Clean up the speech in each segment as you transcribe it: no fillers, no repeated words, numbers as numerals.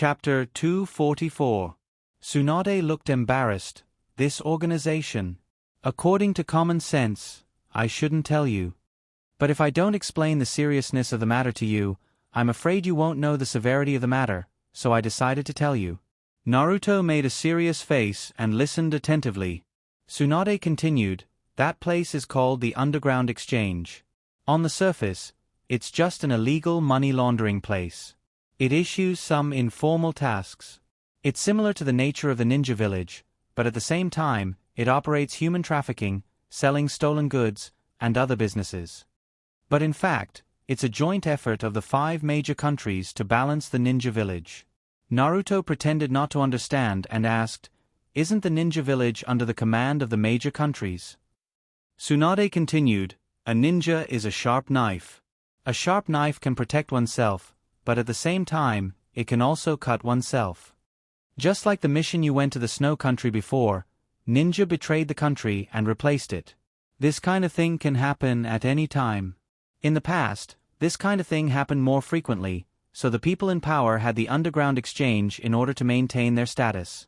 Chapter 244. Tsunade looked embarrassed. This organization. According to common sense, I shouldn't tell you. But if I don't explain the seriousness of the matter to you, I'm afraid you won't know the severity of the matter, so I decided to tell you. Naruto made a serious face and listened attentively. Tsunade continued, that place is called the Underground Exchange. On the surface, it's just an illegal money laundering place. It issues some informal tasks. It's similar to the nature of the ninja village, but at the same time, it operates human trafficking, selling stolen goods, and other businesses. But in fact, it's a joint effort of the 5 major countries to balance the ninja village. Naruto pretended not to understand and asked, isn't the ninja village under the command of the major countries? Tsunade continued, a ninja is a sharp knife. A sharp knife can protect oneself, but at the same time, it can also cut oneself. Just like the mission you went to the snow country before, ninja betrayed the country and replaced it. This kind of thing can happen at any time. In the past, this kind of thing happened more frequently, so the people in power had the underground exchange in order to maintain their status.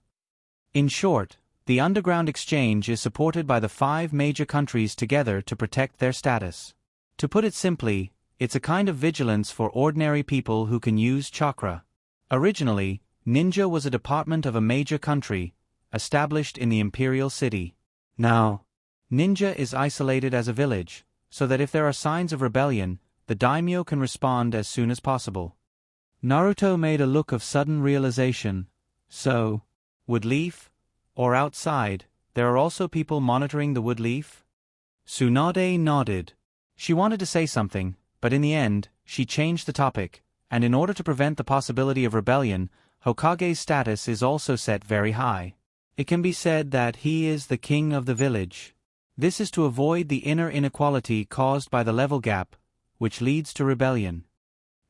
In short, the underground exchange is supported by the 5 major countries together to protect their status. To put it simply, it's a kind of vigilance for ordinary people who can use chakra. Originally, ninja was a department of a major country, established in the imperial city. Now, ninja is isolated as a village, so that if there are signs of rebellion, the daimyo can respond as soon as possible. Naruto made a look of sudden realization. So, wood leaf? Or outside, there are also people monitoring the wood leaf? Tsunade nodded. She wanted to say something, but in the end, she changed the topic, and in order to prevent the possibility of rebellion, Hokage's status is also set very high. It can be said that he is the king of the village. This is to avoid the inner inequality caused by the level gap, which leads to rebellion.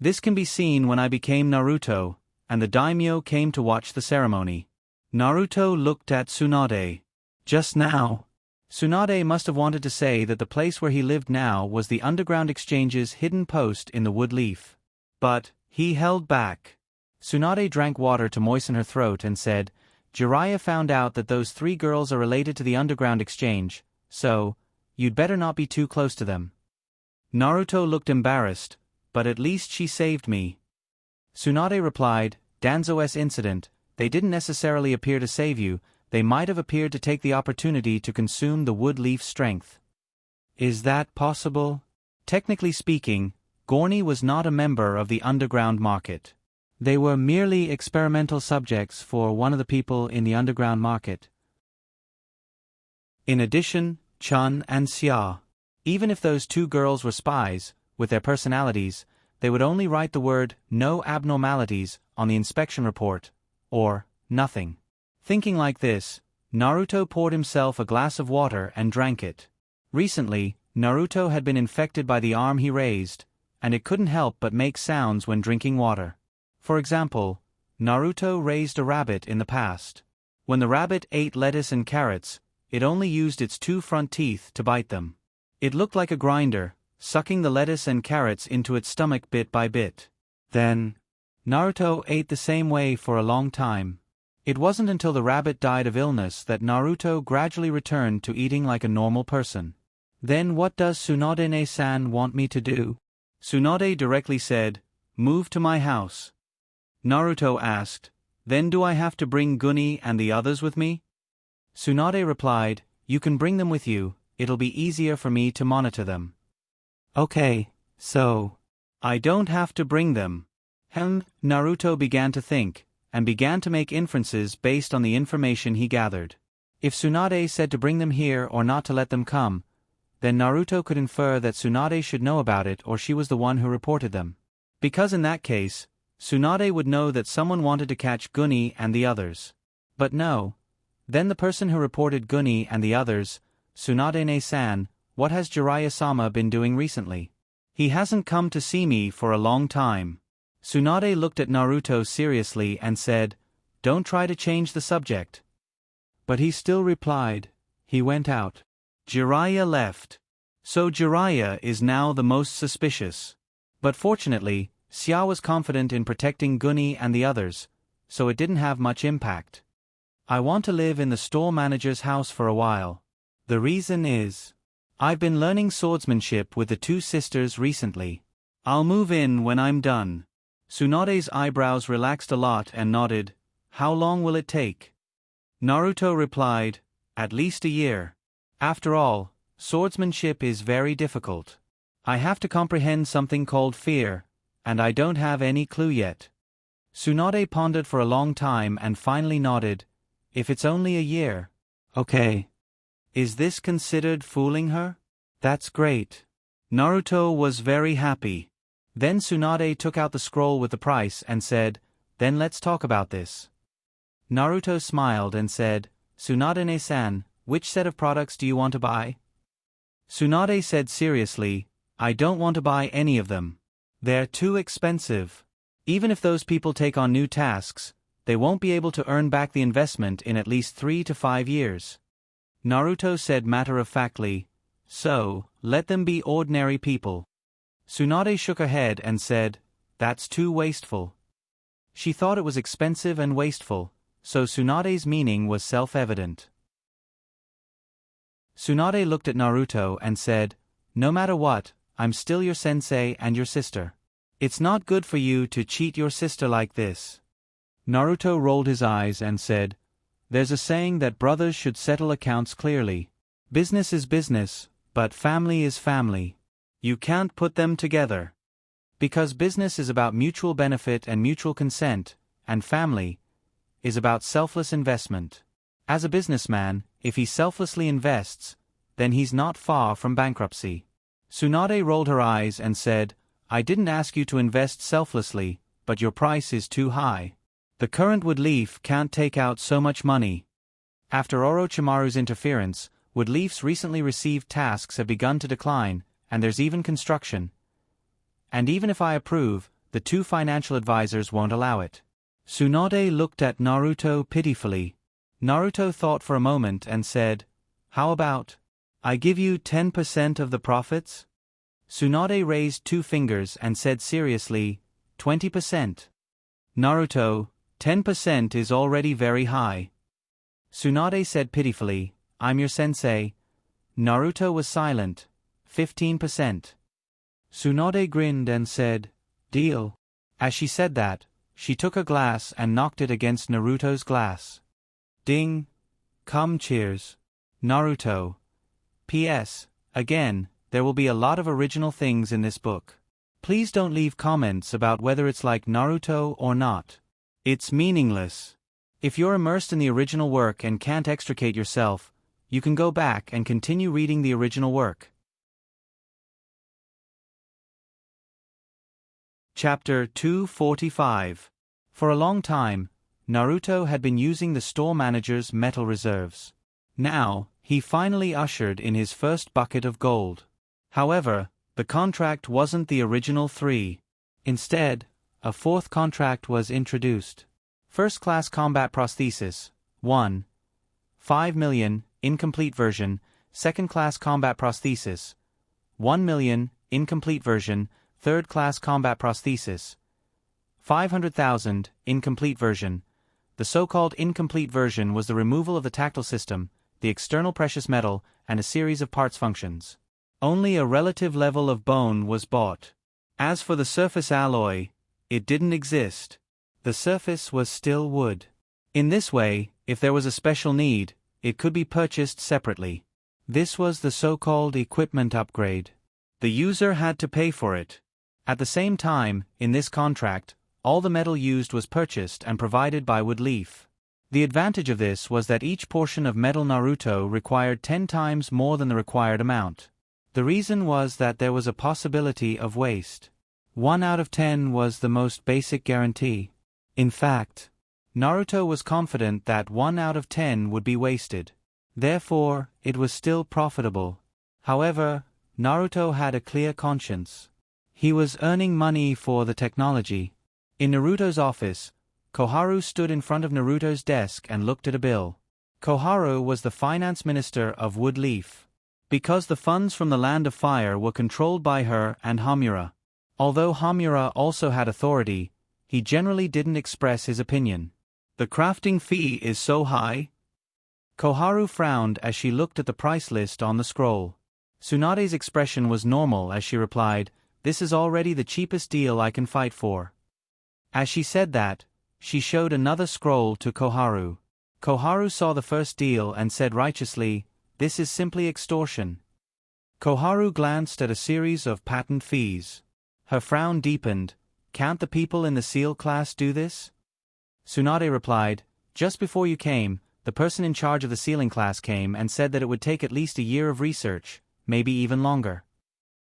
This can be seen when I became Naruto, and the daimyo came to watch the ceremony. Naruto looked at Tsunade. Just now. Tsunade must have wanted to say that the place where he lived now was the underground exchange's hidden post in the wood leaf. But he held back. Tsunade drank water to moisten her throat and said, Jiraiya found out that those 3 girls are related to the underground exchange, so, you'd better not be too close to them. Naruto looked embarrassed, but at least she saved me. Tsunade replied, Danzo's incident, they didn't necessarily appear to save you, they might have appeared to take the opportunity to consume the wood leaf's strength. Is that possible? Technically speaking, Gorny was not a member of the underground market. They were merely experimental subjects for one of the people in the underground market. In addition, Chun and Xia. Even if those 2 girls were spies, with their personalities, they would only write the word, no abnormalities, on the inspection report, or, nothing. Thinking like this, Naruto poured himself a glass of water and drank it. Recently, Naruto had been infected by the arm he raised, and it couldn't help but make sounds when drinking water. For example, Naruto raised a rabbit in the past. When the rabbit ate lettuce and carrots, it only used its 2 front teeth to bite them. It looked like a grinder, sucking the lettuce and carrots into its stomach bit by bit. Then, Naruto ate the same way for a long time. It wasn't until the rabbit died of illness that Naruto gradually returned to eating like a normal person. Then what does Tsunade-san want me to do? Tsunade directly said, move to my house. Naruto asked, then do I have to bring Guni and the others with me? Tsunade replied, you can bring them with you, it'll be easier for me to monitor them. Okay, so, I don't have to bring them. Naruto began to think, and began to make inferences based on the information he gathered. If Tsunade said to bring them here or not to let them come, then Naruto could infer that Tsunade should know about it or she was the one who reported them. Because in that case, Tsunade would know that someone wanted to catch Guni and the others. But no. Then the person who reported Guni and the others, Tsunade-san, what has Jiraiya-sama been doing recently? He hasn't come to see me for a long time. Tsunade looked at Naruto seriously and said, don't try to change the subject. But he still replied, he went out. Jiraiya left. So Jiraiya is now the most suspicious. But fortunately, Xia was confident in protecting Guni and the others, so it didn't have much impact. I want to live in the store manager's house for a while. The reason is, I've been learning swordsmanship with the two sisters recently. I'll move in when I'm done. Tsunade's eyebrows relaxed a lot and nodded. How long will it take? Naruto replied, at least a year. After all, swordsmanship is very difficult. I have to comprehend something called fear, and I don't have any clue yet. Tsunade pondered for a long time and finally nodded. If it's only a year. Okay. Is this considered fooling her? That's great. Naruto was very happy. Then Tsunade took out the scroll with the price and said, then let's talk about this. Naruto smiled and said, Tsunade-san, which set of products do you want to buy? Tsunade said seriously, I don't want to buy any of them. They're too expensive. Even if those people take on new tasks, they won't be able to earn back the investment in at least 3 to 5 years. Naruto said matter-of-factly, so, let them be ordinary people. Tsunade shook her head and said, that's too wasteful. She thought it was expensive and wasteful, so Tsunade's meaning was self-evident. Tsunade looked at Naruto and said, no matter what, I'm still your sensei and your sister. It's not good for you to cheat your sister like this. Naruto rolled his eyes and said, there's a saying that brothers should settle accounts clearly. Business is business, but family is family. You can't put them together. Because business is about mutual benefit and mutual consent, and family is about selfless investment. As a businessman, if he selflessly invests, then he's not far from bankruptcy. Tsunade rolled her eyes and said, I didn't ask you to invest selflessly, but your price is too high. The current wood leaf can't take out so much money. After Orochimaru's interference, wood leaf's recently received tasks have begun to decline, and there's even construction. And even if I approve, the two financial advisors won't allow it. Tsunade looked at Naruto pitifully. Naruto thought for a moment and said, how about, I give you 10% of the profits? Tsunade raised 2 fingers and said seriously, 20%. Naruto, 10% is already very high. Tsunade said pitifully, I'm your sensei. Naruto was silent. 15%. Tsunade grinned and said, deal. As she said that, she took a glass and knocked it against Naruto's glass. Ding. Come cheers. Naruto. P.S. Again, there will be a lot of original things in this book. Please don't leave comments about whether it's like Naruto or not. It's meaningless. If you're immersed in the original work and can't extricate yourself, you can go back and continue reading the original work. Chapter 245. For a long time, Naruto had been using the store manager's metal reserves. Now, he finally ushered in his first bucket of gold. However, the contract wasn't the original 3. Instead, a 4th contract was introduced. First-class combat prosthesis, 1. 5 million, incomplete version, second-class combat prosthesis, 1 million, incomplete version, third-class combat prosthesis, 500,000, incomplete version. The so-called incomplete version was the removal of the tactile system, the external precious metal, and a series of parts functions. Only a relative level of bone was bought. As for the surface alloy, it didn't exist. The surface was still wood. In this way, if there was a special need, it could be purchased separately. This was the so-called equipment upgrade. The user had to pay for it. At the same time, in this contract, all the metal used was purchased and provided by wood leaf. The advantage of this was that each portion of metal Naruto required 10 times more than the required amount. The reason was that there was a possibility of waste. 1 out of 10 was the most basic guarantee. In fact, Naruto was confident that 1 out of 10 would be wasted. Therefore, it was still profitable. However, Naruto had a clear conscience. He was earning money for the technology. In Naruto's office, Koharu stood in front of Naruto's desk and looked at a bill. Koharu was the finance minister of Wood Leaf. Because the funds from the Land of Fire were controlled by her and Hamura. Although Hamura also had authority, he generally didn't express his opinion. The crafting fee is so high? Koharu frowned as she looked at the price list on the scroll. Tsunade's expression was normal as she replied, "This is already the cheapest deal I can fight for." As she said that, she showed another scroll to Koharu. Koharu saw the first deal and said righteously, "This is simply extortion." Koharu glanced at a series of patent fees. Her frown deepened. "Can't the people in the SEAL class do this?" Tsunade replied, "Just before you came, the person in charge of the sealing class came and said that it would take at least a year of research, maybe even longer."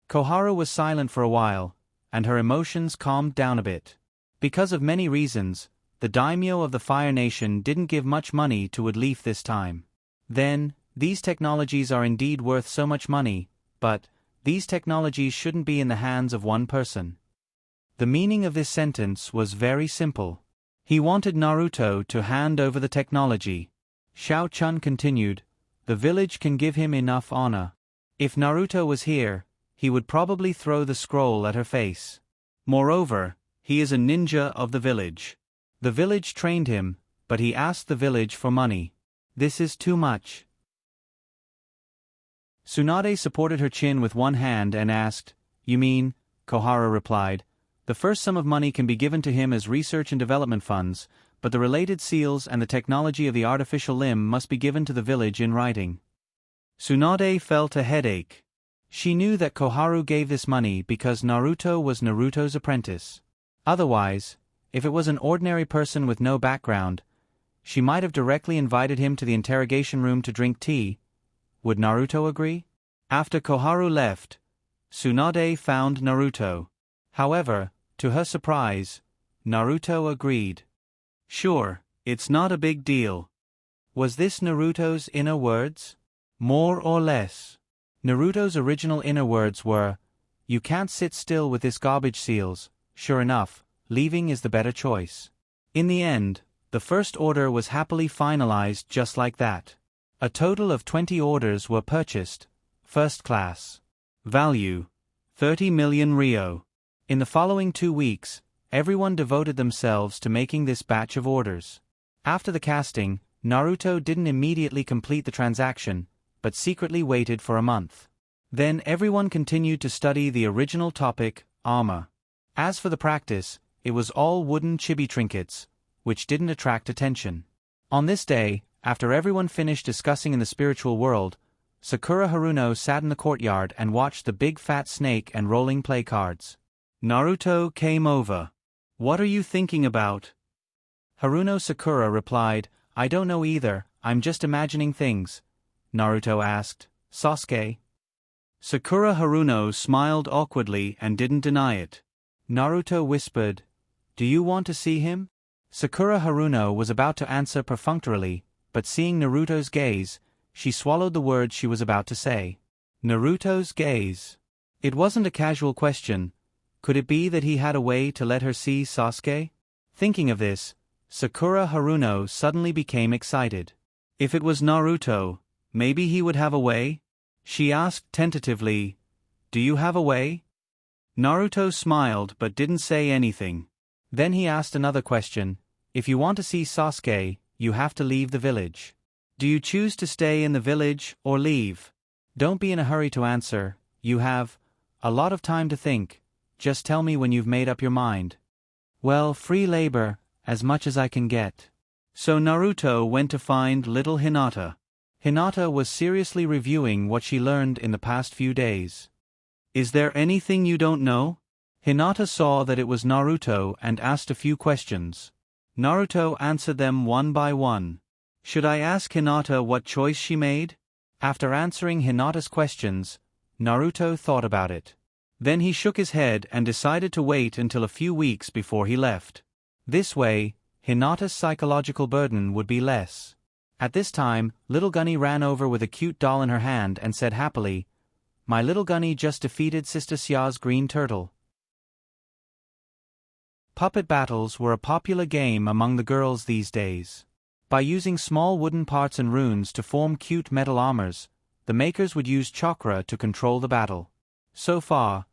Koharu was silent for a while, and her emotions calmed down a bit. Because of many reasons, the daimyo of the Fire Nation didn't give much money to Woodleaf this time. Then, these technologies are indeed worth so much money, but these technologies shouldn't be in the hands of one person. The meaning of this sentence was very simple. He wanted Naruto to hand over the technology. Xiao Chun continued, "The village can give him enough honor. If Naruto was here, he would probably throw the scroll at her face. Moreover, he is a ninja of the village. The village trained him, but he asked the village for money. This is too much." Tsunade supported her chin with one hand and asked, "You mean?" Koharu replied, "The first sum of money can be given to him as research and development funds, but the related seals and the technology of the artificial limb must be given to the village in writing." Tsunade felt a headache. She knew that Koharu gave this money because Naruto was Naruto's apprentice. Otherwise, if it was an ordinary person with no background, she might have directly invited him to the interrogation room to drink tea. Would Naruto agree? After Koharu left, Tsunade found Naruto. However, to her surprise, Naruto agreed. "Sure, it's not a big deal." Was this Naruto's inner words? More or less. Naruto's original inner words were, "You can't sit still with this garbage seals. Sure enough, leaving is the better choice." In the end, the first order was happily finalized just like that. A total of 20 orders were purchased, first class. Value: 30 million ryo. In the following 2 weeks, everyone devoted themselves to making this batch of orders. After the casting, Naruto didn't immediately complete the transaction, but secretly waited for a month. Then everyone continued to study the original topic, armor. As for the practice, it was all wooden chibi trinkets, which didn't attract attention. On this day, after everyone finished discussing in the spiritual world, Sakura Haruno sat in the courtyard and watched the big fat snake and rolling play cards. Naruto came over. "What are you thinking about?" Haruno Sakura replied, "I don't know either, I'm just imagining things." Naruto asked, "Sasuke?" Sakura Haruno smiled awkwardly and didn't deny it. Naruto whispered, "Do you want to see him?" Sakura Haruno was about to answer perfunctorily, but seeing Naruto's gaze, she swallowed the words she was about to say. Naruto's gaze. It wasn't a casual question. Could it be that he had a way to let her see Sasuke? Thinking of this, Sakura Haruno suddenly became excited. If it was Naruto, maybe he would have a way? She asked tentatively, "Do you have a way?" Naruto smiled but didn't say anything. Then he asked another question, "If you want to see Sasuke, you have to leave the village. Do you choose to stay in the village or leave? Don't be in a hurry to answer, you have a lot of time to think, just tell me when you've made up your mind." "Well, free labor, as much as I can get." So Naruto went to find little Hinata. Hinata was seriously reviewing what she learned in the past few days. "Is there anything you don't know?" Hinata saw that it was Naruto and asked a few questions. Naruto answered them one by one. Should I ask Hinata what choice she made? After answering Hinata's questions, Naruto thought about it. Then he shook his head and decided to wait until a few weeks before he left. This way, Hinata's psychological burden would be less. At this time, little Gunny ran over with a cute doll in her hand and said happily, "My little Gunny just defeated Sister Xia's green turtle." Puppet battles were a popular game among the girls these days. By using small wooden parts and runes to form cute metal armors, the makers would use chakra to control the battle. So far,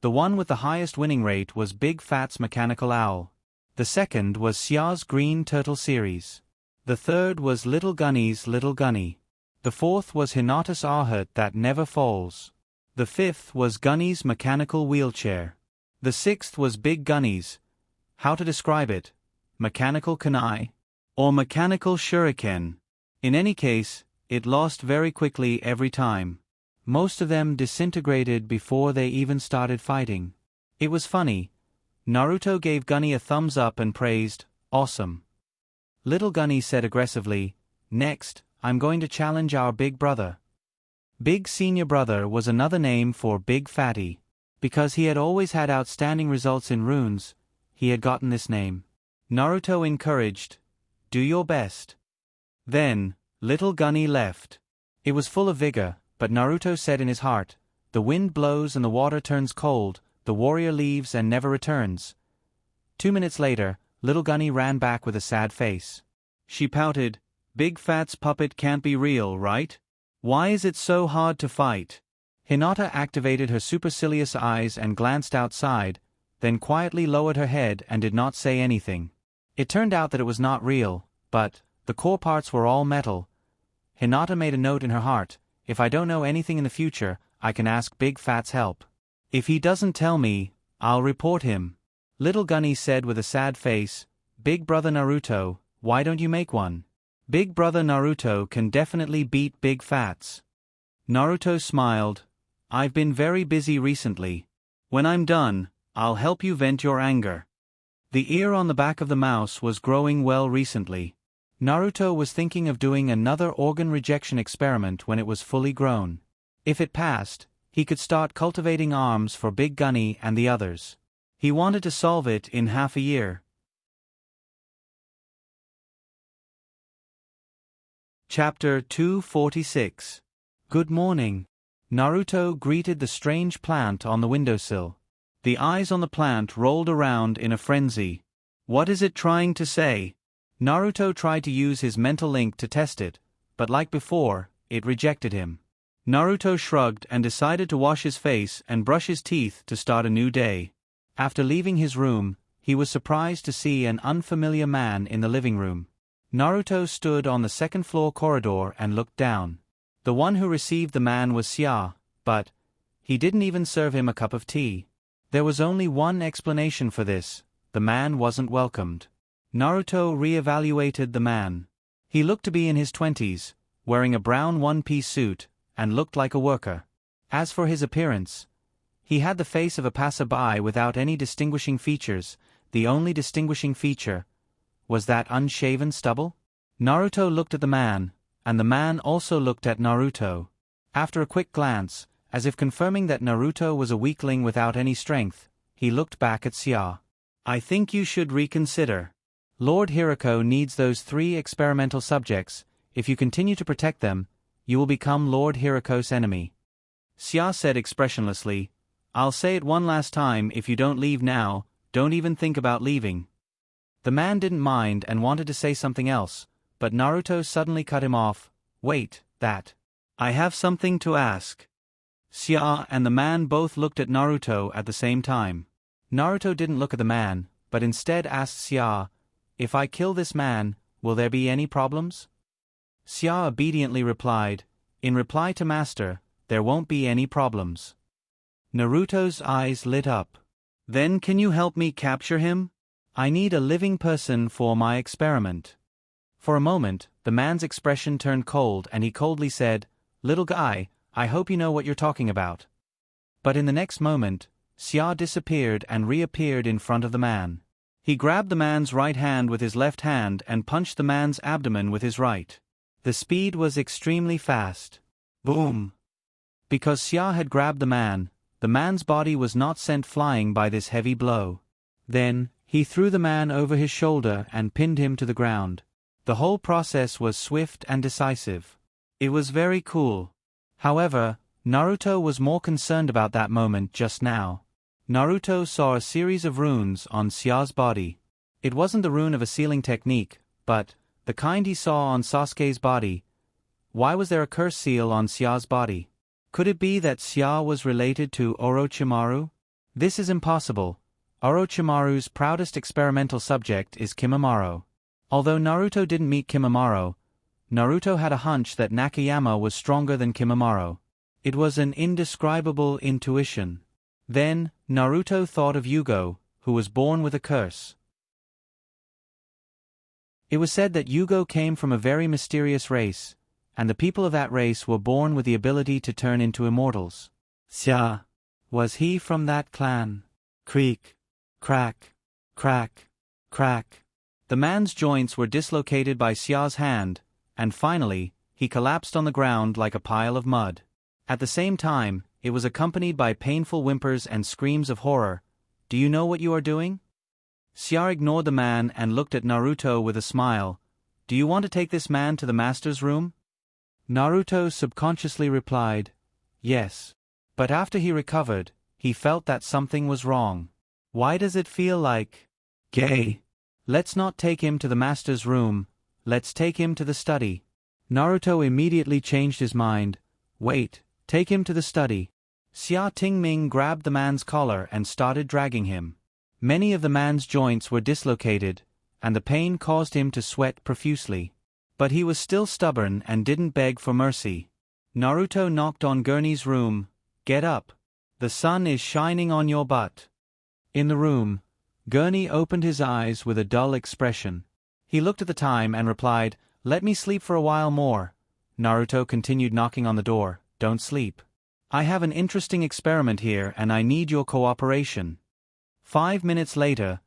the one with the highest winning rate was Big Fat's mechanical owl. The second was Xia's Green Turtle series. The third was Little Gunny's Little Gunny. The fourth was Hinata's Ahurt That Never Falls. The fifth was Gunny's Mechanical Wheelchair. The sixth was Big Gunny's, how to describe it, Mechanical Kunai, or Mechanical Shuriken. In any case, it lost very quickly every time. Most of them disintegrated before they even started fighting. It was funny. Naruto gave Gunny a thumbs up and praised, "Awesome." Little Gunny said aggressively, "Next, I'm going to challenge our big brother." Big Senior Brother was another name for Big Fatty. Because he had always had outstanding results in runes, he had gotten this name. Naruto encouraged, "Do your best." Then, Little Gunny left. It was full of vigor, but Naruto said in his heart, "The wind blows and the water turns cold, the warrior leaves and never returns." 2 minutes later, Little Gunny ran back with a sad face. She pouted, "Big Fat's puppet can't be real, right? Why is it so hard to fight?" Hinata activated her supercilious eyes and glanced outside, then quietly lowered her head and did not say anything. It turned out that it was not real, but the core parts were all metal. Hinata made a note in her heart, "If I don't know anything in the future, I can ask Big Fat's help. If he doesn't tell me, I'll report him." Little Gunny said with a sad face, "Big Brother Naruto, why don't you make one? Big Brother Naruto can definitely beat Big Fat's." Naruto smiled, "I've been very busy recently. When I'm done, I'll help you vent your anger." The ear on the back of the mouse was growing well recently. Naruto was thinking of doing another organ rejection experiment when it was fully grown. If it passed, he could start cultivating arms for Big Gunny and the others. He wanted to solve it in half a year. Chapter 246. Good morning. Naruto greeted the strange plant on the windowsill. The eyes on the plant rolled around in a frenzy. What is it trying to say? Naruto tried to use his mental link to test it, but like before, it rejected him. Naruto shrugged and decided to wash his face and brush his teeth to start a new day. After leaving his room, he was surprised to see an unfamiliar man in the living room. Naruto stood on the second-floor corridor and looked down. The one who received the man was Xia, but he didn't even serve him a cup of tea. There was only one explanation for this: the man wasn't welcomed. Naruto re-evaluated the man. He looked to be in his 20s, wearing a brown one-piece suit, and looked like a worker. As for his appearance, he had the face of a passerby without any distinguishing features. The only distinguishing feature was that unshaven stubble. Naruto looked at the man, and the man also looked at Naruto. After a quick glance, as if confirming that Naruto was a weakling without any strength, he looked back at Xia. "I think you should reconsider. Lord Hirako needs those 3 experimental subjects. If you continue to protect them, you will become Lord Hirako's enemy." Xia said expressionlessly, "I'll say it one last time, if you don't leave now, don't even think about leaving." The man didn't mind and wanted to say something else, but Naruto suddenly cut him off. "Wait, I have something to ask." Xia and the man both looked at Naruto at the same time. Naruto didn't look at the man, but instead asked Xia, "If I kill this man, will there be any problems?" Xia obediently replied, "In reply to Master, there won't be any problems." Naruto's eyes lit up. "Then can you help me capture him? I need a living person for my experiment." For a moment, the man's expression turned cold and he coldly said, "Little guy, I hope you know what you're talking about." But in the next moment, Xia disappeared and reappeared in front of the man. He grabbed the man's right hand with his left hand and punched the man's abdomen with his right. The speed was extremely fast. Boom! Because Xia had grabbed the man's body was not sent flying by this heavy blow. Then, he threw the man over his shoulder and pinned him to the ground. The whole process was swift and decisive. It was very cool. However, Naruto was more concerned about that moment just now. Naruto saw a series of runes on Xia's body. It wasn't the rune of a sealing technique, but the kind he saw on Sasuke's body. Why was there a curse seal on Xia's body? Could it be that Xia was related to Orochimaru? This is impossible. Orochimaru's proudest experimental subject is Kimimaro. Although Naruto didn't meet Kimimaro, Naruto had a hunch that Nakayama was stronger than Kimimaro. It was an indescribable intuition. Then, Naruto thought of Yugo, who was born with a curse. It was said that Yugo came from a very mysterious race, and the people of that race were born with the ability to turn into immortals. Xia. Was he from that clan? Creak. Crack. Crack. Crack. The man's joints were dislocated by Xia's hand, and finally, he collapsed on the ground like a pile of mud. At the same time, it was accompanied by painful whimpers and screams of horror. Do you know what you are doing? Xia ignored the man and looked at Naruto with a smile. Do you want to take this man to the master's room? Naruto subconsciously replied, yes. But after he recovered, he felt that something was wrong. Why does it feel like gay? Let's not take him to the master's room, let's take him to the study. Naruto immediately changed his mind. Wait, take him to the study. Xia Tingming grabbed the man's collar and started dragging him. Many of the man's joints were dislocated, and the pain caused him to sweat profusely. But he was still stubborn and didn't beg for mercy. Naruto knocked on Gurney's room. Get up. The sun is shining on your butt. In the room, Gurney opened his eyes with a dull expression. He looked at the time and replied, let me sleep for a while more. Naruto continued knocking on the door. Don't sleep. I have an interesting experiment here and I need your cooperation. 5 minutes later,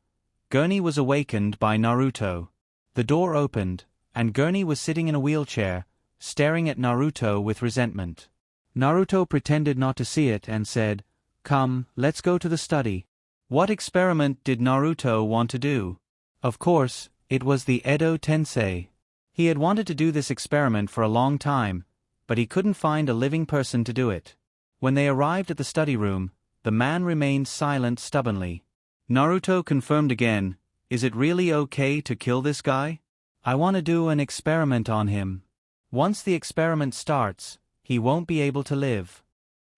Gurney was awakened by Naruto. The door opened, and Gurney was sitting in a wheelchair, staring at Naruto with resentment. Naruto pretended not to see it and said, come, let's go to the study. What experiment did Naruto want to do? Of course, it was the Edo Tensei. He had wanted to do this experiment for a long time, but he couldn't find a living person to do it. When they arrived at the study room, the man remained silent stubbornly. Naruto confirmed again, is it really okay to kill this guy? I want to do an experiment on him. Once the experiment starts, he won't be able to live.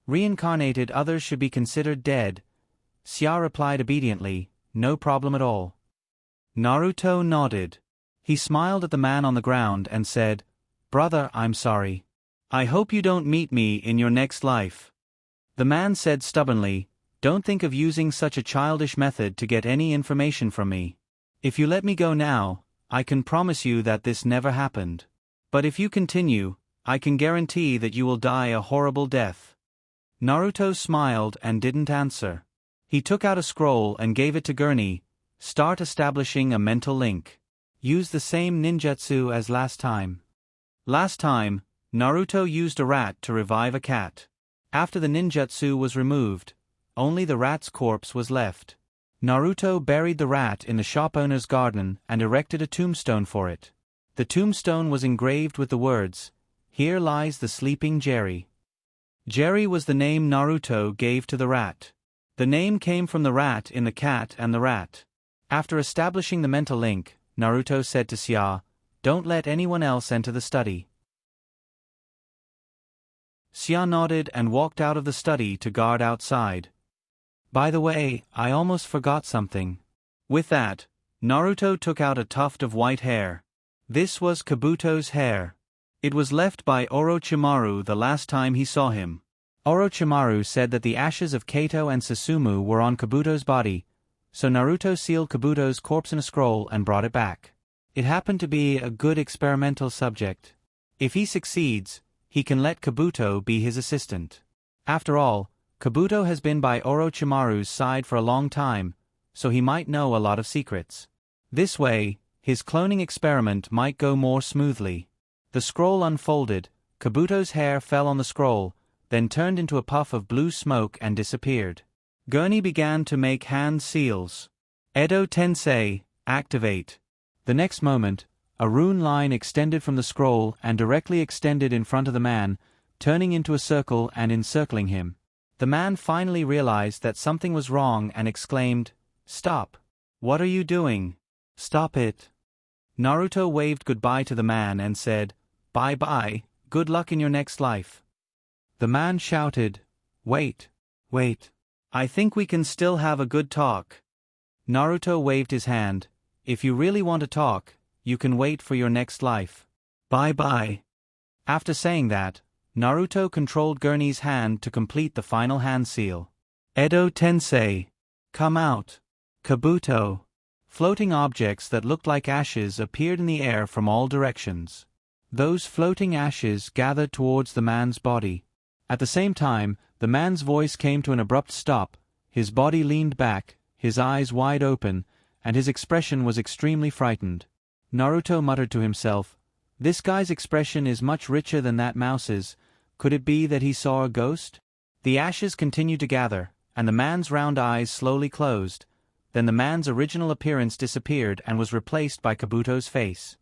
Reincarnated others should be considered dead. Xia replied obediently, no problem at all. Naruto nodded. He smiled at the man on the ground and said, brother, I'm sorry. I hope you don't meet me in your next life. The man said stubbornly, don't think of using such a childish method to get any information from me. If you let me go now, I can promise you that this never happened. But if you continue, I can guarantee that you will die a horrible death. Naruto smiled and didn't answer. He took out a scroll and gave it to Gurney. Start establishing a mental link. Use the same ninjutsu as last time. Last time, Naruto used a rat to revive a cat. After the ninjutsu was removed, only the rat's corpse was left. Naruto buried the rat in the shop owner's garden and erected a tombstone for it. The tombstone was engraved with the words, here lies the sleeping Jerry. Jerry was the name Naruto gave to the rat. The name came from the rat in the cat and the rat. After establishing the mental link, Naruto said to Xia, don't let anyone else enter the study. Xia nodded and walked out of the study to guard outside. By the way, I almost forgot something. With that, Naruto took out a tuft of white hair. This was Kabuto's hair. It was left by Orochimaru the last time he saw him. Orochimaru said that the ashes of Kato and Susumu were on Kabuto's body, so Naruto sealed Kabuto's corpse in a scroll and brought it back. It happened to be a good experimental subject. If he succeeds, he can let Kabuto be his assistant. After all, Kabuto has been by Orochimaru's side for a long time, so he might know a lot of secrets. This way, his cloning experiment might go more smoothly. The scroll unfolded, Kabuto's hair fell on the scroll, then turned into a puff of blue smoke and disappeared. Gurney began to make hand seals. Edo Tensei, activate. The next moment, a rune line extended from the scroll and directly extended in front of the man, turning into a circle and encircling him. The man finally realized that something was wrong and exclaimed, stop. What are you doing? Stop it. Naruto waved goodbye to the man and said, bye-bye, good luck in your next life. The man shouted, wait. I think we can still have a good talk. Naruto waved his hand. If you really want to talk, you can wait for your next life. Bye-bye. After saying that, Naruto controlled Gurney's hand to complete the final hand seal. Edo Tensei. Come out. Kabuto. Floating objects that looked like ashes appeared in the air from all directions. Those floating ashes gathered towards the man's body. At the same time, the man's voice came to an abrupt stop, his body leaned back, his eyes wide open, and his expression was extremely frightened. Naruto muttered to himself, "This guy's expression is much richer than that mouse's. Could it be that he saw a ghost?" The ashes continued to gather, and the man's round eyes slowly closed. Then the man's original appearance disappeared and was replaced by Kabuto's face.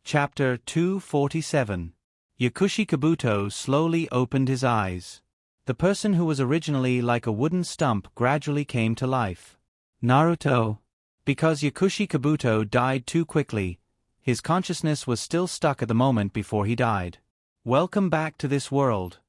Chapter 247. Yakushi Kabuto slowly opened his eyes. The person who was originally like a wooden stump gradually came to life. Naruto. Because Yakushi Kabuto died too quickly, his consciousness was still stuck at the moment before he died. Welcome back to this world.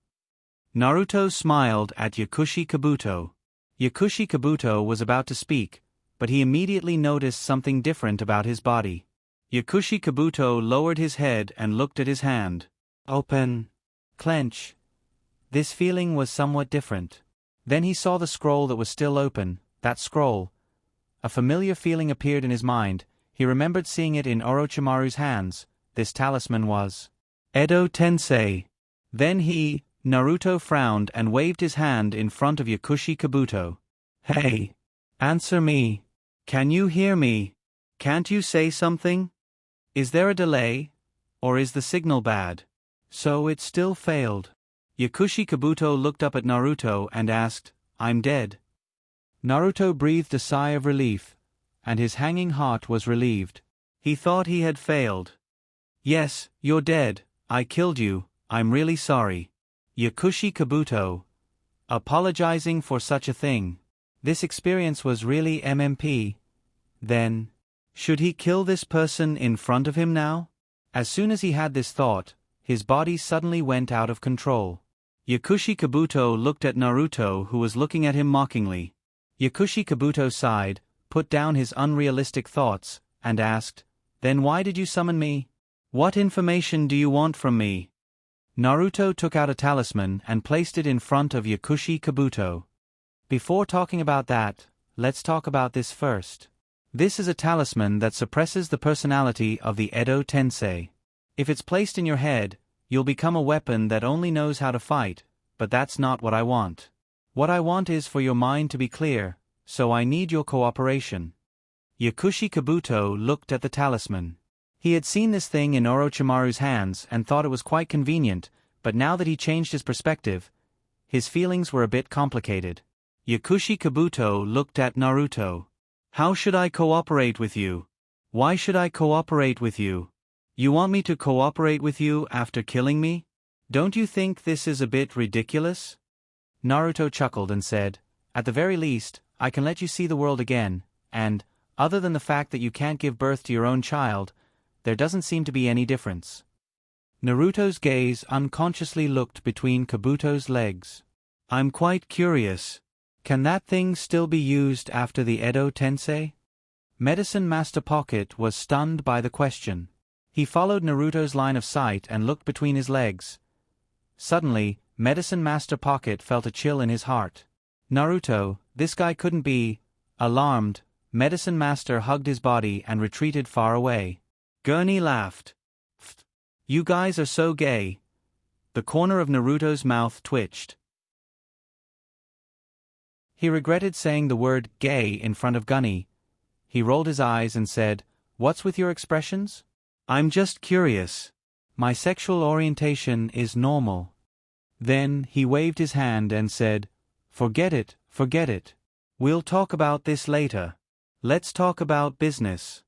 Naruto smiled at Yakushi Kabuto. Yakushi Kabuto was about to speak, but he immediately noticed something different about his body. Yakushi Kabuto lowered his head and looked at his hand. Open. Clench. This feeling was somewhat different. Then he saw the scroll that was still open, that scroll. A familiar feeling appeared in his mind. He remembered seeing it in Orochimaru's hands. This talisman was Edo Tensei. Then Naruto frowned and waved his hand in front of Yakushi Kabuto. Hey! Answer me. Can you hear me? Can't you say something? Is there a delay? Or is the signal bad? So it still failed. Yakushi Kabuto looked up at Naruto and asked, I'm dead. Naruto breathed a sigh of relief, and his hanging heart was relieved. He thought he had failed. Yes, you're dead. I killed you. I'm really sorry. Yakushi Kabuto. Apologizing for such a thing. This experience was really MMP. Then, should he kill this person in front of him now? As soon as he had this thought, his body suddenly went out of control. Yakushi Kabuto looked at Naruto, who was looking at him mockingly. Yakushi Kabuto sighed, put down his unrealistic thoughts, and asked, Then why did you summon me? What information do you want from me? Naruto took out a talisman and placed it in front of Yakushi Kabuto. Before talking about that, let's talk about this first. This is a talisman that suppresses the personality of the Edo Tensei. If it's placed in your head, you'll become a weapon that only knows how to fight, but that's not what I want. What I want is for your mind to be clear, so I need your cooperation. Yakushi Kabuto looked at the talisman. He had seen this thing in Orochimaru's hands and thought it was quite convenient, but now that he changed his perspective, his feelings were a bit complicated. Yakushi Kabuto looked at Naruto. How should I cooperate with you? Why should I cooperate with you? You want me to cooperate with you after killing me? Don't you think this is a bit ridiculous? Naruto chuckled and said, At the very least, I can let you see the world again, and, other than the fact that you can't give birth to your own child, there doesn't seem to be any difference. Naruto's gaze unconsciously looked between Kabuto's legs. I'm quite curious. Can that thing still be used after the Edo Tensei? Medicine Master Pocket was stunned by the question. He followed Naruto's line of sight and looked between his legs. Suddenly, Medicine Master Pocket felt a chill in his heart. Naruto, this guy couldn't be. Alarmed, Medicine Master hugged his body and retreated far away. Gurney laughed. You guys are so gay. The corner of Naruto's mouth twitched. He regretted saying the word gay in front of Gunny. He rolled his eyes and said, What's with your expressions? I'm just curious. My sexual orientation is normal. Then he waved his hand and said, Forget it, forget it. We'll talk about this later. Let's talk about business.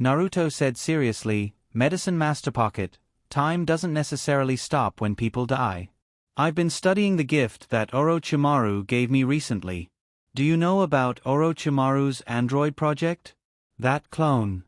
Naruto said seriously, Medicine Master Pocket, time doesn't necessarily stop when people die. I've been studying the gift that Orochimaru gave me recently. Do you know about Orochimaru's android project? That clone.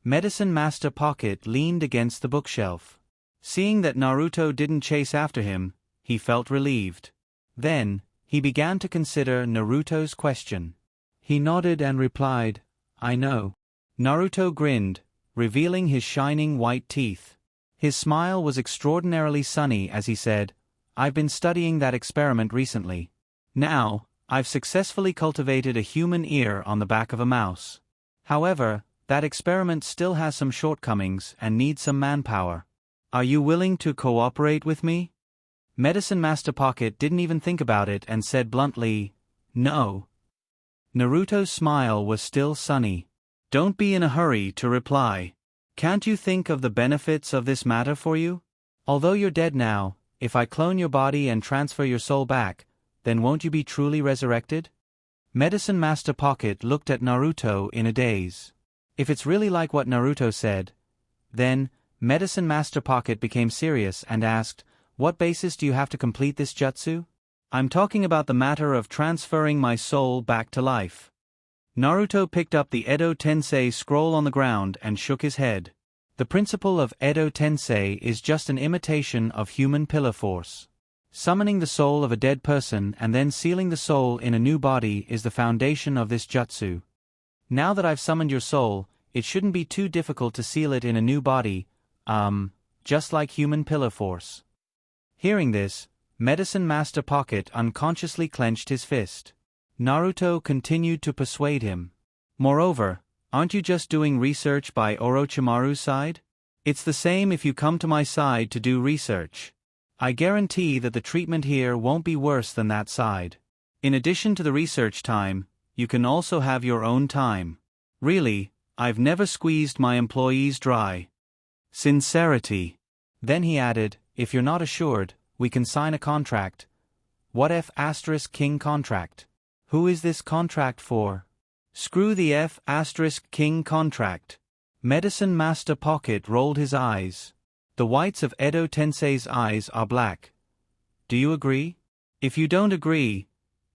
Medicine Master Pocket leaned against the bookshelf. Seeing that Naruto didn't chase after him, he felt relieved. Then, he began to consider Naruto's question. He nodded and replied, "I know." Naruto grinned, revealing his shining white teeth. His smile was extraordinarily sunny as he said, "I've been studying that experiment recently. Now, I've successfully cultivated a human ear on the back of a mouse. However, that experiment still has some shortcomings and needs some manpower. Are you willing to cooperate with me?" Medicine Master Pocket didn't even think about it and said bluntly, "No." Naruto's smile was still sunny. "Don't be in a hurry to reply. Can't you think of the benefits of this matter for you? Although you're dead now, if I clone your body and transfer your soul back, then won't you be truly resurrected?" Medicine Master Pocket looked at Naruto in a daze. If it's really like what Naruto said, then, Medicine Master Pocket became serious and asked, "What basis do you have to complete this jutsu?" "I'm talking about the matter of transferring my soul back to life." Naruto picked up the Edo Tensei scroll on the ground and shook his head. The principle of Edo Tensei is just an imitation of human pillar force. Summoning the soul of a dead person and then sealing the soul in a new body is the foundation of this jutsu. Now that I've summoned your soul, it shouldn't be too difficult to seal it in a new body, just like human pillar force. Hearing this, Medicine Master Pocket unconsciously clenched his fist. Naruto continued to persuade him. "Moreover, aren't you just doing research by Orochimaru's side? It's the same if you come to my side to do research. I guarantee that the treatment here won't be worse than that side. In addition to the research time, you can also have your own time. Really, I've never squeezed my employees dry." Sincerity. Then he added, "If you're not assured, we can sign a contract." "What F***King contract? Who is this contract for?" "Screw the F***King contract." Medicine Master Pocket rolled his eyes. The whites of Edo Tensei's eyes are black. "Do you agree? If you don't agree,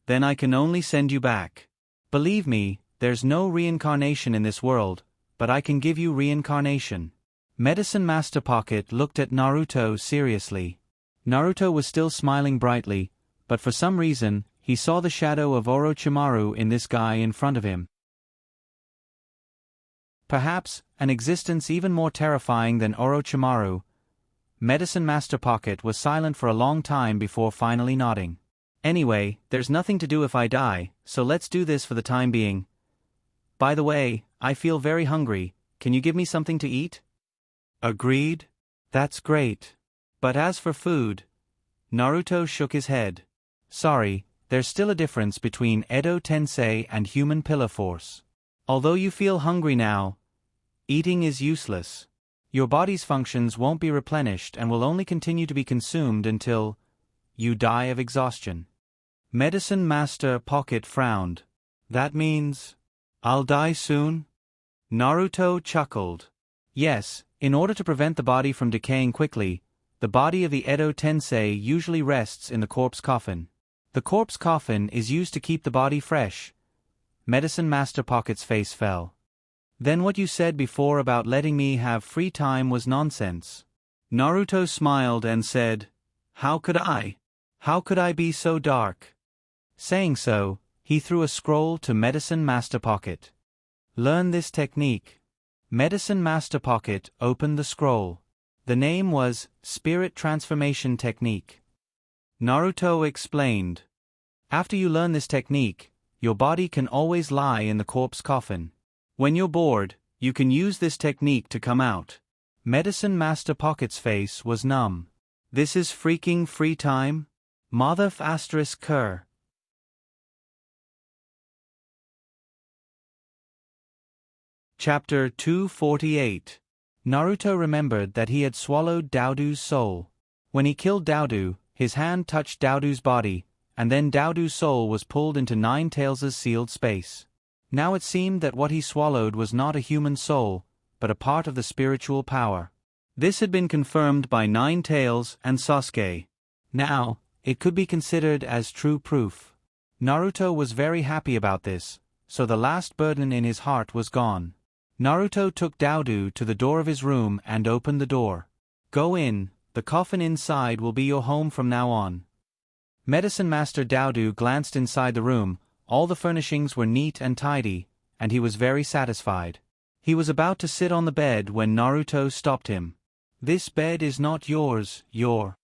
then I can only send you back. Believe me, there's no reincarnation in this world, but I can give you reincarnation." Medicine Master Pocket looked at Naruto seriously. Naruto was still smiling brightly, but for some reason, he saw the shadow of Orochimaru in this guy in front of him. Perhaps, an existence even more terrifying than Orochimaru. Medicine Master Pocket was silent for a long time before finally nodding. "Anyway, there's nothing to do if I die, so let's do this for the time being. By the way, I feel very hungry, can you give me something to eat?" "Agreed. That's great. But as for food..." Naruto shook his head. "Sorry, there's still a difference between Edo Tensei and human pillar force. Although you feel hungry now, eating is useless. Your body's functions won't be replenished and will only continue to be consumed until you die of exhaustion." Medicine Master Pocket frowned. "That means I'll die soon?" Naruto chuckled. "Yes, in order to prevent the body from decaying quickly, the body of the Edo Tensei usually rests in the corpse coffin. The corpse coffin is used to keep the body fresh." Medicine Master Pocket's face fell. "Then what you said before about letting me have free time was nonsense." Naruto smiled and said, How could I be so dark?" Saying so, he threw a scroll to Medicine Master Pocket. "Learn this technique." Medicine Master Pocket opened the scroll. The name was Spirit Transformation Technique. Naruto explained. "After you learn this technique, your body can always lie in the corpse coffin. When you're bored, you can use this technique to come out." Medicine Master Pocket's face was numb. "This is freaking free time? Mother*****. Chapter 248. Naruto remembered that he had swallowed Daodu's soul. When he killed Daodu, his hand touched Daodu's body, and then Daodu's soul was pulled into Nine Tails' sealed space. Now it seemed that what he swallowed was not a human soul, but a part of the spiritual power. This had been confirmed by Nine Tails and Sasuke. Now, it could be considered as true proof. Naruto was very happy about this, so the last burden in his heart was gone. Naruto took Daodu to the door of his room and opened the door. "Go in, the coffin inside will be your home from now on." Medicine Master Daodu glanced inside the room. All the furnishings were neat and tidy, and he was very satisfied. He was about to sit on the bed when Naruto stopped him. "This bed is not yours, your."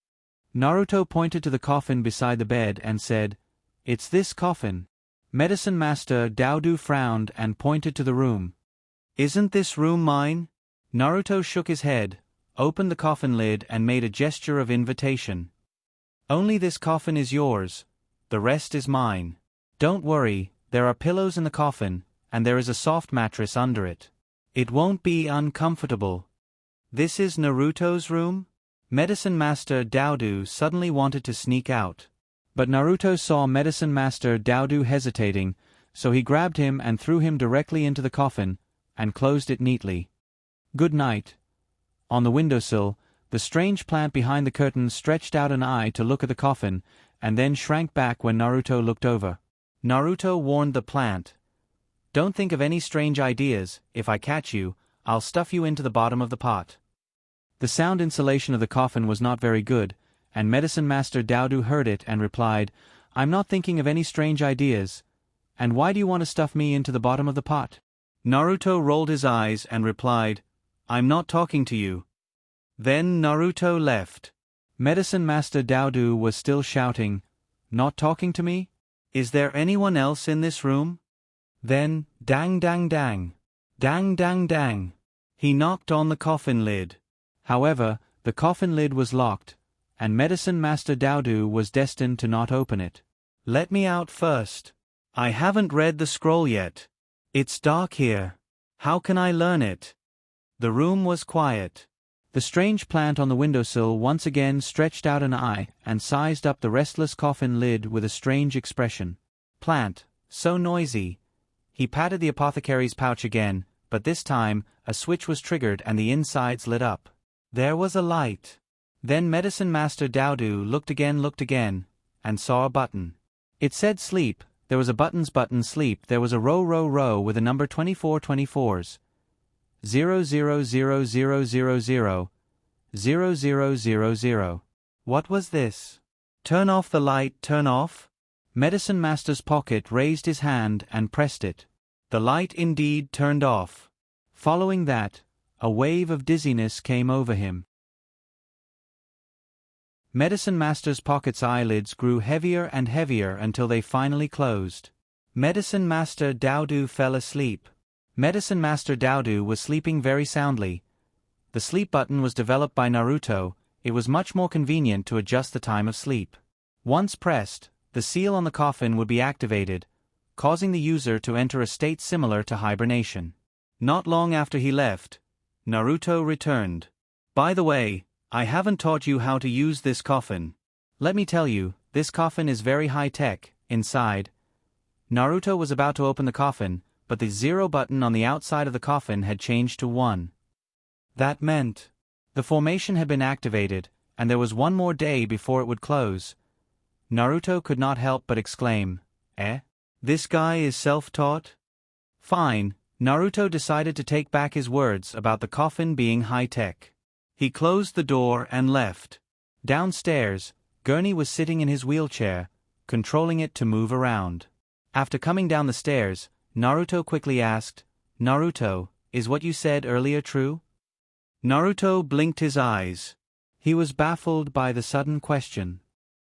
Naruto pointed to the coffin beside the bed and said, "It's this coffin." Medicine Master Daodu frowned and pointed to the room. "Isn't this room mine?" Naruto shook his head, opened the coffin lid and made a gesture of invitation. "Only this coffin is yours, the rest is mine. Don't worry, there are pillows in the coffin, and there is a soft mattress under it. It won't be uncomfortable." "This is Naruto's room?" Medicine Master Daodu suddenly wanted to sneak out. But Naruto saw Medicine Master Daodu hesitating, so he grabbed him and threw him directly into the coffin, and closed it neatly. "Good night." On the windowsill, the strange plant behind the curtain stretched out an eye to look at the coffin, and then shrank back when Naruto looked over. Naruto warned the plant, "Don't think of any strange ideas. If I catch you, I'll stuff you into the bottom of the pot." The sound insulation of the coffin was not very good, and Medicine Master Daodu heard it and replied, "I'm not thinking of any strange ideas. And why do you want to stuff me into the bottom of the pot?" Naruto rolled his eyes and replied, "I'm not talking to you." Then Naruto left. Medicine Master Daodu was still shouting, "Not talking to me? Is there anyone else in this room?" Then, dang dang dang, dang dang dang, he knocked on the coffin lid. However, the coffin lid was locked, and Medicine Master Daodu was destined to not open it. "Let me out first. I haven't read the scroll yet. It's dark here. How can I learn it?" The room was quiet. The strange plant on the windowsill once again stretched out an eye and sized up the restless coffin lid with a strange expression. "Plant, so noisy." He patted the apothecary's pouch again, but this time, a switch was triggered and the insides lit up. There was a light. Then Medicine Master Daodu looked again, and saw a button. It said sleep. There was a button sleep. There was a row with a number 2424s. 000000, 0000. What was this? "Turn off the light, turn off?" Medicine Master's pocket raised his hand and pressed it. The light indeed turned off. Following that, a wave of dizziness came over him. Medicine Master's pocket's eyelids grew heavier and heavier until they finally closed. Medicine Master Daodu fell asleep. Medicine Master Daodu was sleeping very soundly. The sleep button was developed by Naruto. It was much more convenient to adjust the time of sleep. Once pressed, the seal on the coffin would be activated, causing the user to enter a state similar to hibernation. Not long after he left, Naruto returned. "By the way, I haven't taught you how to use this coffin. Let me tell you, this coffin is very high-tech, inside." Naruto was about to open the coffin, but the 0 button on the outside of the coffin had changed to 1. That meant the formation had been activated, and there was one more day before it would close. Naruto could not help but exclaim, "Eh? This guy is self-taught?" Fine, Naruto decided to take back his words about the coffin being high-tech. He closed the door and left. Downstairs, Gurney was sitting in his wheelchair, controlling it to move around. After coming down the stairs, Naruto quickly asked, "Naruto, is what you said earlier true?" Naruto blinked his eyes. He was baffled by the sudden question.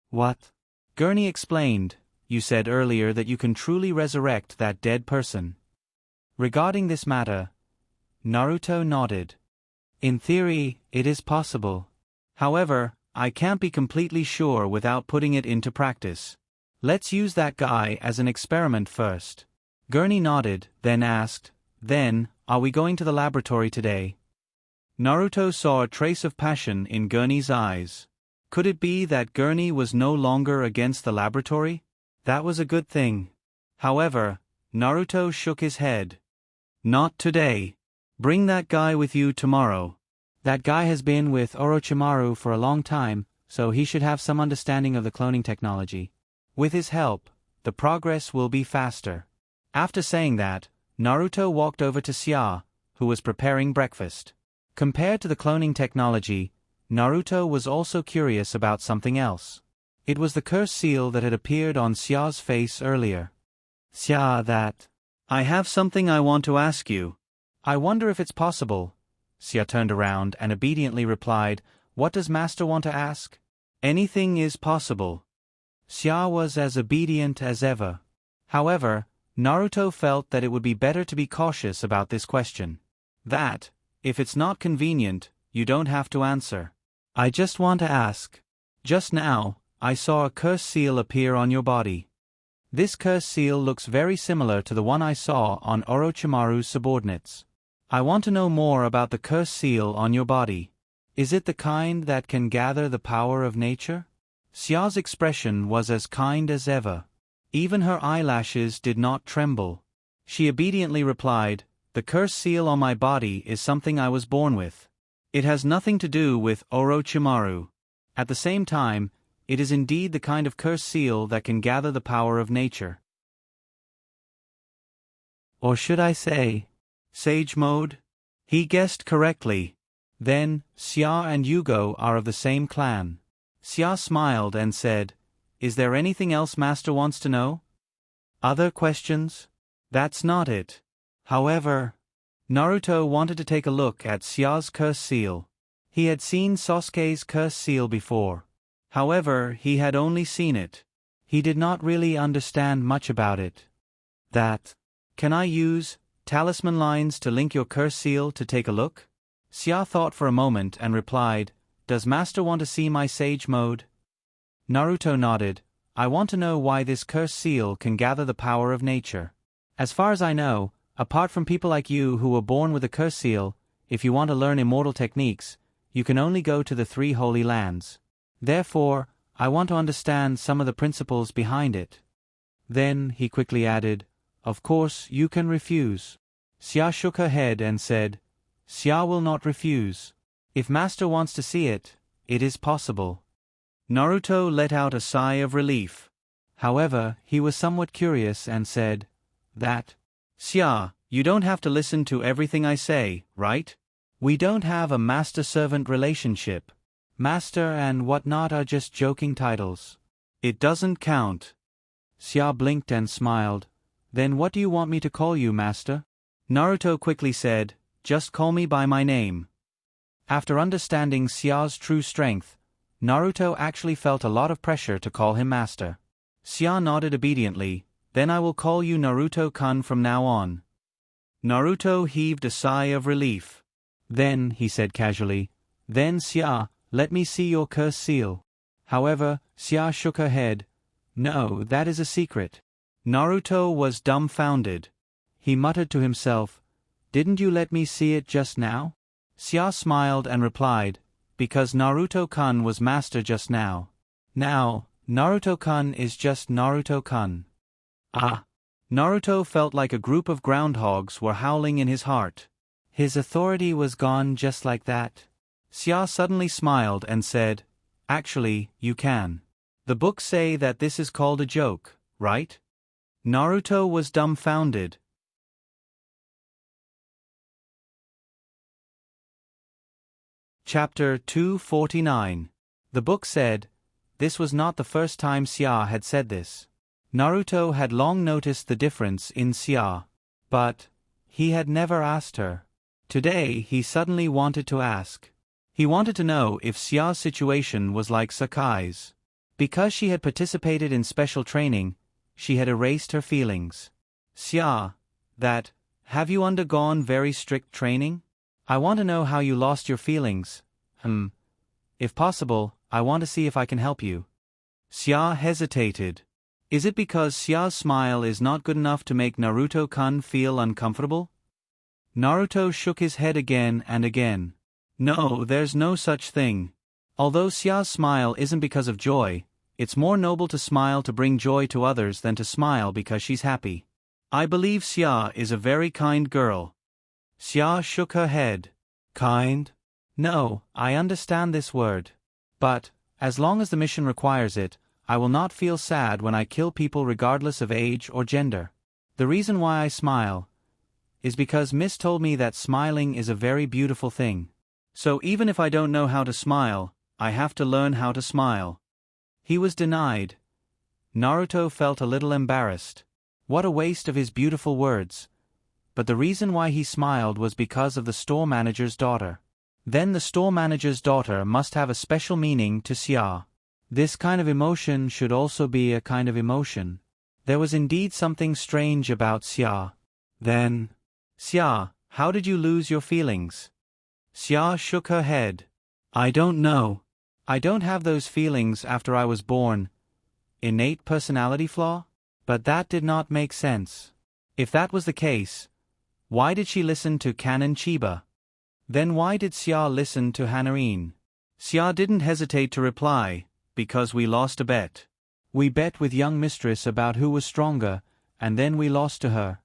"What?" Gurney explained, "You said earlier that you can truly resurrect that dead person." Regarding this matter, Naruto nodded. "In theory, it is possible. However, I can't be completely sure without putting it into practice. Let's use that guy as an experiment first." Gurney nodded, then asked, "Then, are we going to the laboratory today?" Naruto saw a trace of passion in Gurney's eyes. Could it be that Gurney was no longer against the laboratory? That was a good thing. However, Naruto shook his head. "Not today. Bring that guy with you tomorrow." "That guy has been with Orochimaru for a long time, so he should have some understanding of the cloning technology. With his help, the progress will be faster." After saying that, Naruto walked over to Xia, who was preparing breakfast. Compared to the cloning technology, Naruto was also curious about something else. It was the cursed seal that had appeared on Xia's face earlier. Xia, that. I have something I want to ask you. I wonder if it's possible. Xia turned around and obediently replied, What does Master want to ask? Anything is possible. Xia was as obedient as ever. However, Naruto felt that it would be better to be cautious about this question. That, if it's not convenient, you don't have to answer. I just want to ask. Just now, I saw a cursed seal appear on your body. This cursed seal looks very similar to the one I saw on Orochimaru's subordinates. I want to know more about the cursed seal on your body. Is it the kind that can gather the power of nature? Xia's expression was as kind as ever. Even her eyelashes did not tremble. She obediently replied, The cursed seal on my body is something I was born with. It has nothing to do with Orochimaru. At the same time, it is indeed the kind of cursed seal that can gather the power of nature. Or should I say, Sage Mode? He guessed correctly. Then, Xia and Yugo are of the same clan. Xia smiled and said, Is there anything else Master wants to know? Other questions? That's not it. However, Naruto wanted to take a look at Xia's cursed seal. He had seen Sasuke's cursed seal before. However, he had only seen it. He did not really understand much about it. That. Can I use talisman lines to link your cursed seal to take a look? Xia thought for a moment and replied, Does Master want to see my Sage Mode? Naruto nodded. I want to know why this cursed seal can gather the power of nature. As far as I know, apart from people like you who were born with a cursed seal, if you want to learn immortal techniques, you can only go to the 3 Holy Lands. Therefore, I want to understand some of the principles behind it. Then, he quickly added, Of course, you can refuse. Xia shook her head and said, Xia will not refuse. If Master wants to see it, it is possible. Naruto let out a sigh of relief. However, he was somewhat curious and said, That. Xia, you don't have to listen to everything I say, right? We don't have a master-servant relationship. Master and whatnot are just joking titles. It doesn't count. Xia blinked and smiled. Then what do you want me to call you, Master? Naruto quickly said, Just call me by my name. After understanding Xia's true strength, Naruto actually felt a lot of pressure to call him Master. Xia nodded obediently, Then I will call you Naruto-kun from now on. Naruto heaved a sigh of relief. Then, he said casually, Then Xia, let me see your cursed seal. However, Xia shook her head. No, that is a secret. Naruto was dumbfounded. He muttered to himself, Didn't you let me see it just now? Xia smiled and replied, Because Naruto-kun was master just now. Now, Naruto-kun is just Naruto-kun. Ah! Naruto felt like a group of groundhogs were howling in his heart. His authority was gone just like that. Xia suddenly smiled and said, Actually, you can. The books say that this is called a joke, right? Naruto was dumbfounded. Chapter 249. The book said, This was not the first time Xia had said this. Naruto had long noticed the difference in Xia. But he had never asked her. Today he suddenly wanted to ask. He wanted to know if Xia's situation was like Sakai's. Because she had participated in special training, she had erased her feelings. Xia, that, have you undergone very strict training? I want to know how you lost your feelings. If possible, I want to see if I can help you. Xia hesitated. Is it because Xia's smile is not good enough to make Naruto-kun feel uncomfortable? Naruto shook his head again and again. No, there's no such thing. Although Xia's smile isn't because of joy, it's more noble to smile to bring joy to others than to smile because she's happy. I believe Xia is a very kind girl. Xia shook her head. Kind? No, I understand this word. But, as long as the mission requires it, I will not feel sad when I kill people regardless of age or gender. The reason why I smile is because Miss told me that smiling is a very beautiful thing. So even if I don't know how to smile, I have to learn how to smile. He was denied. Naruto felt a little embarrassed. What a waste of his beautiful words. But the reason why he smiled was because of the store manager's daughter. Then the store manager's daughter must have a special meaning to Xia. This kind of emotion should also be a kind of emotion. There was indeed something strange about Xia. Then, Xia, how did you lose your feelings? Xia shook her head. I don't know. I don't have those feelings after I was born. Innate personality flaw? But that did not make sense. If that was the case, why did she listen to Canon Chiba? Then why did Xia listen to Hanarine? Xia didn't hesitate to reply, because we lost a bet. We bet with young mistress about who was stronger, and then we lost to her.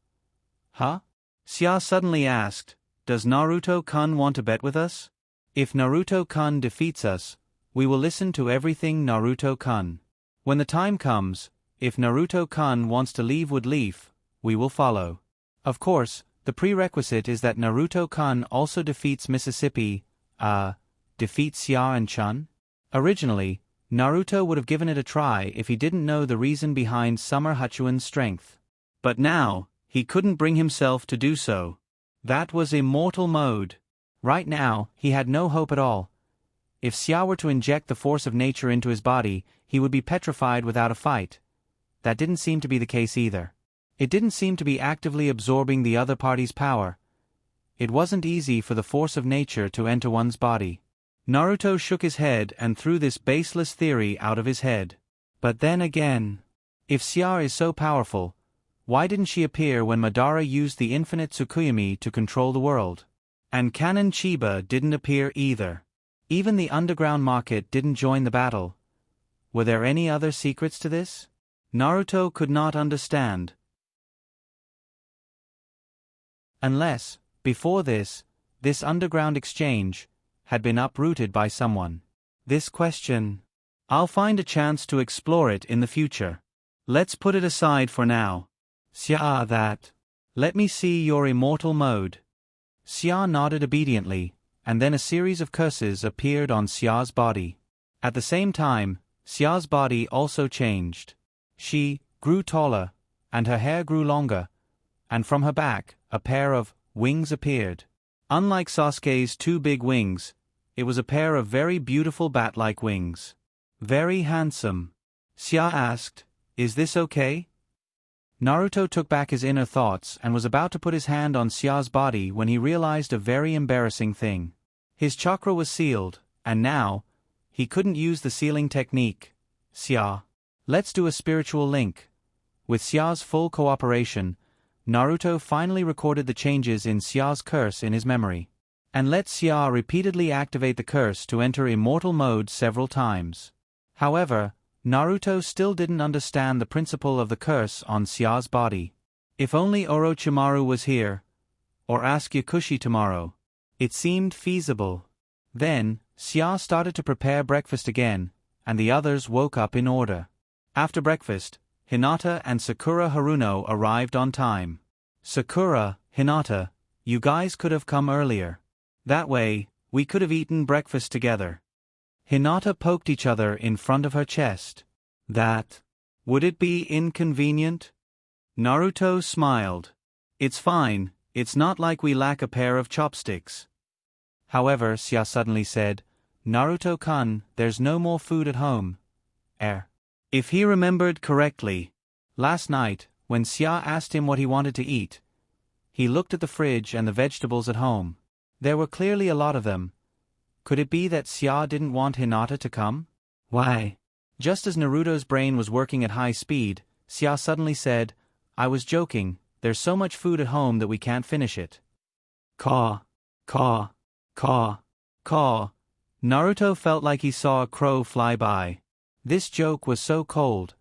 Huh? Xia suddenly asked, does Naruto-kun want to bet with us? If Naruto-kun defeats us, we will listen to everything Naruto-kun. When the time comes, if Naruto-kun wants to leave Wood Leaf, we will follow. Of course, the prerequisite is that Naruto-kun also defeats defeats Xia and Chun? Originally, Naruto would have given it a try if he didn't know the reason behind Summer Hachuin's strength. But now, he couldn't bring himself to do so. That was immortal mode. Right now, he had no hope at all. If Xia were to inject the force of nature into his body, he would be petrified without a fight. That didn't seem to be the case either. It didn't seem to be actively absorbing the other party's power. It wasn't easy for the force of nature to enter one's body. Naruto shook his head and threw this baseless theory out of his head. But then again, if Xia is so powerful, why didn't she appear when Madara used the infinite Tsukuyomi to control the world? And Canon Chiba didn't appear either. Even the underground market didn't join the battle. Were there any other secrets to this? Naruto could not understand. Unless, before this underground exchange had been uprooted by someone. This question, I'll find a chance to explore it in the future. Let's put it aside for now. Xia, that. Let me see your immortal mode. Xia nodded obediently, and then a series of curses appeared on Xia's body. At the same time, Xia's body also changed. She grew taller, and her hair grew longer, and from her back, a pair of wings appeared. Unlike Sasuke's two big wings, it was a pair of very beautiful bat-like wings. Very handsome. Xia asked, is this okay? Naruto took back his inner thoughts and was about to put his hand on Xia's body when he realized a very embarrassing thing. His chakra was sealed, and now, he couldn't use the sealing technique. Xia, let's do a spiritual link. With Xia's full cooperation, Naruto finally recorded the changes in Xia's curse in his memory. And let Xia repeatedly activate the curse to enter immortal mode several times. However, Naruto still didn't understand the principle of the curse on Xia's body. If only Orochimaru was here, or ask Yakushi tomorrow. It seemed feasible. Then, Xia started to prepare breakfast again, and the others woke up in order. After breakfast, Hinata and Sakura Haruno arrived on time. Sakura, Hinata, you guys could have come earlier. That way, we could have eaten breakfast together. Hinata poked each other in front of her chest. Would it be inconvenient? Naruto smiled. It's fine, it's not like we lack a pair of chopsticks. However, Xia suddenly said, Naruto-kun, there's no more food at home. If he remembered correctly, last night, when Xia asked him what he wanted to eat, he looked at the fridge and the vegetables at home. There were clearly a lot of them. Could it be that Xia didn't want Hinata to come? Why? Just as Naruto's brain was working at high speed, Xia suddenly said, I was joking, there's so much food at home that we can't finish it. Caw. Caw. Caw. Caw. Naruto felt like he saw a crow fly by. This joke was so cold.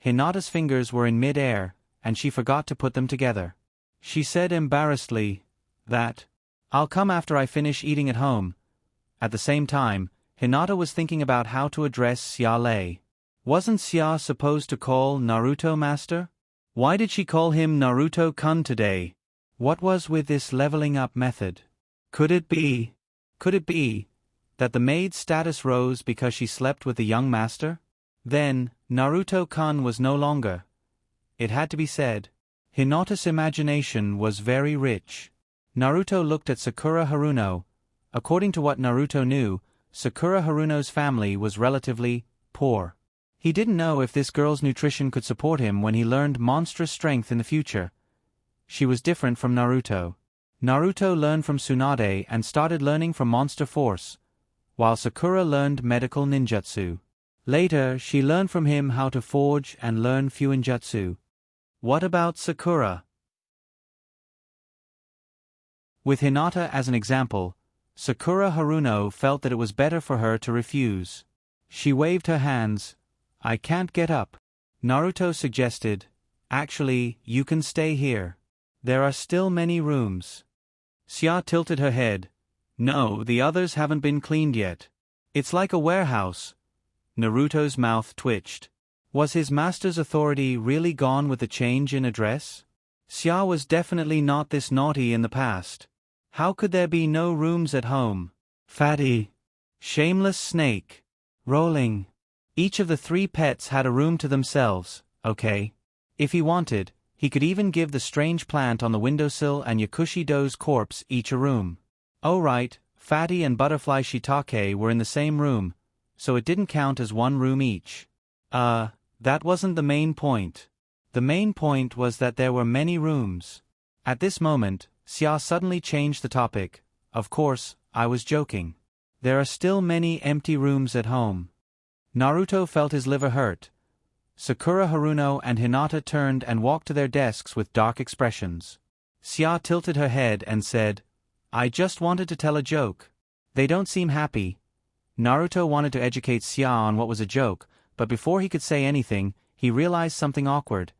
Hinata's fingers were in mid-air, and she forgot to put them together. She said embarrassedly, I'll come after I finish eating at home. At the same time, Hinata was thinking about how to address Xia Lei. Wasn't Xia supposed to call Naruto Master? Why did she call him Naruto-kun today? What was with this leveling up method? Could it be that the maid's status rose because she slept with the young master? Then, Naruto-kun was no longer. It had to be said. Hinata's imagination was very rich. Naruto looked at Sakura Haruno. According to what Naruto knew, Sakura Haruno's family was relatively poor. He didn't know if this girl's nutrition could support him when he learned monstrous strength in the future. She was different from Naruto. Naruto learned from Tsunade and started learning from Monster Force, while Sakura learned medical ninjutsu. Later, she learned from him how to forge and learn fuinjutsu. What about Sakura? With Hinata as an example, Sakura Haruno felt that it was better for her to refuse. She waved her hands. I can't get up. Naruto suggested, actually, you can stay here. There are still many rooms. Xia tilted her head. No, the others haven't been cleaned yet. It's like a warehouse. Naruto's mouth twitched. Was his master's authority really gone with the change in address? Xia was definitely not this naughty in the past. How could there be no rooms at home? Fatty. Shameless snake. Rolling. Each of the 3 pets had a room to themselves, okay? If he wanted, he could even give the strange plant on the windowsill and Yakushido's corpse each a room. Oh right, Fatty and Butterfly Shiitake were in the same room, so it didn't count as 1 room each. That wasn't the main point. The main point was that there were many rooms. At this moment, Xia suddenly changed the topic. Of course, I was joking. There are still many empty rooms at home. Naruto felt his liver hurt. Sakura Haruno and Hinata turned and walked to their desks with dark expressions. Xia tilted her head and said, I just wanted to tell a joke. They don't seem happy. Naruto wanted to educate Xia on what was a joke, but before he could say anything, he realized something awkward.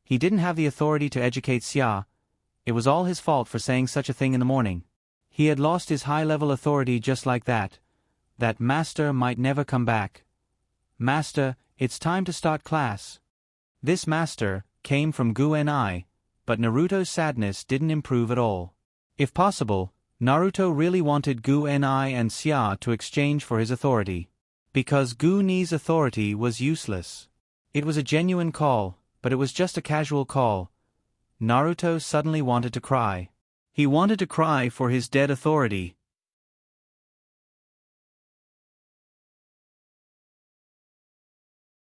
He didn't have the authority to educate Xia. It was all his fault for saying such a thing in the morning. He had lost his high-level authority just like that. That master might never come back. Master, it's time to start class. This master came from Gu-en-I, but Naruto's sadness didn't improve at all. If possible, Naruto really wanted Gu-en-I and Xia to exchange for his authority. Because Gu-ni's authority was useless. It was a genuine call, but it was just a casual call. Naruto suddenly wanted to cry. He wanted to cry for his dead authority.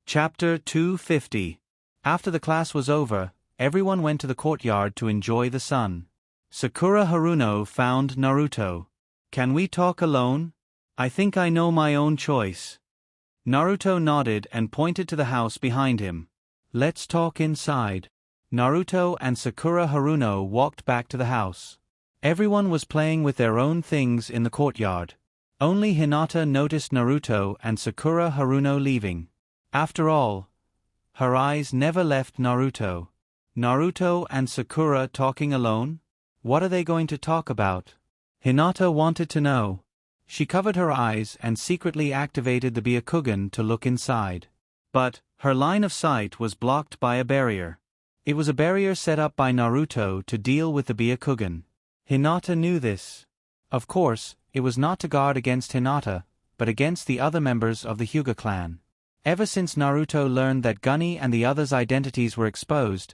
Chapter 250. After the class was over, everyone went to the courtyard to enjoy the sun. Sakura Haruno found Naruto. Can we talk alone? I think I know my own choice. Naruto nodded and pointed to the house behind him. Let's talk inside. Naruto and Sakura Haruno walked back to the house. Everyone was playing with their own things in the courtyard. Only Hinata noticed Naruto and Sakura Haruno leaving. After all, her eyes never left Naruto. Naruto and Sakura talking alone? What are they going to talk about? Hinata wanted to know. She covered her eyes and secretly activated the Byakugan to look inside. But her line of sight was blocked by a barrier. It was a barrier set up by Naruto to deal with the Byakugan. Hinata knew this. Of course, it was not to guard against Hinata, but against the other members of the Hyuga clan. Ever since Naruto learned that Gunny and the others' identities were exposed,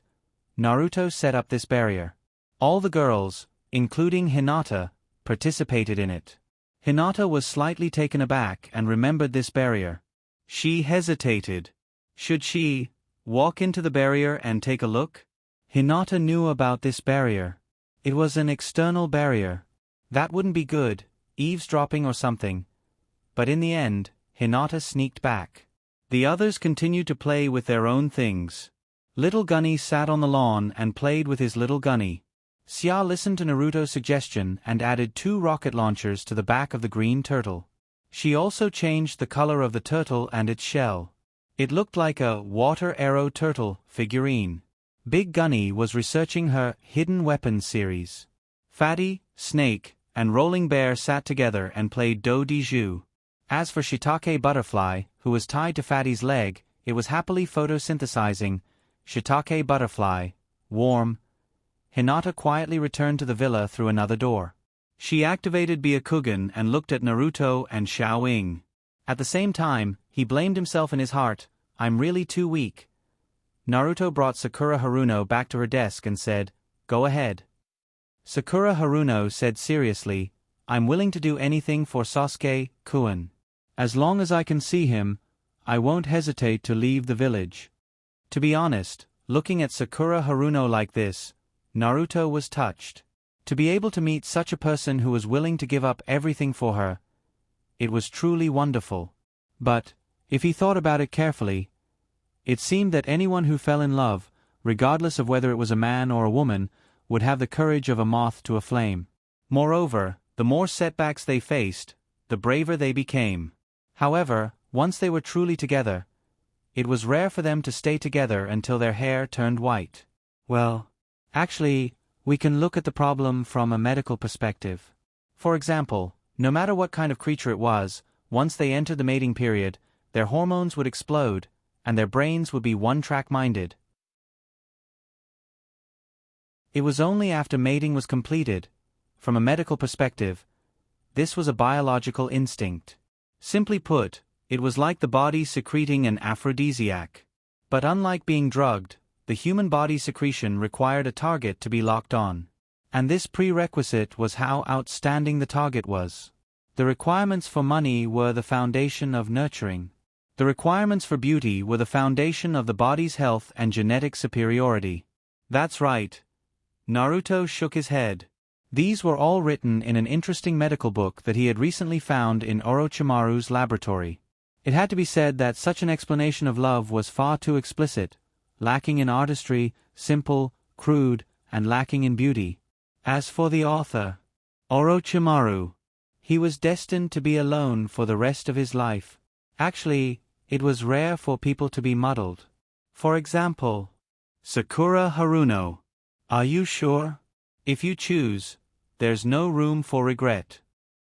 Naruto set up this barrier. All the girls, including Hinata, participated in it. Hinata was slightly taken aback and remembered this barrier. She hesitated. Should she walk into the barrier and take a look? Hinata knew about this barrier. It was an external barrier. That wouldn't be good, eavesdropping or something. But in the end, Hinata sneaked back. The others continued to play with their own things. Little Gunny sat on the lawn and played with his little Gunny. Xia listened to Naruto's suggestion and added 2 rocket launchers to the back of the green turtle. She also changed the color of the turtle and its shell. It looked like a water arrow turtle figurine. Big Gunny was researching her Hidden Weapons series. Fatty, Snake, and Rolling Bear sat together and played Do-Di-Ju. As for Shiitake Butterfly, who was tied to Fatty's leg, it was happily photosynthesizing. Shiitake Butterfly, warm. Hinata quietly returned to the villa through another door. She activated Byakugan and looked at Naruto and Xiaoying. At the same time, he blamed himself in his heart. I'm really too weak. Naruto brought Sakura Haruno back to her desk and said, "Go ahead." Sakura Haruno said seriously, "I'm willing to do anything for Sasuke-kun. As long as I can see him, I won't hesitate to leave the village." To be honest, looking at Sakura Haruno like this, Naruto was touched. To be able to meet such a person who was willing to give up everything for her, it was truly wonderful. But, if he thought about it carefully, it seemed that anyone who fell in love, regardless of whether it was a man or a woman, would have the courage of a moth to a flame. Moreover, the more setbacks they faced, the braver they became. However, once they were truly together, it was rare for them to stay together until their hair turned white. Well, actually, we can look at the problem from a medical perspective. For example, no matter what kind of creature it was, once they entered the mating period, their hormones would explode, and their brains would be one-track-minded. It was only after mating was completed, from a medical perspective, this was a biological instinct. Simply put, it was like the body secreting an aphrodisiac. But unlike being drugged, the human body secretion required a target to be locked on. And this prerequisite was how outstanding the target was. The requirements for money were the foundation of nurturing. The requirements for beauty were the foundation of the body's health and genetic superiority. That's right. Naruto shook his head. These were all written in an interesting medical book that he had recently found in Orochimaru's laboratory. It had to be said that such an explanation of love was far too explicit, lacking in artistry, simple, crude, and lacking in beauty. As for the author, Orochimaru, he was destined to be alone for the rest of his life. Actually, it was rare for people to be muddled. For example, Sakura Haruno. Are you sure? If you choose, there's no room for regret.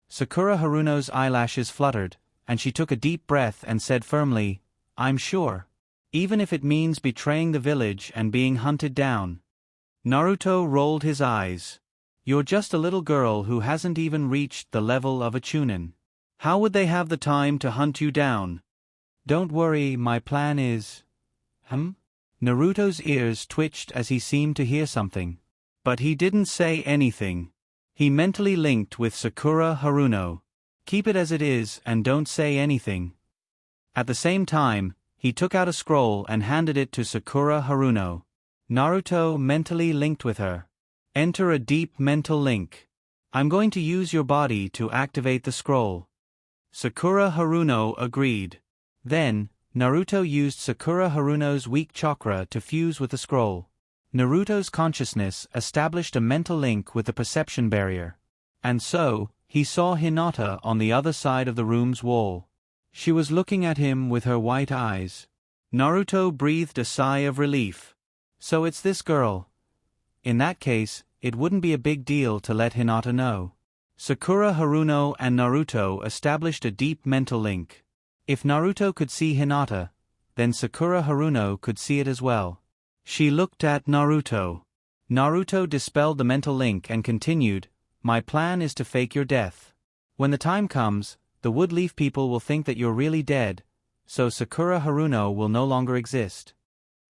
Sakura Haruno's eyelashes fluttered, and she took a deep breath and said firmly, "I'm sure. Even if it means betraying the village and being hunted down." Naruto rolled his eyes. "You're just a little girl who hasn't even reached the level of a chunin. How would they have the time to hunt you down?" "Don't worry, my plan is..." Naruto's ears twitched as he seemed to hear something. But he didn't say anything. He mentally linked with Sakura Haruno. "Keep it as it is and don't say anything." At the same time, he took out a scroll and handed it to Sakura Haruno. Naruto mentally linked with her. "Enter a deep mental link. I'm going to use your body to activate the scroll." Sakura Haruno agreed. Then, Naruto used Sakura Haruno's weak chakra to fuse with the scroll. Naruto's consciousness established a mental link with the perception barrier. And so, he saw Hinata on the other side of the room's wall. She was looking at him with her white eyes. Naruto breathed a sigh of relief. So it's this girl. In that case, it wouldn't be a big deal to let Hinata know. Sakura Haruno and Naruto established a deep mental link. If Naruto could see Hinata, then Sakura Haruno could see it as well. She looked at Naruto. Naruto dispelled the mental link and continued, "My plan is to fake your death. When the time comes, the wood leaf people will think that you're really dead, so Sakura Haruno will no longer exist."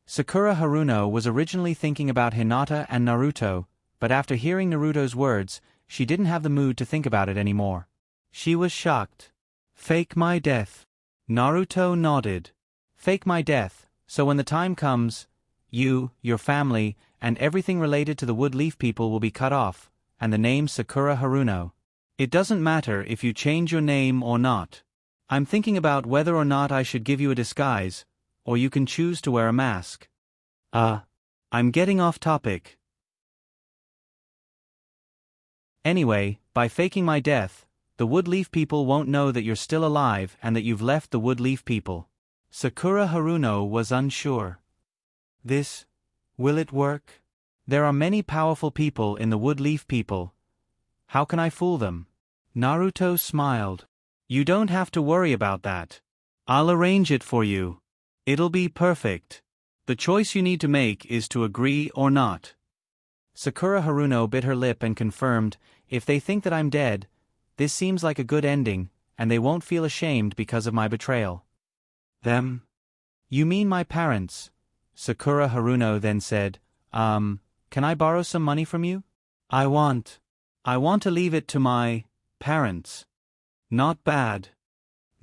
Sakura Haruno was originally thinking about Hinata and Naruto, but after hearing Naruto's words, she didn't have the mood to think about it anymore. She was shocked. "Fake my death." Naruto nodded. "Fake my death, so when the time comes, you, your family, and everything related to the wood leaf people will be cut off, and the name Sakura Haruno. It doesn't matter if you change your name or not. I'm thinking about whether or not I should give you a disguise, or you can choose to wear a mask." I'm getting off topic. Anyway, by faking my death, the wood leaf people won't know that you're still alive and that you've left the wood leaf people. Sakura Haruno was unsure. Will it work? There are many powerful people in the wood leaf people. How can I fool them? Naruto smiled. "You don't have to worry about that. I'll arrange it for you. It'll be perfect. The choice you need to make is to agree or not." Sakura Haruno bit her lip and confirmed, "If they think that I'm dead, this seems like a good ending, and they won't feel ashamed because of my betrayal." "Them? You mean my parents? Sakura Haruno then said, can I borrow some money from you? I want to leave it to my parents. Not bad.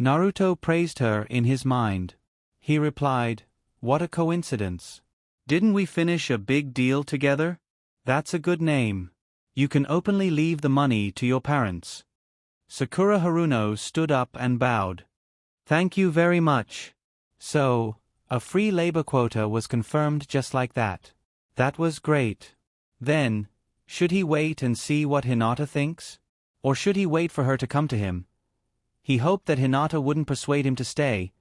Naruto praised her in his mind. He replied, what a coincidence. Didn't we finish a big deal together? That's a good name. You can openly leave the money to your parents. Sakura Haruno stood up and bowed. Thank you very much. So, a free labor quota was confirmed just like that. That was great. Then, should he wait and see what Hinata thinks? Or should he wait for her to come to him? He hoped that Hinata wouldn't persuade him to stay.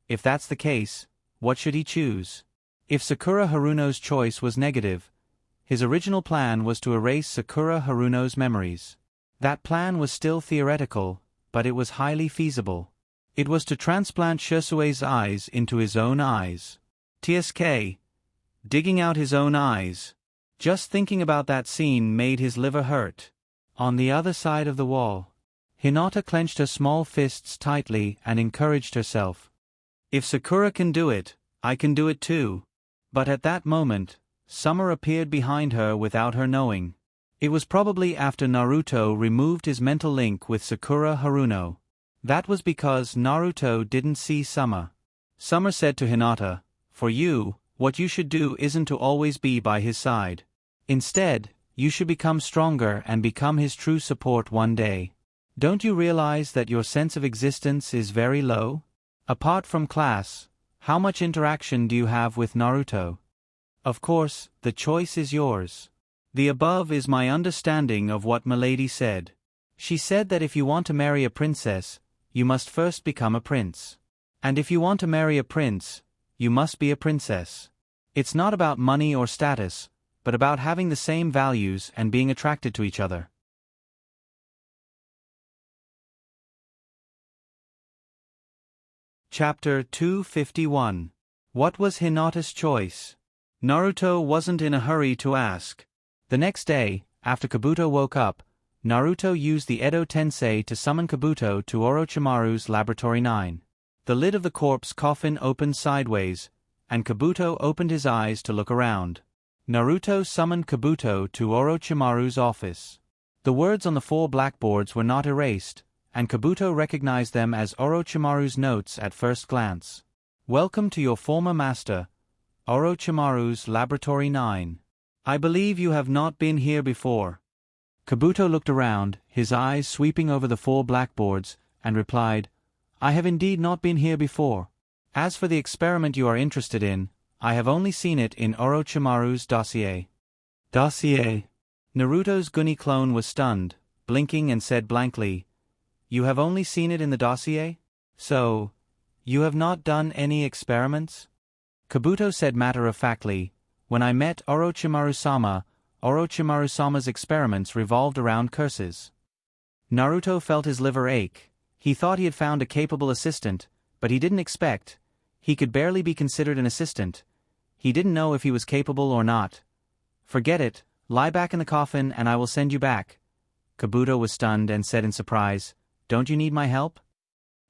If that's the case, what should he choose? If Sakura Haruno's choice was negative, his original plan was to erase Sakura Haruno's memories. That plan was still theoretical, but it was highly feasible. It was to transplant Shosue's eyes into his own eyes. TSK. Digging out his own eyes. Just thinking about that scene made his liver hurt. On the other side of the wall, Hinata clenched her small fists tightly and encouraged herself. If Sakura can do it, I can do it too. But at that moment, Summer appeared behind her without her knowing. It was probably after Naruto removed his mental link with Sakura Haruno. That was because Naruto didn't see Summer. Summer said to Hinata, for you, what you should do isn't to always be by his side. Instead, you should become stronger and become his true support one day. Don't you realize that your sense of existence is very low? Apart from class, how much interaction do you have with Naruto? Of course, the choice is yours. The above is my understanding of what Milady said. She said that if you want to marry a princess, you must first become a prince. And if you want to marry a prince, you must be a princess. It's not about money or status, but about having the same values and being attracted to each other. Chapter 251. What was Hinata's choice? Naruto wasn't in a hurry to ask. The next day, after Kabuto woke up, Naruto used the Edo Tensei to summon Kabuto to Orochimaru's Laboratory 9. The lid of the corpse coffin opened sideways, and Kabuto opened his eyes to look around. Naruto summoned Kabuto to Orochimaru's office. The words on the 4 blackboards were not erased, and Kabuto recognized them as Orochimaru's notes at first glance. Welcome to your former master, Orochimaru's Laboratory 9. I believe you have not been here before. Kabuto looked around, his eyes sweeping over the 4 blackboards, and replied, I have indeed not been here before. As for the experiment you are interested in, I have only seen it in Orochimaru's dossier. Dossier? Naruto's Guni clone was stunned, blinking and said blankly, You have only seen it in the dossier? So, you have not done any experiments? Kabuto said matter-of-factly, When I met Orochimaru-sama, Orochimaru-sama's experiments revolved around curses. Naruto felt his liver ache. He thought he had found a capable assistant, but he didn't expect. He could barely be considered an assistant. He didn't know if he was capable or not. Forget it, lie back in the coffin and I will send you back. Kabuto was stunned and said in surprise, Don't you need my help?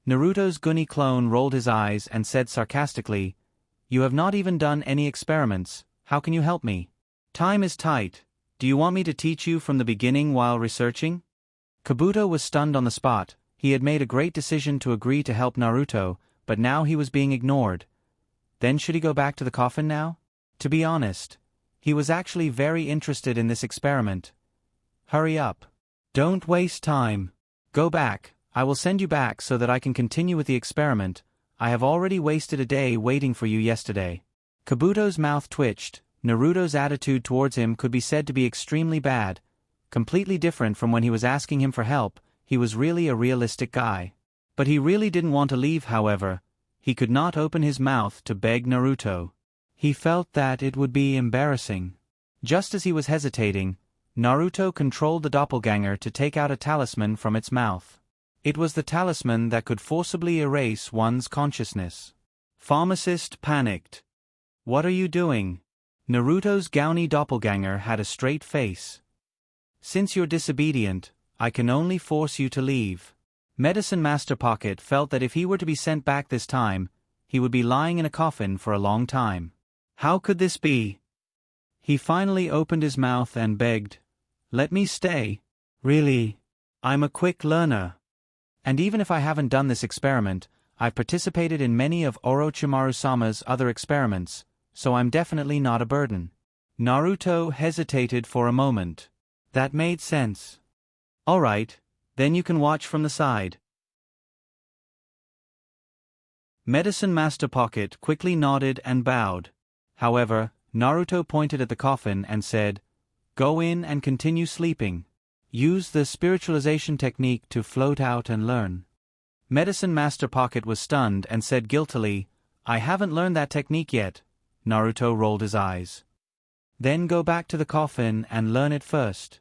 Naruto's Guni clone rolled his eyes and said sarcastically, You have not even done any experiments, how can you help me? Time is tight. Do you want me to teach you from the beginning while researching? Kabuto was stunned on the spot. He had made a great decision to agree to help Naruto, but now he was being ignored. Then should he go back to the coffin now? To be honest, he was actually very interested in this experiment. Hurry up. Don't waste time. Go back. I will send you back so that I can continue with the experiment. I have already wasted a day waiting for you yesterday. Kabuto's mouth twitched. Naruto's attitude towards him could be said to be extremely bad. Completely different from when he was asking him for help, he was really a realistic guy. But he really didn't want to leave, however. He could not open his mouth to beg Naruto. He felt that it would be embarrassing. Just as he was hesitating, Naruto controlled the doppelganger to take out a talisman from its mouth. It was the talisman that could forcibly erase one's consciousness. Pharmacist panicked. What are you doing? Naruto's Gaoni doppelganger had a straight face. Since you're disobedient, I can only force you to leave. Medicine Master Pocket felt that if he were to be sent back this time, he would be lying in a coffin for a long time. How could this be? He finally opened his mouth and begged, "Let me stay. Really? I'm a quick learner. And even if I haven't done this experiment, I've participated in many of Orochimaru-sama's other experiments, so I'm definitely not a burden." Naruto hesitated for a moment. That made sense. "All right, then you can watch from the side." Medicine Master Pocket quickly nodded and bowed. However, Naruto pointed at the coffin and said, "Go in and continue sleeping. Use the spiritualization technique to float out and learn." Medicine Master Pocket was stunned and said guiltily, "I haven't learned that technique yet." Naruto rolled his eyes. "Then go back to the coffin and learn it first."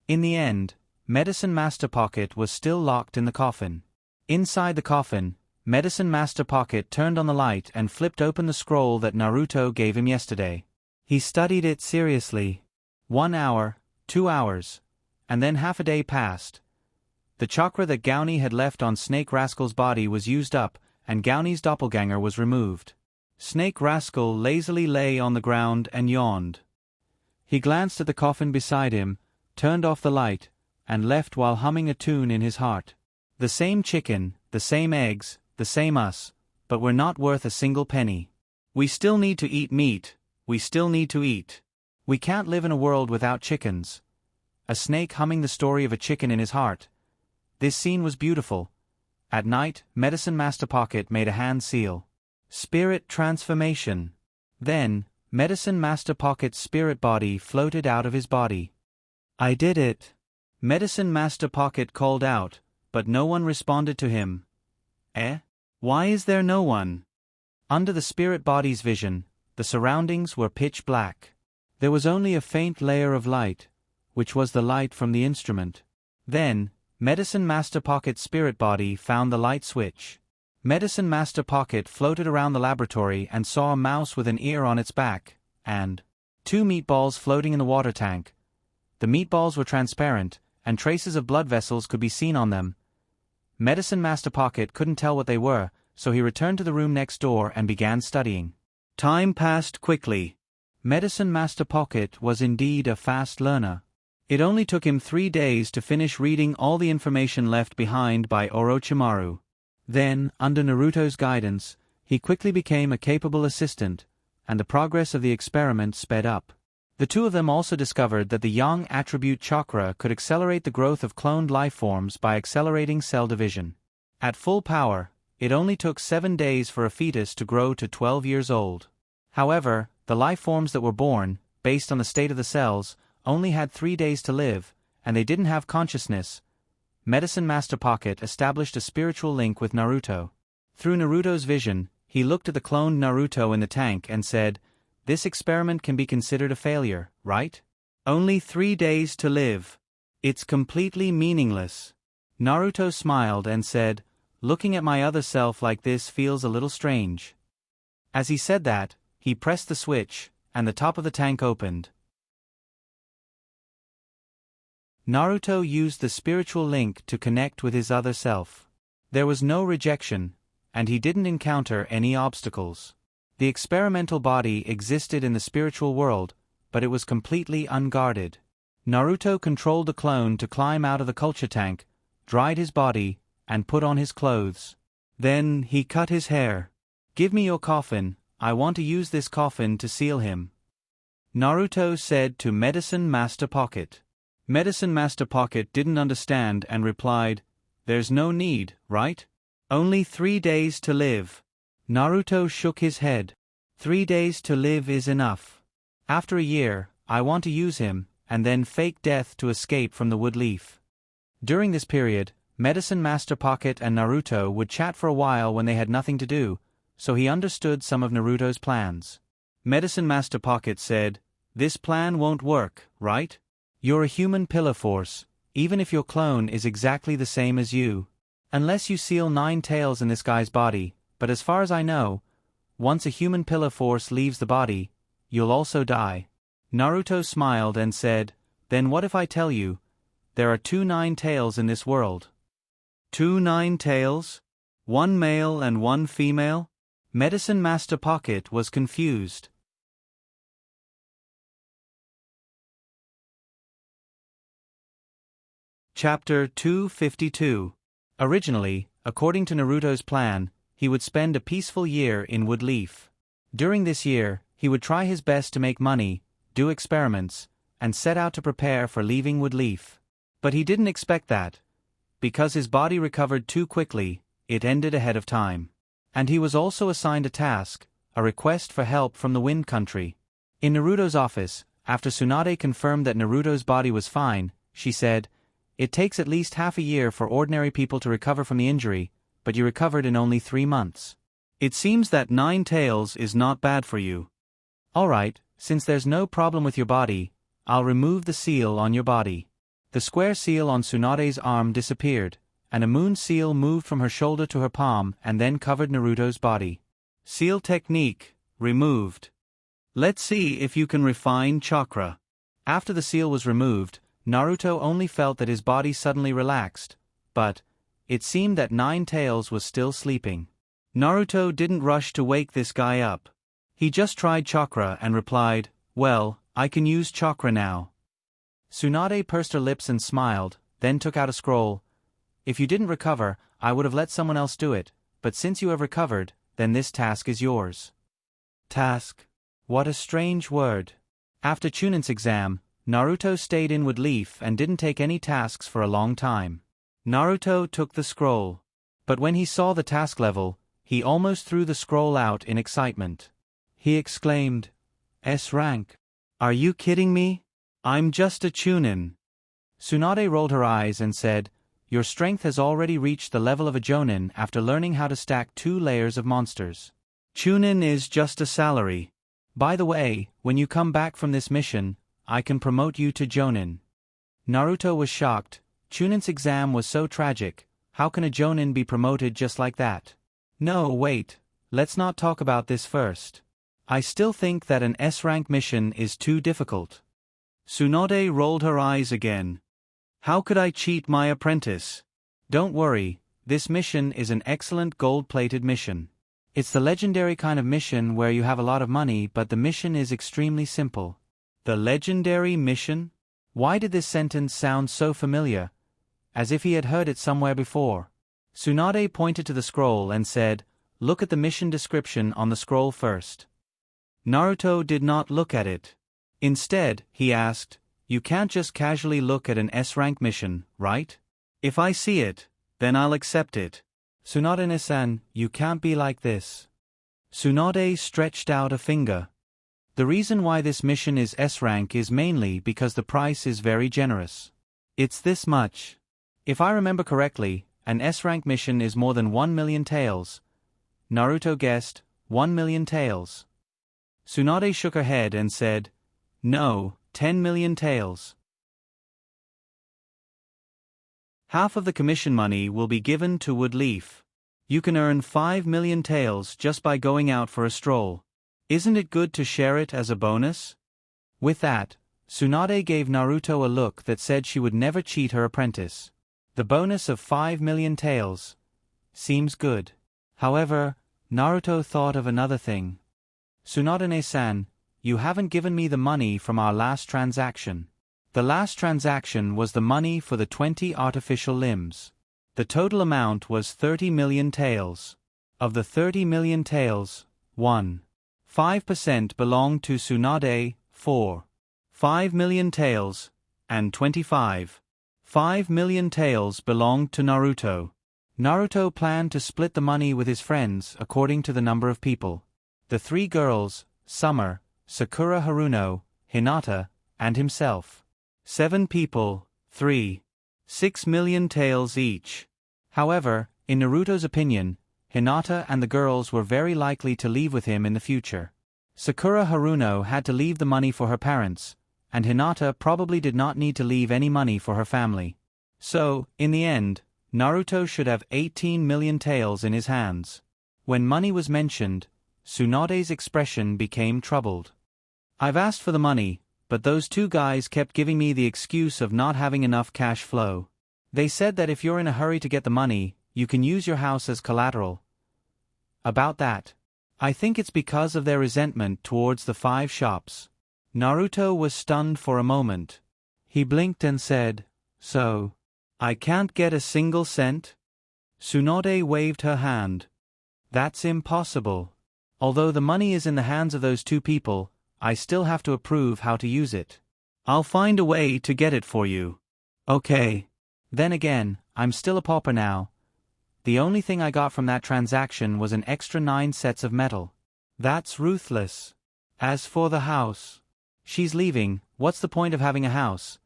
In the end, Medicine Master Pocket was still locked in the coffin. Inside the coffin, Medicine Master Pocket turned on the light and flipped open the scroll that Naruto gave him yesterday. He studied it seriously. 1 hour, 2 hours, and then half a day passed. The chakra that Gaoni had left on Snake Rascal's body was used up, and Gaoni's doppelganger was removed. Snake Rascal lazily lay on the ground and yawned. He glanced at the coffin beside him, turned off the light, and left while humming a tune in his heart. The same chicken, the same eggs, the same us, but we're not worth a single penny. We still need to eat meat, we still need to eat. We can't live in a world without chickens. A snake humming the story of a chicken in his heart. This scene was beautiful. At night, Medicine Master Pocket made a hand seal. Spirit transformation. Then, Medicine Master Pocket's spirit body floated out of his body. "I did it." Medicine Master Pocket called out, but no one responded to him. Eh? Why is there no one? Under the spirit body's vision, the surroundings were pitch black. There was only a faint layer of light, which was the light from the instrument. Then, Medicine Master Pocket's spirit body found the light switch. Medicine Master Pocket floated around the laboratory and saw a mouse with an ear on its back, and 2 meatballs floating in the water tank. The meatballs were transparent, and traces of blood vessels could be seen on them. Medicine Master Pocket couldn't tell what they were, so he returned to the room next door and began studying. Time passed quickly. Medicine Master Pocket was indeed a fast learner. It only took him 3 days to finish reading all the information left behind by Orochimaru. Then, under Naruto's guidance, he quickly became a capable assistant, and the progress of the experiment sped up. The two of them also discovered that the Yang attribute chakra could accelerate the growth of cloned life forms by accelerating cell division. At full power, it only took 7 days for a fetus to grow to 12 years old. However, the life forms that were born, based on the state of the cells, only had 3 days to live, and they didn't have consciousness. Medicine Master Pocket established a spiritual link with Naruto. Through Naruto's vision, he looked at the cloned Naruto in the tank and said, "This experiment can be considered a failure, right? Only 3 days to live. It's completely meaningless." Naruto smiled and said, "Looking at my other self like this feels a little strange." As he said that, he pressed the switch, and the top of the tank opened. Naruto used the spiritual link to connect with his other self. There was no rejection, and he didn't encounter any obstacles. The experimental body existed in the spiritual world, but it was completely unguarded. Naruto controlled the clone to climb out of the culture tank, dried his body, and put on his clothes. Then he cut his hair. "Give me your coffin, I want to use this coffin to seal him," Naruto said to Medicine Master Pocket. Medicine Master Pocket didn't understand and replied, "There's no need, right? Only 3 days to live." Naruto shook his head. 3 days to live is enough. After a year, I want to use him, and then fake death to escape from the wood leaf. During this period, Medicine Master Pocket and Naruto would chat for a while when they had nothing to do, so he understood some of Naruto's plans. Medicine Master Pocket said, "This plan won't work, right? You're a human pillar force, even if your clone is exactly the same as you. Unless you seal 9 tails in this guy's body, but as far as I know, once a human pillar force leaves the body, you'll also die." Naruto smiled and said, "Then what if I tell you, there are 2 9 tails in this world?" 2 9 tails? 1 male and 1 female? Medicine Master Pocket was confused. Chapter 252. Originally, according to Naruto's plan, he would spend a peaceful year in Woodleaf. During this year, he would try his best to make money, do experiments, and set out to prepare for leaving Woodleaf. But he didn't expect that. Because his body recovered too quickly, it ended ahead of time. And he was also assigned a task, a request for help from the Wind Country. In Naruto's office, after Tsunade confirmed that Naruto's body was fine, she said, "It takes at least half a year for ordinary people to recover from the injury, but you recovered in only 3 months. It seems that 9 tails is not bad for you. Alright, since there's no problem with your body, I'll remove the seal on your body." The square seal on Tsunade's arm disappeared, and a moon seal moved from her shoulder to her palm and then covered Naruto's body. Seal technique, removed. Let's see if you can refine chakra. After the seal was removed, Naruto only felt that his body suddenly relaxed, but it seemed that 9 tails was still sleeping. Naruto didn't rush to wake this guy up. He just tried chakra and replied, "Well, I can use chakra now." Tsunade pursed her lips and smiled, then took out a scroll. "If you didn't recover, I would have let someone else do it, but since you have recovered, then this task is yours." Task. What a strange word. After Chunin's exam, Naruto stayed in Woodleaf and didn't take any tasks for a long time. Naruto took the scroll. But when he saw the task level, he almost threw the scroll out in excitement. He exclaimed, "S rank. Are you kidding me? I'm just a Chunin." Tsunade rolled her eyes and said, "Your strength has already reached the level of a Jonin after learning how to stack 2 layers of monsters. Chunin is just a salary. By the way, when you come back from this mission, I can promote you to Jonin." Naruto was shocked. Chunin's exam was so tragic. How can a Jonin be promoted just like that? No, wait. Let's not talk about this first. I still think that an S-rank mission is too difficult. Tsunade rolled her eyes again. "How could I cheat my apprentice?" "Don't worry, this mission is an excellent gold-plated mission. It's the legendary kind of mission where you have a lot of money, but the mission is extremely simple." The legendary mission? Why did this sentence sound so familiar? As if he had heard it somewhere before. Tsunade pointed to the scroll and said, "Look at the mission description on the scroll first." Naruto did not look at it. Instead, he asked, "You can't just casually look at an S-rank mission, right? If I see it, then I'll accept it." "Tsunade-san, you can't be like this." Tsunade stretched out a finger. "The reason why this mission is S-rank is mainly because the price is very generous. It's this much. If I remember correctly, an S-rank mission is more than 1 million taels." Naruto guessed, 1 million taels. Tsunade shook her head and said, "No, 10 million taels. Half of the commission money will be given to Woodleaf. You can earn 5 million taels just by going out for a stroll. Isn't it good to share it as a bonus?" With that, Tsunade gave Naruto a look that said she would never cheat her apprentice. The bonus of 5 million taels. Seems good. However, Naruto thought of another thing. "Tsunade-san, you haven't given me the money from our last transaction." The last transaction was the money for the 20 artificial limbs. The total amount was 30 million taels. Of the 30 million taels, 1.5% belonged to Tsunade, 4.5 million taels, and 25.5 million taels belonged to Naruto. Naruto planned to split the money with his friends according to the number of people. The 3 girls, Summer, Sakura Haruno, Hinata, and himself. 7 people, 3.6 million taels each. However, in Naruto's opinion, Hinata and the girls were very likely to leave with him in the future. Sakura Haruno had to leave the money for her parents, and Hinata probably did not need to leave any money for her family. So, in the end, Naruto should have 18 million taels in his hands. When money was mentioned, Tsunade's expression became troubled. "I've asked for the money, but those 2 guys kept giving me the excuse of not having enough cash flow. They said that if you're in a hurry to get the money, you can use your house as collateral. About that." I think it's because of their resentment towards the 5 shops. Naruto was stunned for a moment. He blinked and said, "So, I can't get a single cent?" Tsunade waved her hand. "That's impossible. Although the money is in the hands of those 2 people, I still have to approve how to use it. I'll find a way to get it for you." "Okay. Then again, I'm still a pauper now. The only thing I got from that transaction was an extra 9 sets of metal." "That's ruthless. As for the house, she's leaving. What's the point of having a house?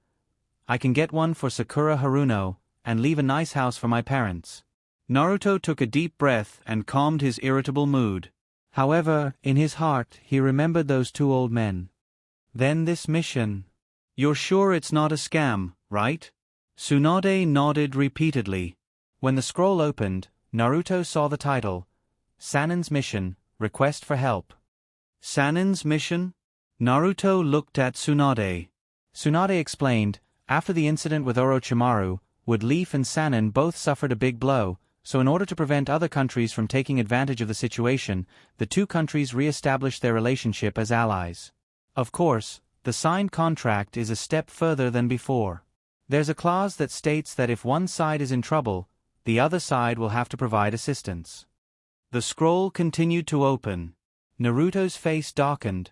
I can get one for Sakura Haruno, and leave a nice house for my parents." Naruto took a deep breath and calmed his irritable mood. However, in his heart, he remembered those 2 old men. "Then this mission. You're sure it's not a scam, right?" Tsunade nodded repeatedly. When the scroll opened, Naruto saw the title, Sannin's Mission, Request for Help. Sannin's Mission? Naruto looked at Tsunade. Tsunade explained, after the incident with Orochimaru, Wood Leaf and Sannin both suffered a big blow, so in order to prevent other countries from taking advantage of the situation, the 2 countries re-established their relationship as allies. Of course, the signed contract is a step further than before. There's a clause that states that if one side is in trouble, the other side will have to provide assistance. The scroll continued to open. Naruto's face darkened.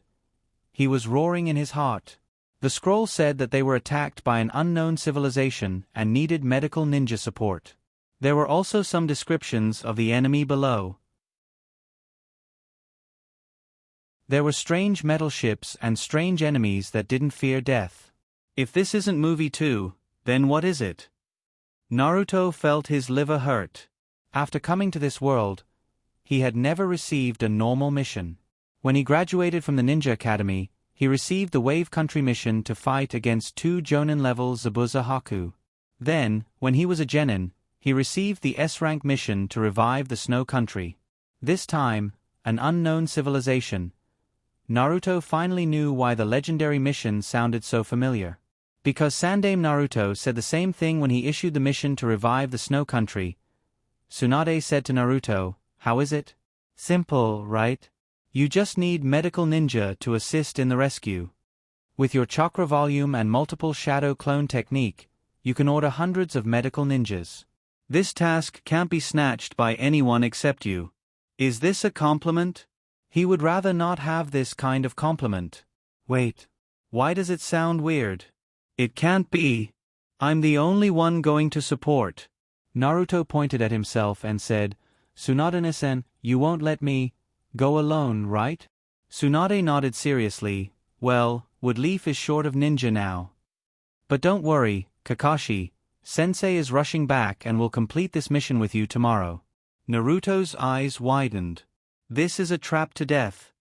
He was roaring in his heart. The scroll said that they were attacked by an unknown civilization and needed medical ninja support. There were also some descriptions of the enemy below. There were strange metal ships and strange enemies that didn't fear death. If this isn't movie 2, then what is it? Naruto felt his liver hurt. After coming to this world, he had never received a normal mission. When he graduated from the Ninja Academy, he received the Wave Country mission to fight against 2 Jonin-level Zabuza Haku. Then, when he was a Genin, he received the S-rank mission to revive the Snow Country. This time, an unknown civilization. Naruto finally knew why the legendary mission sounded so familiar. Because Sandame Naruto said the same thing when he issued the mission to revive the Snow Country. Tsunade said to Naruto, "How is it? Simple, right? You just need medical ninja to assist in the rescue. With your chakra volume and multiple shadow clone technique, you can order hundreds of medical ninjas. This task can't be snatched by anyone except you. Is this a compliment?" He would rather not have this kind of compliment. Wait. Why does it sound weird? It can't be. I'm the only one going to support. Naruto pointed at himself and said, "Tsunade-sen, you won't let me go alone, right?" Tsunade nodded seriously. "Well, Wood Leaf is short of ninja now. But don't worry, Kakashi. Sensei is rushing back and will complete this mission with you tomorrow." Naruto's eyes widened. This is a trap to death.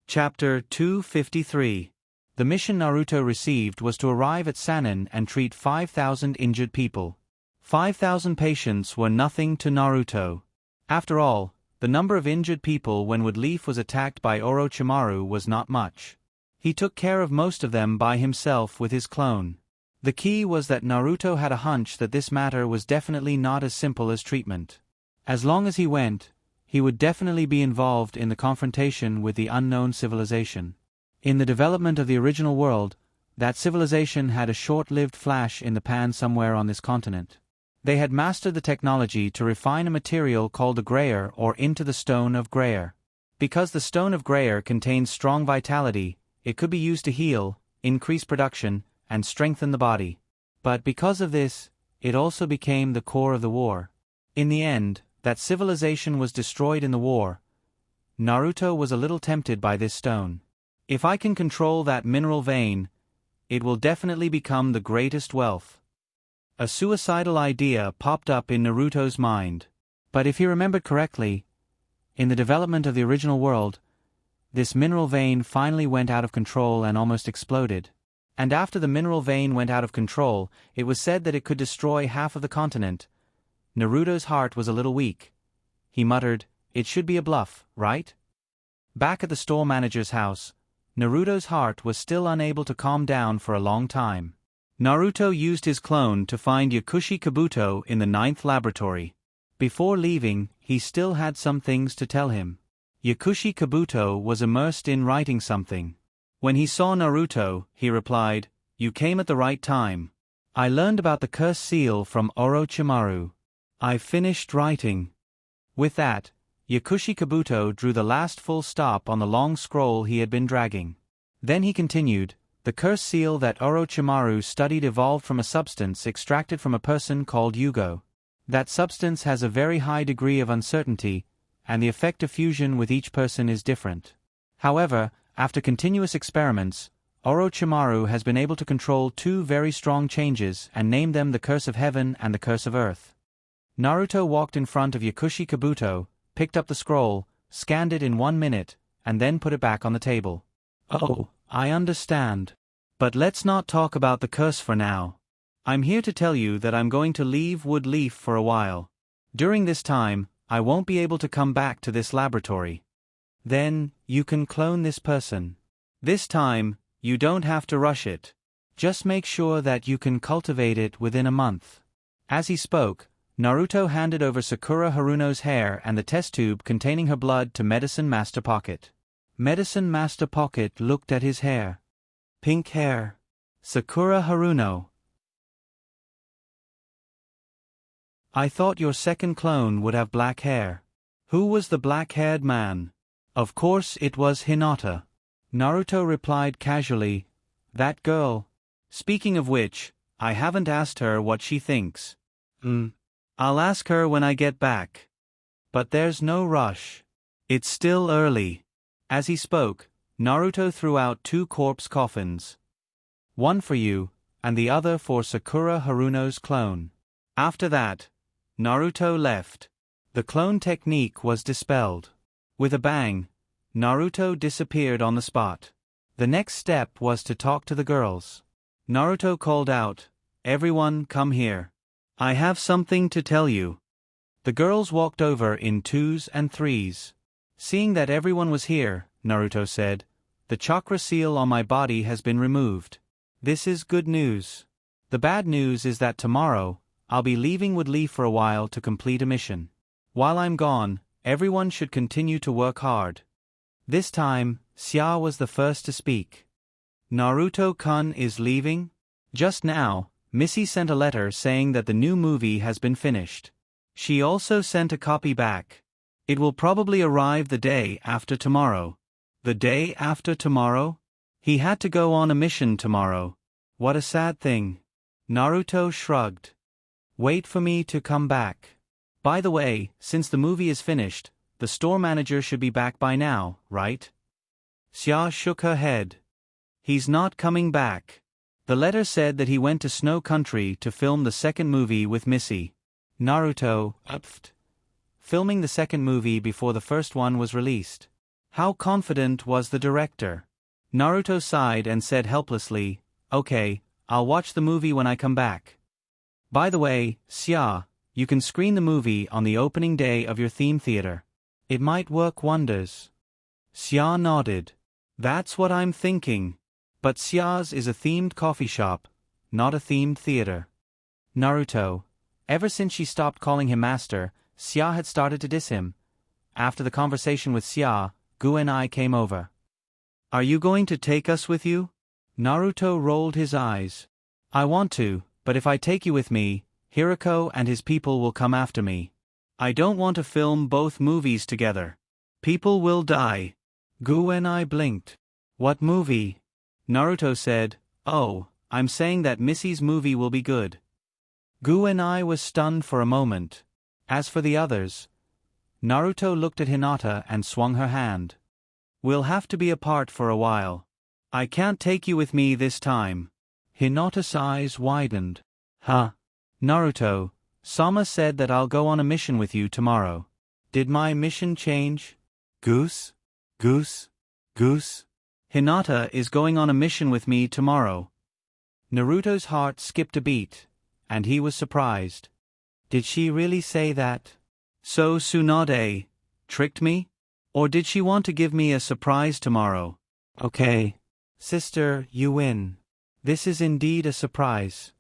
Chapter 253. The mission Naruto received was to arrive at Sannin and treat 5,000 injured people. 5,000 patients were nothing to Naruto. After all, the number of injured people when Wood Leaf was attacked by Orochimaru was not much. He took care of most of them by himself with his clone. The key was that Naruto had a hunch that this matter was definitely not as simple as treatment. As long as he went, he would definitely be involved in the confrontation with the unknown civilization. In the development of the original world, that civilization had a short-lived flash in the pan somewhere on this continent. They had mastered the technology to refine a material called a grayer or into the stone of grayer. Because the stone of grayer contains strong vitality, it could be used to heal, increase production, and strengthen the body. But because of this, it also became the core of the war. In the end, that civilization was destroyed in the war. Naruto was a little tempted by this stone. If I can control that mineral vein, it will definitely become the greatest wealth. A suicidal idea popped up in Naruto's mind. But if he remembered correctly, in the development of the original world, this mineral vein finally went out of control and almost exploded. And after the mineral vein went out of control, it was said that it could destroy half of the continent. Naruto's heart was a little weak. He muttered, "It should be a bluff, right?" Back at the store manager's house, Naruto's heart was still unable to calm down for a long time. Naruto used his clone to find Yakushi Kabuto in the 9th laboratory. Before leaving, he still had some things to tell him. Yakushi Kabuto was immersed in writing something. When he saw Naruto, he replied, "You came at the right time. I learned about the curse seal from Orochimaru. I finished writing." With that, Yakushi Kabuto drew the last full stop on the long scroll he had been dragging. Then he continued, "The curse seal that Orochimaru studied evolved from a substance extracted from a person called Yugo. That substance has a very high degree of uncertainty, and the effect of fusion with each person is different. However, after continuous experiments, Orochimaru has been able to control 2 very strong changes and named them the Curse of Heaven and the Curse of Earth." Naruto walked in front of Yakushi Kabuto, picked up the scroll, scanned it in 1 minute, and then put it back on the table. "Oh, I understand. But let's not talk about the curse for now. I'm here to tell you that I'm going to leave Woodleaf for a while. During this time, I won't be able to come back to this laboratory. Then, you can clone this person. This time, you don't have to rush it. Just make sure that you can cultivate it within a month." As he spoke, Naruto handed over Sakura Haruno's hair and the test tube containing her blood to Medicine Master Pocket. Medicine Master Pocket looked at his hair. "Pink hair. Sakura Haruno. I thought your second clone would have black hair. Who was the black-haired man?" "Of course it was Hinata." Naruto replied casually, "That girl. Speaking of which, I haven't asked her what she thinks." I'll ask her when I get back. But there's no rush. It's still early." As he spoke, Naruto threw out 2 corpse coffins. "One for you, and the other for Sakura Haruno's clone." After that, Naruto left. The clone technique was dispelled. With a bang, Naruto disappeared on the spot. The next step was to talk to the girls. Naruto called out, "Everyone come here. I have something to tell you." The girls walked over in 2s and 3s. Seeing that everyone was here, Naruto said, "The chakra seal on my body has been removed. This is good news. The bad news is that tomorrow, I'll be leaving Woodleaf for a while to complete a mission. While I'm gone, everyone should continue to work hard." This time, Xia was the first to speak. "Naruto-kun is leaving?" Just now, Missy sent a letter saying that the new movie has been finished. She also sent a copy back. It will probably arrive the day after tomorrow. The day after tomorrow? He had to go on a mission tomorrow. What a sad thing. Naruto shrugged. "Wait for me to come back. By the way, since the movie is finished, the store manager should be back by now, right?" Xia shook her head. "He's not coming back. The letter said that he went to Snow Country to film the second movie with Missy." Naruto upped. Filming the second movie before the first one was released. How confident was the director? Naruto sighed and said helplessly, "Okay, I'll watch the movie when I come back. By the way, Xia, you can screen the movie on the opening day of your theme theater. It might work wonders." Xia nodded. "That's what I'm thinking. But Xia's is a themed coffee shop, not a themed theater." Naruto. Ever since she stopped calling him master, Xia had started to diss him. After the conversation with Xia, Gu and I came over. "Are you going to take us with you?" Naruto rolled his eyes. "I want to, but if I take you with me, Hirako and his people will come after me. I don't want to film both movies together. People will die." Gu and I blinked. "What movie?" Naruto said, "Oh, I'm saying that Missy's movie will be good." Gu and I was stunned for a moment. As for the others, Naruto looked at Hinata and swung her hand. "We'll have to be apart for a while. I can't take you with me this time." Hinata's eyes widened. "Huh? Naruto, Sama said that I'll go on a mission with you tomorrow. Did my mission change?" "Goose? Goose? Goose?" "Hinata is going on a mission with me tomorrow." Naruto's heart skipped a beat, and he was surprised. Did she really say that? So Tsunade tricked me? Or did she want to give me a surprise tomorrow? Okay. Sister, you win. This is indeed a surprise.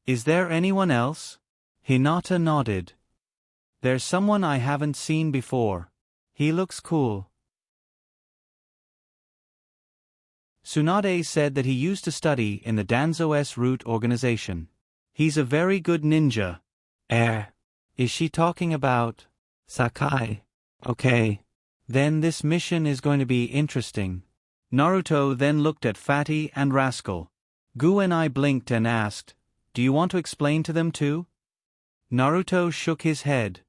Is there anyone else? Hinata nodded. There's someone I haven't seen before. He looks cool. Tsunade said that he used to study in the Danzo's root organization. He's a very good ninja. Is she talking about Sakai? Okay. Then this mission is going to be interesting. Naruto then looked at Fatty and Rascal. Gu and I blinked and asked, "Do you want to explain to them too?" Naruto shook his head.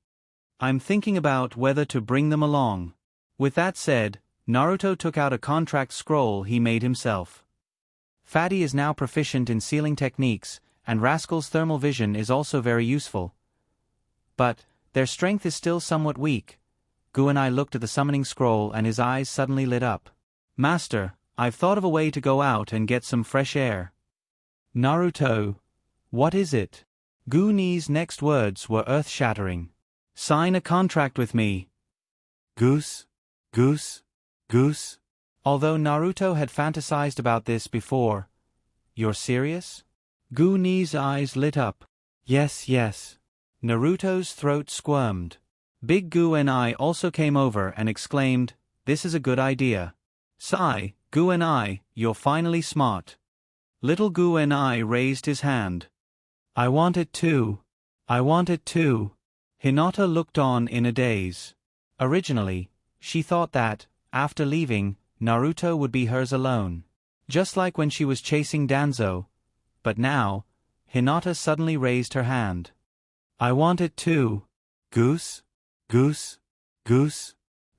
"I'm thinking about whether to bring them along." With that said, Naruto took out a contract scroll he made himself. Fatty is now proficient in sealing techniques, and Rascal's thermal vision is also very useful. But their strength is still somewhat weak. Gu and I looked at the summoning scroll and his eyes suddenly lit up. "Master, I've thought of a way to go out and get some fresh air." Naruto. What is it? Gu-Ni's next words were earth-shattering. "Sign a contract with me." Goose? Although Naruto had fantasized about this before. You're serious? Gu-Ni's eyes lit up. Yes. Naruto's throat squirmed. Big Gu and I also came over and exclaimed, "This is a good idea." Sigh, Gu and I, you're finally smart. Little Gu and I raised his hand. I want it too. Hinata looked on in a daze. Originally, she thought that, after leaving, Naruto would be hers alone. Just like when she was chasing Danzo. But now, Hinata suddenly raised her hand. I want it too. Goose?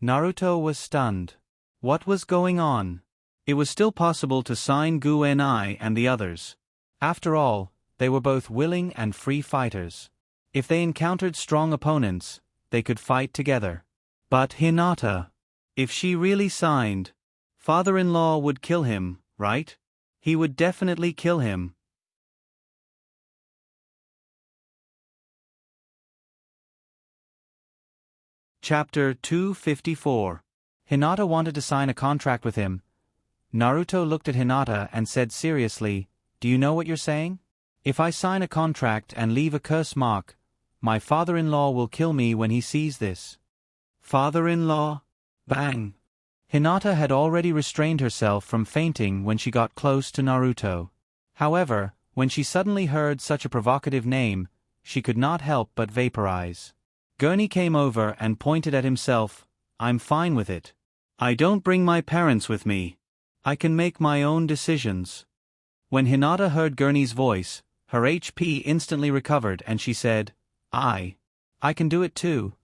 Naruto was stunned. What was going on? It was still possible to sign Gu and I and the others. After all, they were both willing and free fighters. If they encountered strong opponents, they could fight together. But Hinata, if she really signed, father-in-law would kill him, right? He would definitely kill him. Chapter 254. Hinata wanted to sign a contract with him. Naruto looked at Hinata and said seriously, "Do you know what you're saying? If I sign a contract and leave a curse mark, my father-in-law will kill me when he sees this." Father-in-law? Bang! Hinata had already restrained herself from fainting when she got close to Naruto. However, when she suddenly heard such a provocative name, she could not help but vaporize. Gurney came over and pointed at himself. "I'm fine with it. I don't bring my parents with me. I can make my own decisions." When Hinata heard Gurney's voice, her HP instantly recovered and she said, I can do it too."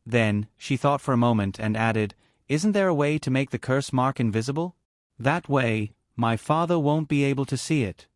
Then, she thought for a moment and added, "Isn't there a way to make the curse mark invisible? That way, my father won't be able to see it."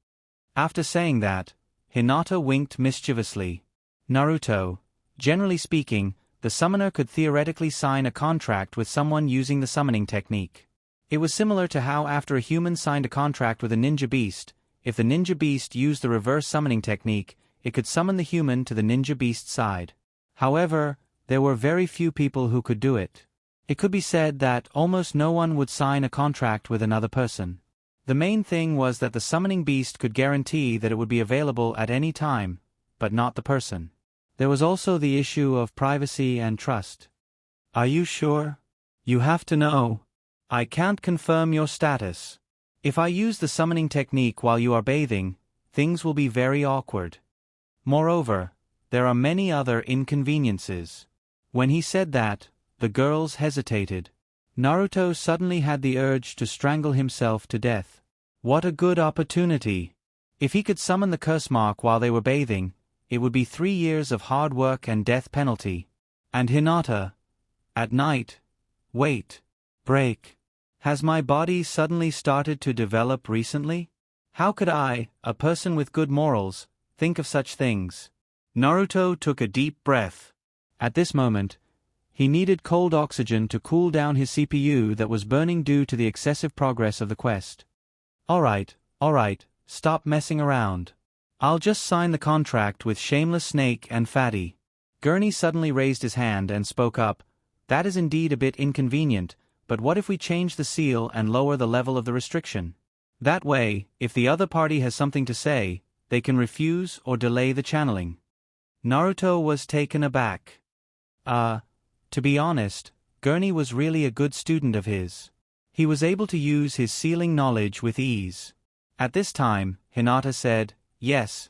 After saying that, Hinata winked mischievously. Naruto. Generally speaking, the summoner could theoretically sign a contract with someone using the summoning technique. It was similar to how after a human signed a contract with a ninja beast, if the ninja beast used the reverse summoning technique, it could summon the human to the ninja beast's side. However, there were very few people who could do it. It could be said that almost no one would sign a contract with another person. The main thing was that the summoning beast could guarantee that it would be available at any time, but not the person. There was also the issue of privacy and trust. Are you sure? You have to know. I can't confirm your status. If I use the summoning technique while you are bathing, things will be very awkward. Moreover, there are many other inconveniences. When he said that, the girls hesitated. Naruto suddenly had the urge to strangle himself to death. What a good opportunity! If he could summon the curse mark while they were bathing, it would be 3 years of hard work and death penalty. And Hinata. At night. Wait. Break. Has my body suddenly started to develop recently? How could I, a person with good morals, think of such things? Naruto took a deep breath. At this moment, he needed cold oxygen to cool down his CPU that was burning due to the excessive progress of the quest. Alright, stop messing around. I'll just sign the contract with Shameless Snake and Fatty. Gurney suddenly raised his hand and spoke up. That is indeed a bit inconvenient, but what if we change the seal and lower the level of the restriction? That way, if the other party has something to say, they can refuse or delay the channeling. Naruto was taken aback. To be honest, Gurney was really a good student of his. He was able to use his sealing knowledge with ease. At this time, Hinata said, yes,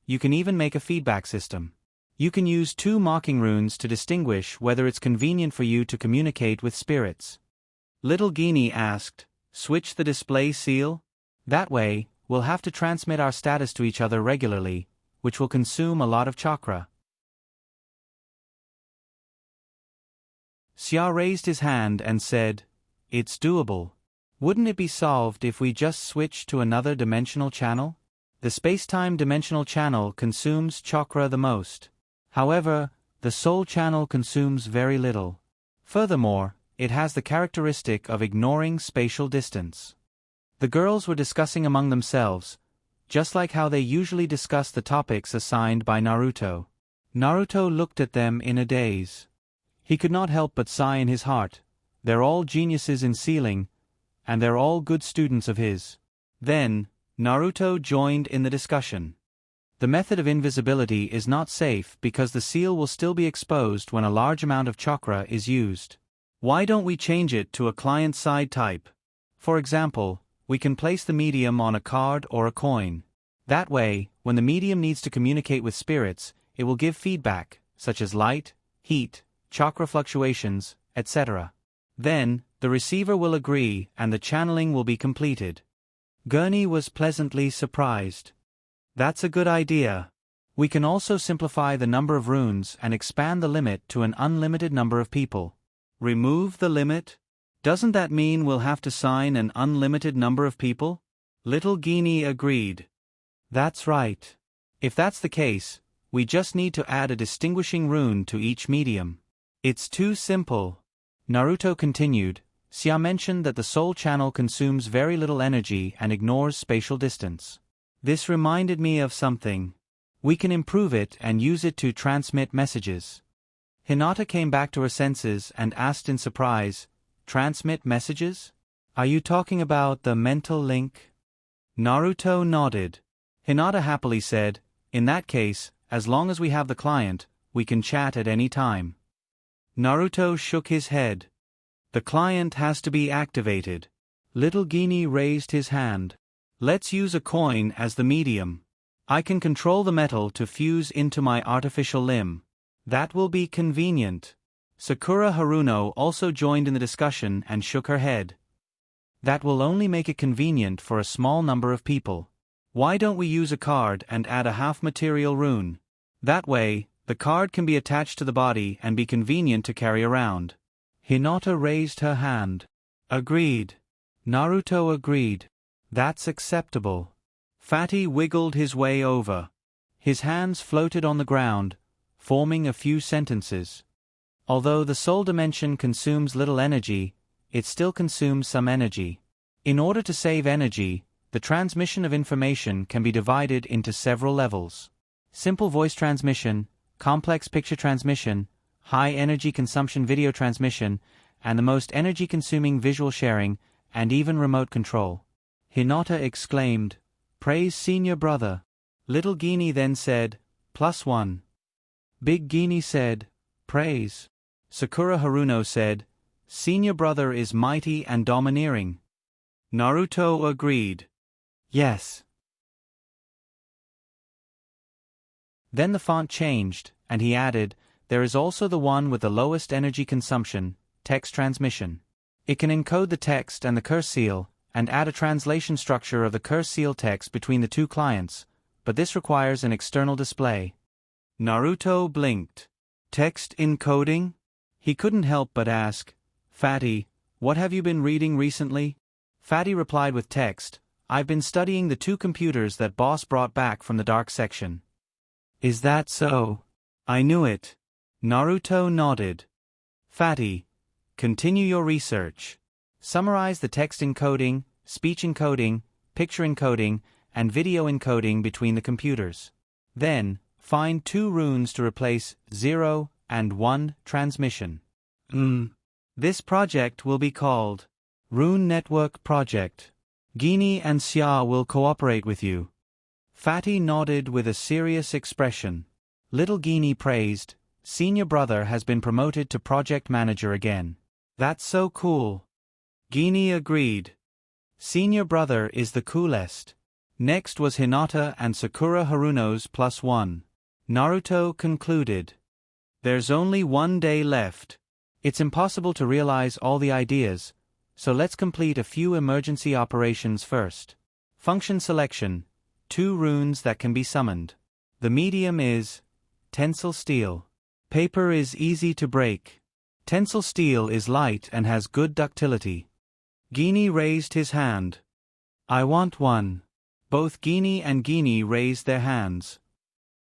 you can even make a feedback system. You can use 2 marking runes to distinguish whether it's convenient for you to communicate with spirits. Little Genie asked, switch the display seal? That way, we'll have to transmit our status to each other regularly, which will consume a lot of chakra. Xia raised his hand and said, it's doable. Wouldn't it be solved if we just switched to another dimensional channel? The space-time dimensional channel consumes chakra the most. However, the soul channel consumes very little. Furthermore, it has the characteristic of ignoring spatial distance. The girls were discussing among themselves, just like how they usually discuss the topics assigned by Naruto. Naruto looked at them in a daze. He could not help but sigh in his heart. They're all geniuses in sealing, and they're all good students of his. Then, Naruto joined in the discussion. The method of invisibility is not safe because the seal will still be exposed when a large amount of chakra is used. Why don't we change it to a client-side type? For example, we can place the medium on a card or a coin. That way, when the medium needs to communicate with spirits, it will give feedback, such as light, heat, chakra fluctuations, etc. Then, the receiver will agree and the channeling will be completed. Gurney was pleasantly surprised. That's a good idea. We can also simplify the number of runes and expand the limit to an unlimited number of people. Remove the limit? Doesn't that mean we'll have to sign an unlimited number of people? Little Genie agreed. That's right. If that's the case, we just need to add a distinguishing rune to each medium. It's too simple. Naruto continued. Xia mentioned that the soul channel consumes very little energy and ignores spatial distance. This reminded me of something. We can improve it and use it to transmit messages. Hinata came back to her senses and asked in surprise, transmit messages? Are you talking about the mental link? Naruto nodded. Hinata happily said, in that case, as long as we have the client, we can chat at any time. Naruto shook his head. The client has to be activated. Little Genie raised his hand. Let's use a coin as the medium. I can control the metal to fuse into my artificial limb. That will be convenient. Sakura Haruno also joined in the discussion and shook her head. That will only make it convenient for a small number of people. Why don't we use a card and add a half-material rune? That way, the card can be attached to the body and be convenient to carry around. Hinata raised her hand. Agreed. Naruto agreed. That's acceptable. Fatty wiggled his way over. His hands floated on the ground, forming a few sentences. Although the soul dimension consumes little energy, it still consumes some energy. In order to save energy, the transmission of information can be divided into several levels. Simple voice transmission, complex picture transmission, high energy consumption video transmission, and the most energy-consuming visual sharing, and even remote control. Hinata exclaimed, praise senior brother. Little Genie then said, +1. Big Genie said, praise. Sakura Haruno said, senior brother is mighty and domineering. Naruto agreed. Yes. Then the font changed, and he added, there is also the one with the lowest energy consumption, text transmission. It can encode the text and the curse seal, and add a translation structure of the curse seal text between the two clients, but this requires an external display. Naruto blinked. Text encoding? He couldn't help but ask, Fatty, what have you been reading recently? Fatty replied with text, I've been studying the 2 computers that boss brought back from the dark section. Is that so? I knew it. Naruto nodded. Fatty, continue your research. Summarize the text encoding, speech encoding, picture encoding, and video encoding between the computers. Then, find 2 runes to replace 0 and 1 transmission. This project will be called Rune Network Project. Gini and Xia will cooperate with you. Fatty nodded with a serious expression. Little Gini praised, "Senior brother has been promoted to project manager again. That's so cool." Gini agreed. Senior brother is the coolest. Next was Hinata and Sakura Haruno's +1. Naruto concluded. There's only one day left. It's impossible to realize all the ideas, so let's complete a few emergency operations first. Function selection. 2 runes that can be summoned. The medium is tensile steel. Paper is easy to break. Tensile steel is light and has good ductility. Gini raised his hand. I want one. Both Gini and Gini raised their hands.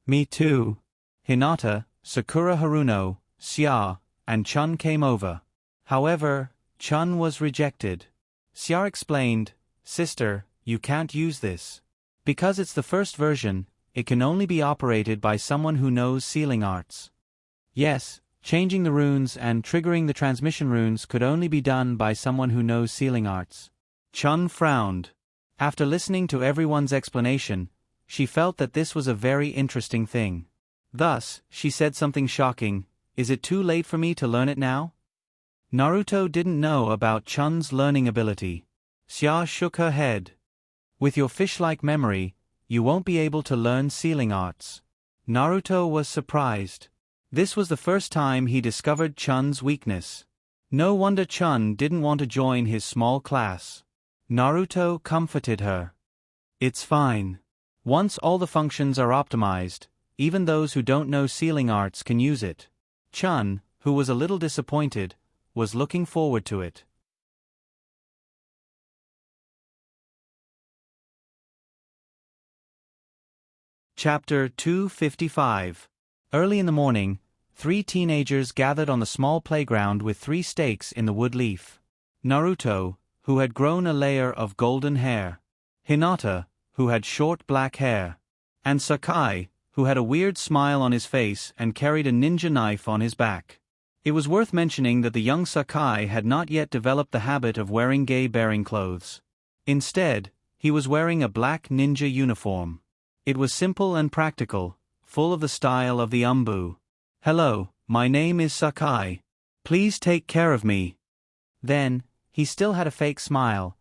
Me too. Hinata, Sakura Haruno, Xia, and Chun came over. However, Chun was rejected. Xia explained, "Sister, you can't use this. Because it's the first version, it can only be operated by someone who knows sealing arts. Yes, changing the runes and triggering the transmission runes could only be done by someone who knows sealing arts." Chun frowned. After listening to everyone's explanation, she felt that this was a very interesting thing. Thus, she said something shocking, "Is it too late for me to learn it now?" Naruto didn't know about Chun's learning ability. Xia shook her head. With your fish-like memory, you won't be able to learn sealing arts. Naruto was surprised. This was the first time he discovered Chun's weakness. No wonder Chun didn't want to join his small class. Naruto comforted her. It's fine. Once all the functions are optimized, even those who don't know sealing arts can use it. Chun, who was a little disappointed, was looking forward to it. Chapter 255. Early in the morning, 3 teenagers gathered on the small playground with 3 stakes in the wood leaf. Naruto, who had grown a layer of golden hair. Hinata, who had short black hair. And Sakai, who had a weird smile on his face and carried a ninja knife on his back. It was worth mentioning that the young Sakai had not yet developed the habit of wearing gay-bearing clothes. Instead, he was wearing a black ninja uniform. It was simple and practical, full of the style of the Umbu. "Hello, my name is Sakai. Please take care of me." Then, he still had a fake smile.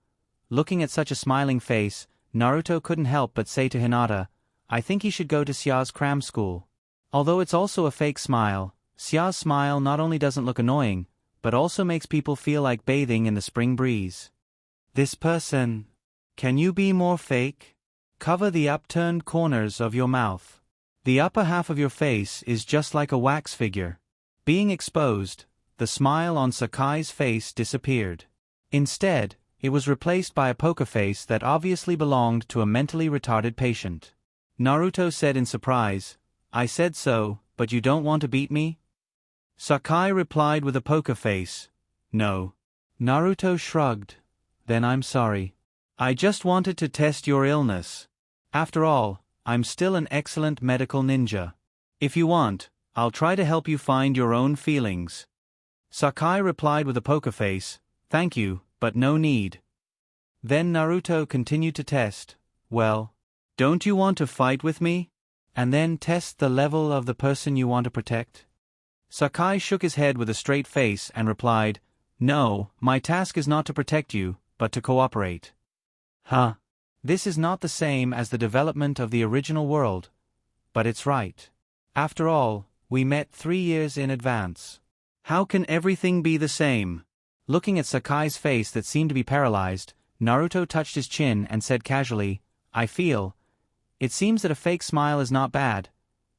Looking at such a smiling face, Naruto couldn't help but say to Hinata, "I think he should go to Xia's cram school." Although it's also a fake smile, Xia's smile not only doesn't look annoying, but also makes people feel like bathing in the spring breeze. This person. Can you be more fake? Cover the upturned corners of your mouth. The upper half of your face is just like a wax figure. Being exposed, the smile on Sakai's face disappeared. Instead, it was replaced by a poker face that obviously belonged to a mentally retarded patient. Naruto said in surprise, "I said so, but you don't want to beat me?" Sakai replied with a poker face, "No." Naruto shrugged. "Then I'm sorry. I just wanted to test your illness. After all, I'm still an excellent medical ninja. If you want, I'll try to help you find your own feelings." Sakai replied with a poker face, "Thank you, but no need." Then Naruto continued to test, "Well, don't you want to fight with me? And then test the level of the person you want to protect?" Sakai shook his head with a straight face and replied, "No, my task is not to protect you, but to cooperate." Huh. This is not the same as the development of the original world. But it's right. After all, we met 3 years in advance. How can everything be the same? Looking at Sakai's face that seemed to be paralyzed, Naruto touched his chin and said casually, It seems that a fake smile is not bad."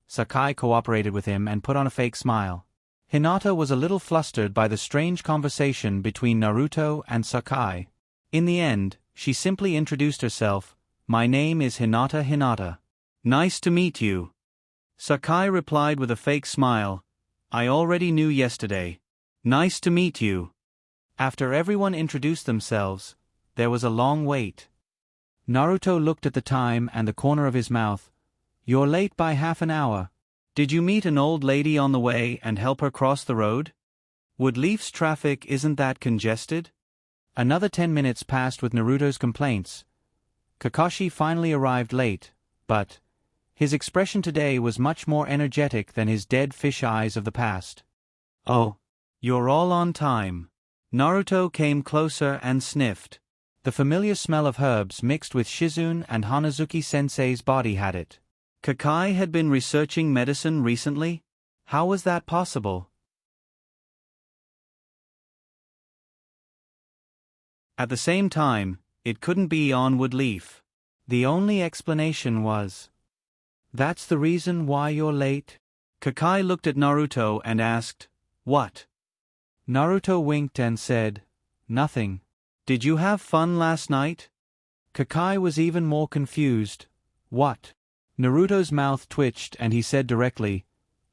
Sakai cooperated with him and put on a fake smile. Hinata was a little flustered by the strange conversation between Naruto and Sakai. In the end, she simply introduced herself, "My name is Hinata. Nice to meet you." Sakai replied with a fake smile, "I already knew yesterday. Nice to meet you." After everyone introduced themselves, there was a long wait. Naruto looked at the time and the corner of his mouth. "You're late by half an hour. Did you meet an old lady on the way and help her cross the road? Woodleaf's traffic isn't that congested?" Another 10 minutes passed with Naruto's complaints. Kakashi finally arrived late, but his expression today was much more energetic than his dead fish eyes of the past. "Oh, you're all on time." Naruto came closer and sniffed. The familiar smell of herbs mixed with Shizune and Hanazuki-sensei's body had it. Kakai had been researching medicine recently? How was that possible? At the same time, it couldn't be Onward Leaf. The only explanation was, "That's the reason why you're late?" Kakai looked at Naruto and asked, "What?" Naruto winked and said, "Nothing." "Did you have fun last night?" Kakai was even more confused. "What?" Naruto's mouth twitched and he said directly,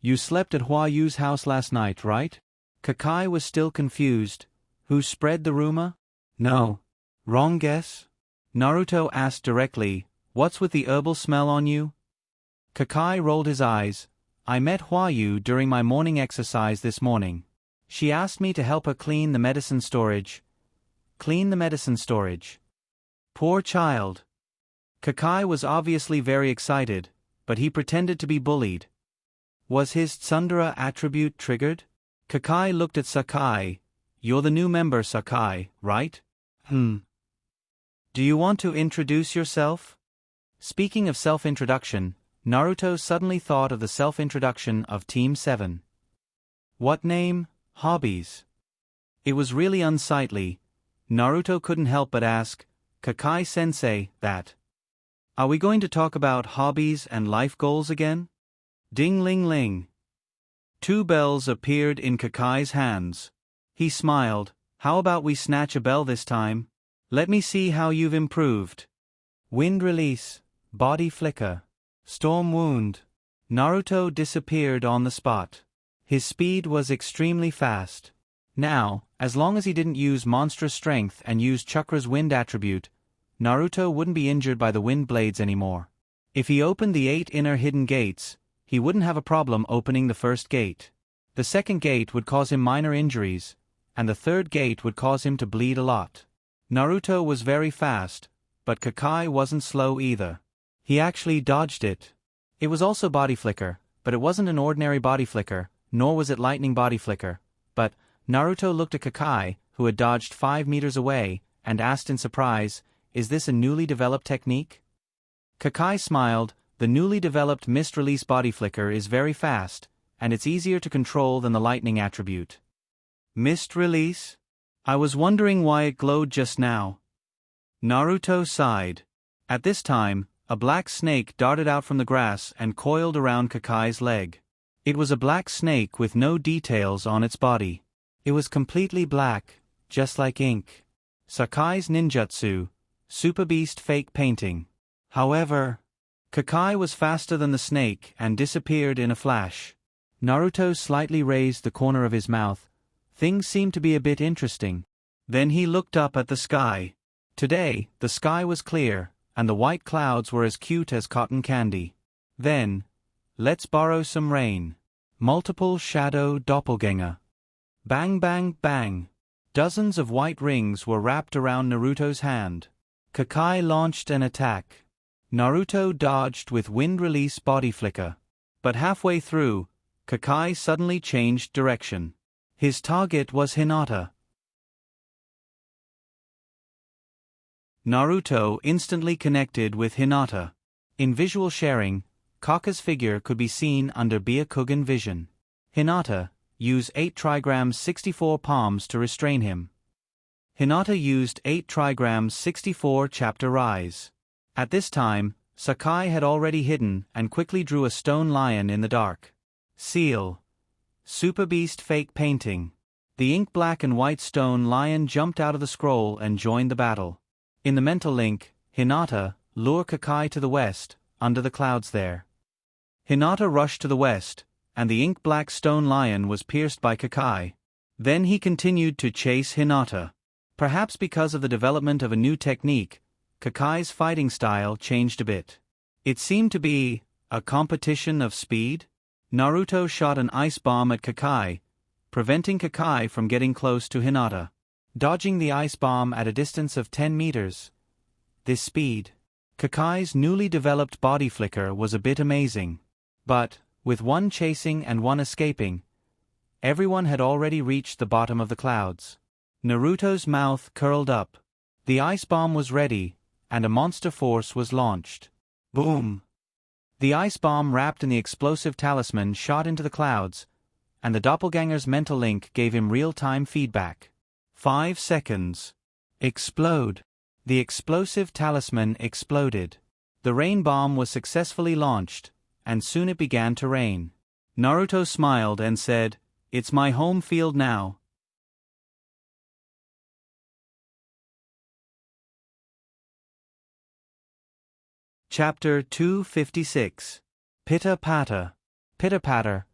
"You slept at Hua Yu's house last night, right?" Kakai was still confused. "Who spread the rumor?" "No. Wrong guess?" Naruto asked directly, "What's with the herbal smell on you?" Kakai rolled his eyes. "I met Hua Yu during my morning exercise this morning. She asked me to help her clean the medicine storage." Clean the medicine storage. Poor child. Kakai was obviously very excited, but he pretended to be bullied. Was his Tsundere attribute triggered? Kakai looked at Sakai. "You're the new member, Sakai, right?" "Do you want to introduce yourself?" Speaking of self-introduction, Naruto suddenly thought of the self-introduction of Team 7. What name? Hobbies. It was really unsightly. Naruto couldn't help but ask, "Kakai-sensei, that. Are we going to talk about hobbies and life goals again?" Ding-ling-ling. 2 bells appeared in Kakai's hands. He smiled. "How about we snatch a bell this time? Let me see how you've improved." Wind release, body flicker, storm wound. Naruto disappeared on the spot. His speed was extremely fast. Now, as long as he didn't use monstrous strength and used Chakra's wind attribute, Naruto wouldn't be injured by the wind blades anymore. If he opened the 8 inner hidden gates, he wouldn't have a problem opening the first gate. The second gate would cause him minor injuries, and the third gate would cause him to bleed a lot. Naruto was very fast, but Kakai wasn't slow either. He actually dodged it. It was also body flicker, but it wasn't an ordinary body flicker, nor was it lightning body flicker. But Naruto looked at Kakai, who had dodged 5 meters away, and asked in surprise, "Is this a newly developed technique?" Kakai smiled. "The newly developed mist release body flicker is very fast, and it's easier to control than the lightning attribute." Mist release? I was wondering why it glowed just now. Naruto sighed. At this time, a black snake darted out from the grass and coiled around Kakai's leg. It was a black snake with no details on its body. It was completely black, just like ink. Sakai's ninjutsu, Super Beast fake painting. However, Kakai was faster than the snake and disappeared in a flash. Naruto slightly raised the corner of his mouth. Things seemed to be a bit interesting. Then he looked up at the sky. Today, the sky was clear, and the white clouds were as cute as cotton candy. Then, let's borrow some rain. Multiple shadow doppelganger. Bang bang bang. Dozens of white rings were wrapped around Naruto's hand. Kakai launched an attack. Naruto dodged with wind release body flicker. But halfway through, Kakai suddenly changed direction. His target was Hinata. Naruto instantly connected with Hinata. In visual sharing, Kaka's figure could be seen under Byakugan vision. Hinata, use 8 trigrams 64 palms to restrain him. Hinata used 8 trigrams 64 chapter rise. At this time, Sakai had already hidden and quickly drew a stone lion in the dark. Seal. Super Beast fake painting. The ink black and white stone lion jumped out of the scroll and joined the battle. In the mental link, Hinata, lure Kakai to the west, under the clouds there. Hinata rushed to the west, and the ink black stone lion was pierced by Kakai. Then he continued to chase Hinata. Perhaps because of the development of a new technique, Kakai's fighting style changed a bit. It seemed to be a competition of speed. Naruto shot an ice bomb at Kakai, preventing Kakai from getting close to Hinata. dodging the ice bomb at a distance of 10 meters. This speed. Kakai's newly developed body flicker was a bit amazing. But, with one chasing and one escaping, everyone had already reached the bottom of the clouds. Naruto's mouth curled up. The ice bomb was ready, and a monster force was launched. Boom! The ice bomb wrapped in the explosive talisman shot into the clouds, and the doppelganger's mental link gave him real-time feedback. 5 seconds. Explode. The explosive talisman exploded. The rain bomb was successfully launched, and soon it began to rain. Naruto smiled and said, "It's my home field now." Chapter 256. Pitter-patter. Pitter-patter.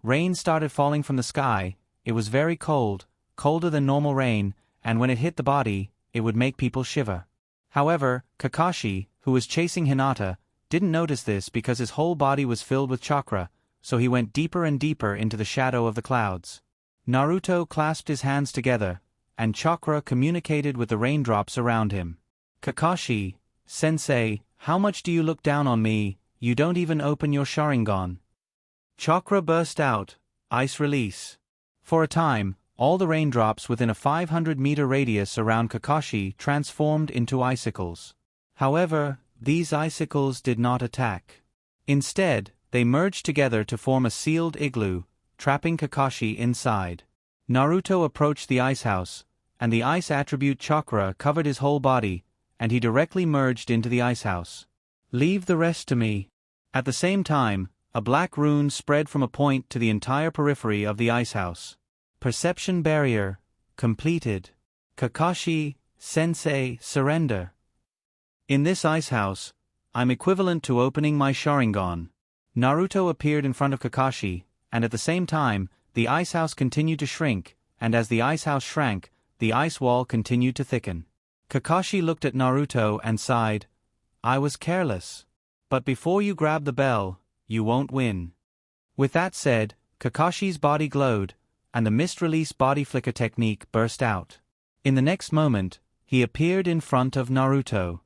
Rain started falling from the sky. It was very cold, colder than normal rain, and when it hit the body, it would make people shiver. However, Kakashi, who was chasing Hinata, didn't notice this because his whole body was filled with chakra, so he went deeper and deeper into the shadow of the clouds. Naruto clasped his hands together, and chakra communicated with the raindrops around him. "Kakashi, sensei, how much do you look down on me? You don't even open your Sharingan." Chakra burst out, ice release. For a time, all the raindrops within a 500-meter radius around Kakashi transformed into icicles. However, these icicles did not attack. Instead, they merged together to form a sealed igloo, trapping Kakashi inside. Naruto approached the ice house, and the ice attribute chakra covered his whole body, and he directly merged into the ice house. "Leave the rest to me." At the same time, a black rune spread from a point to the entire periphery of the ice house. Perception barrier completed. Kakashi, sensei, surrender. In this ice house, I'm equivalent to opening my Sharingan. Naruto appeared in front of Kakashi, and at the same time, the ice house continued to shrink, and as the ice house shrank, the ice wall continued to thicken. Kakashi looked at Naruto and sighed, "I was careless. But before you grab the bell, you won't win." With that said, Kakashi's body glowed, and the mist-release body flicker technique burst out. In the next moment, he appeared in front of Naruto.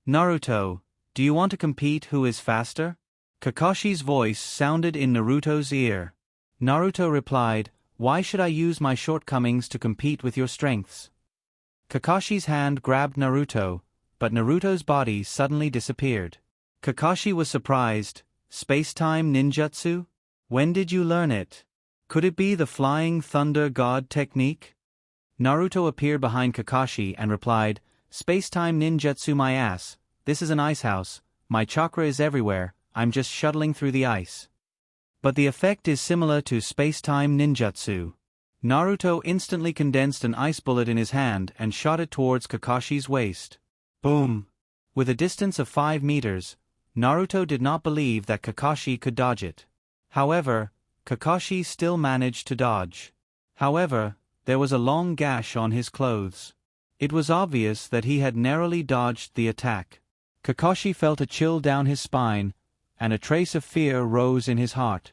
"Naruto, do you want to compete who is faster?" Kakashi's voice sounded in Naruto's ear. Naruto replied, "Why should I use my shortcomings to compete with your strengths?" Kakashi's hand grabbed Naruto, but Naruto's body suddenly disappeared. Kakashi was surprised. "Space-time ninjutsu? When did you learn it? Could it be the Flying Thunder God technique?" Naruto appeared behind Kakashi and replied, "Space-time ninjutsu my ass, this is an ice house, my chakra is everywhere, I'm just shuttling through the ice." But the effect is similar to space-time ninjutsu. Naruto instantly condensed an ice bullet in his hand and shot it towards Kakashi's waist. Boom! With a distance of 5 meters, Naruto did not believe that Kakashi could dodge it. However, Kakashi still managed to dodge. However, there was a long gash on his clothes. It was obvious that he had narrowly dodged the attack. Kakashi felt a chill down his spine, and a trace of fear rose in his heart.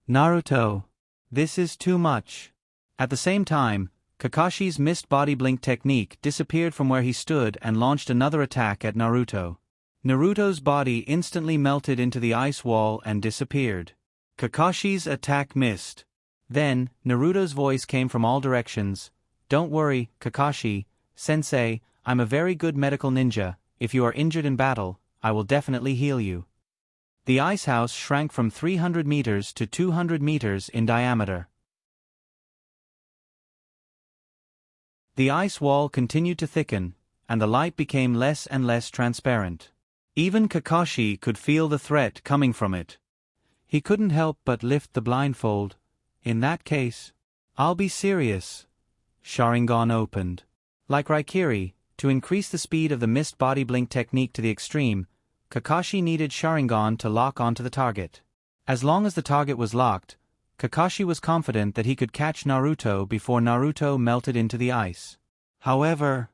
"Naruto, this is too much." At the same time, Kakashi's mist body blink technique disappeared from where he stood and launched another attack at Naruto. Naruto's body instantly melted into the ice wall and disappeared. Kakashi's attack missed. Then, Naruto's voice came from all directions. "Don't worry, Kakashi, sensei, I'm a very good medical ninja. If you are injured in battle, I will definitely heal you." The ice house shrank from 300 meters to 200 meters in diameter. The ice wall continued to thicken, and the light became less and less transparent. Even Kakashi could feel the threat coming from it. He couldn't help but lift the blindfold. "In that case, I'll be serious." Sharingan opened. Like Raikiri, to increase the speed of the mist body blink technique to the extreme, Kakashi needed Sharingan to lock onto the target. As long as the target was locked, Kakashi was confident that he could catch Naruto before Naruto melted into the ice. However,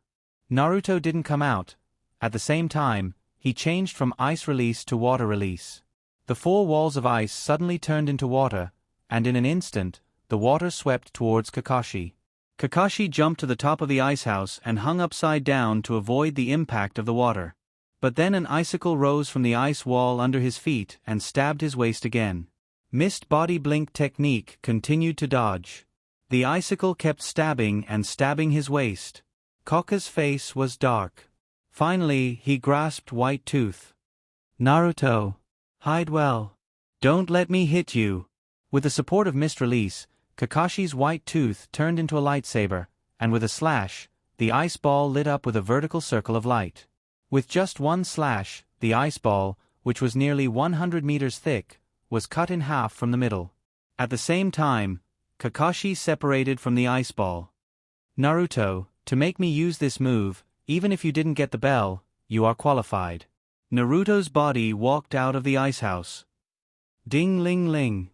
Naruto didn't come out. At the same time, he changed from ice release to water release. The 4 walls of ice suddenly turned into water, and in an instant, the water swept towards Kakashi. Kakashi jumped to the top of the ice house and hung upside down to avoid the impact of the water. But then an icicle rose from the ice wall under his feet and stabbed his waist again. Mist body blink technique continued to dodge. The icicle kept stabbing and stabbing his waist. Kaka's face was dark. Finally, he grasped White Tooth. Naruto, hide well. Don't let me hit you. With the support of Mist Release, Kakashi's White Tooth turned into a lightsaber, and with a slash, the ice ball lit up with a vertical circle of light. With just one slash, the ice ball, which was nearly 100 meters thick, was cut in half from the middle. At the same time, Kakashi separated from the ice ball. Naruto, to make me use this move, even if you didn't get the bell, you are qualified. Naruto's body walked out of the ice house. Ding-ling-ling.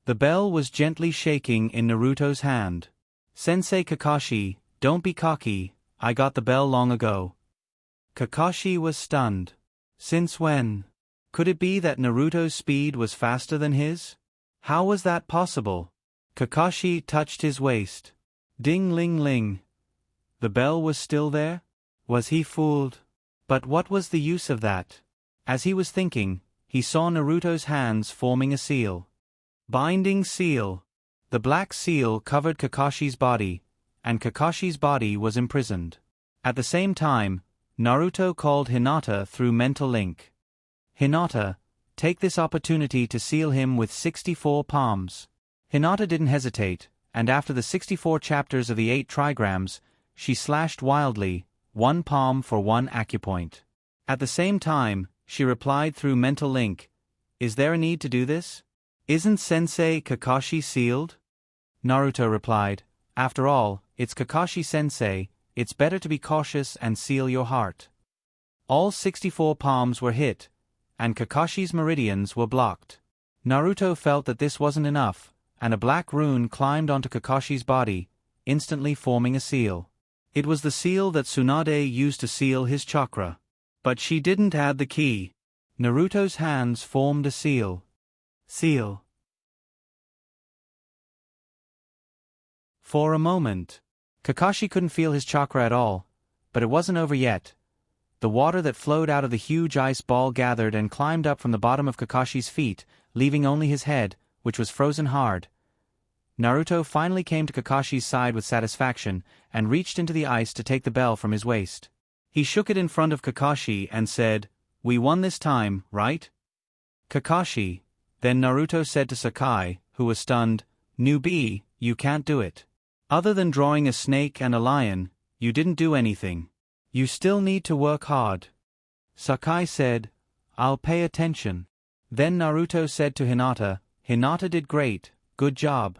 The bell was gently shaking in Naruto's hand. Sensei Kakashi, don't be cocky, I got the bell long ago. Kakashi was stunned. Since when? Could it be that Naruto's speed was faster than his? How was that possible? Kakashi touched his waist. Ding-ling-ling. The bell was still there? Was he fooled? But what was the use of that? As he was thinking, he saw Naruto's hands forming a seal. Binding seal. The black seal covered Kakashi's body, and Kakashi's body was imprisoned. At the same time, Naruto called Hinata through mental link. Hinata, take this opportunity to seal him with 64 palms. Hinata didn't hesitate, and after the 64 chapters of the 8 trigrams, she slashed wildly, 1 palm for 1 acupoint. At the same time, she replied through mental link, is there a need to do this? Isn't Sensei Kakashi sealed? Naruto replied, after all, it's Kakashi Sensei, it's better to be cautious and seal your heart. All 64 palms were hit, and Kakashi's meridians were blocked. Naruto felt that this wasn't enough, and a black rune climbed onto Kakashi's body, instantly forming a seal. It was the seal that Tsunade used to seal his chakra. But she didn't add the key. Naruto's hands formed a seal. Seal. For a moment, Kakashi couldn't feel his chakra at all, but it wasn't over yet. The water that flowed out of the huge ice ball gathered and climbed up from the bottom of Kakashi's feet, leaving only his head, which was frozen hard. Naruto finally came to Kakashi's side with satisfaction and reached into the ice to take the bell from his waist. He shook it in front of Kakashi and said, "We won this time, right?" Kakashi. Then Naruto said to Sakai, who was stunned, "Newbie, you can't do it. Other than drawing a snake and a lion, you didn't do anything. You still need to work hard." Sakai said, "I'll pay attention." Then Naruto said to Hinata, "Hinata did great, good job."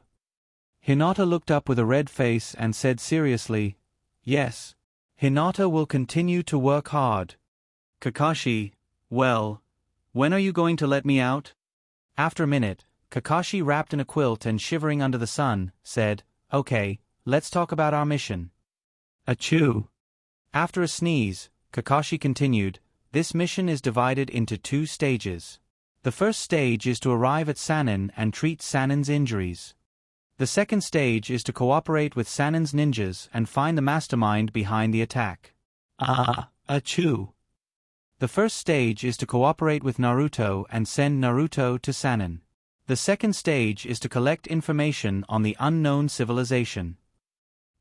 Hinata looked up with a red face and said seriously, "Yes. Hinata will continue to work hard." Kakashi, "Well, when are you going to let me out?" After a minute, Kakashi, wrapped in a quilt and shivering under the sun, said, "Okay, let's talk about our mission." Achoo. After a sneeze, Kakashi continued, "This mission is divided into 2 stages. The first stage is to arrive at Sannin and treat Sannin's injuries. The second stage is to cooperate with Sannin's ninjas and find the mastermind behind the attack." Achoo. The first stage is to cooperate with Naruto and send Naruto to Sannin. The second stage is to collect information on the unknown civilization.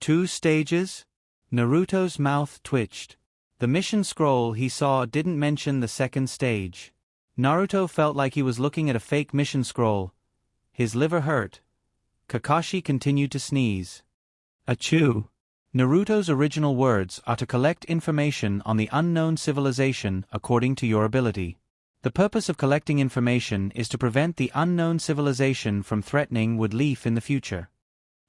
2 stages? Naruto's mouth twitched. The mission scroll he saw didn't mention the second stage. Naruto felt like he was looking at a fake mission scroll. His liver hurt. Kakashi continued to sneeze. Achoo. Naruto's original words are to collect information on the unknown civilization according to your ability. The purpose of collecting information is to prevent the unknown civilization from threatening Wood Leaf in the future.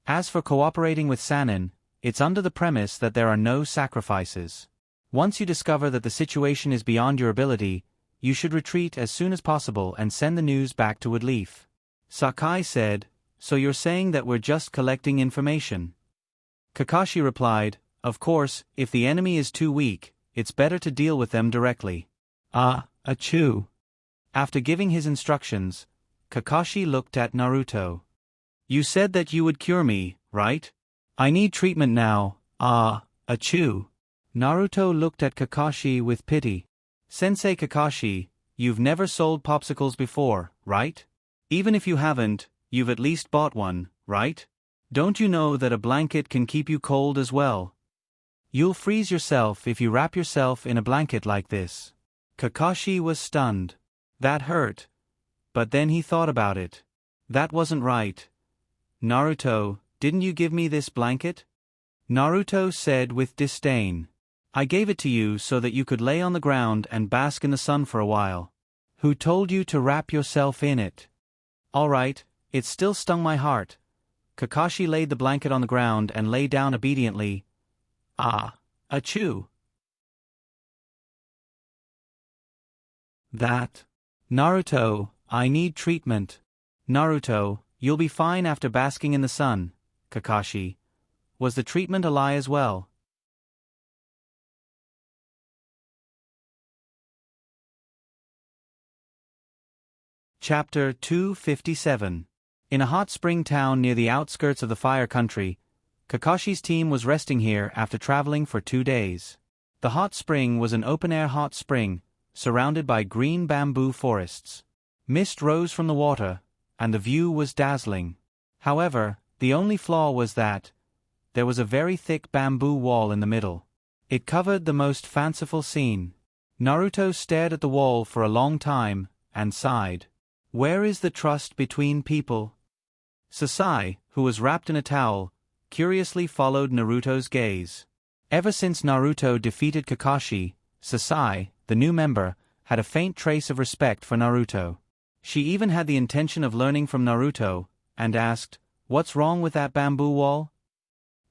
As for cooperating with Sannin, it's under the premise that there are no sacrifices. Once you discover that the situation is beyond your ability, you should retreat as soon as possible and send the news back to Wood Leaf. Sakai said, "So you're saying that we're just collecting information?" Kakashi replied, "Of course, if the enemy is too weak, it's better to deal with them directly." Achoo. After giving his instructions, Kakashi looked at Naruto. "You said that you would cure me, right?" I need treatment now, achoo. Naruto looked at Kakashi with pity. Sensei Kakashi, you've never sold popsicles before, right? Even if you haven't, you've at least bought one, right? Don't you know that a blanket can keep you cold as well? You'll freeze yourself if you wrap yourself in a blanket like this. Kakashi was stunned. That hurt. But then he thought about it. That wasn't right. Naruto, didn't you give me this blanket? Naruto said with disdain. I gave it to you so that you could lay on the ground and bask in the sun for a while. Who told you to wrap yourself in it? All right, it still stung my heart. Kakashi laid the blanket on the ground and lay down obediently. Achoo. That. Naruto, I need treatment. Naruto, you'll be fine after basking in the sun. Kakashi. Was the treatment a lie as well? Chapter 257. In a hot spring town near the outskirts of the Fire Country, Kakashi's team was resting here after traveling for 2 days. The hot spring was an open-air hot spring, surrounded by green bamboo forests. Mist rose from the water, and the view was dazzling. However, the only flaw was that there was a very thick bamboo wall in the middle. It covered the most fanciful scene. Naruto stared at the wall for a long time, and sighed. Where is the trust between people? Sasai, who was wrapped in a towel, curiously followed Naruto's gaze. Ever since Naruto defeated Kakashi, Sasai, the new member, had a faint trace of respect for Naruto. She even had the intention of learning from Naruto, and asked, "What's wrong with that bamboo wall?"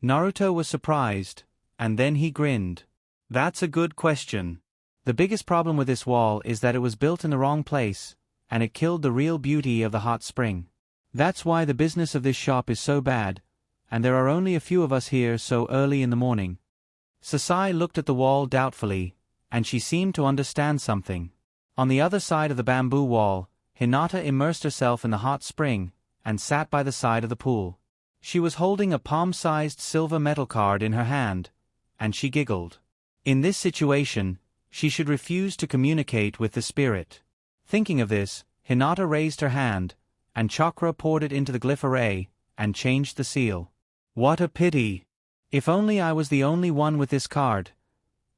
Naruto was surprised, and then he grinned. That's a good question. The biggest problem with this wall is that it was built in the wrong place, and it killed the real beauty of the hot spring. That's why the business of this shop is so bad, and there are only a few of us here so early in the morning. Sasai looked at the wall doubtfully, and she seemed to understand something. On the other side of the bamboo wall, Hinata immersed herself in the hot spring, and sat by the side of the pool. She was holding a palm-sized silver metal card in her hand, and she giggled. In this situation, she should refuse to communicate with the spirit. Thinking of this, Hinata raised her hand, and chakra poured it into the glyph array, and changed the seal. What a pity! If only I was the only one with this card.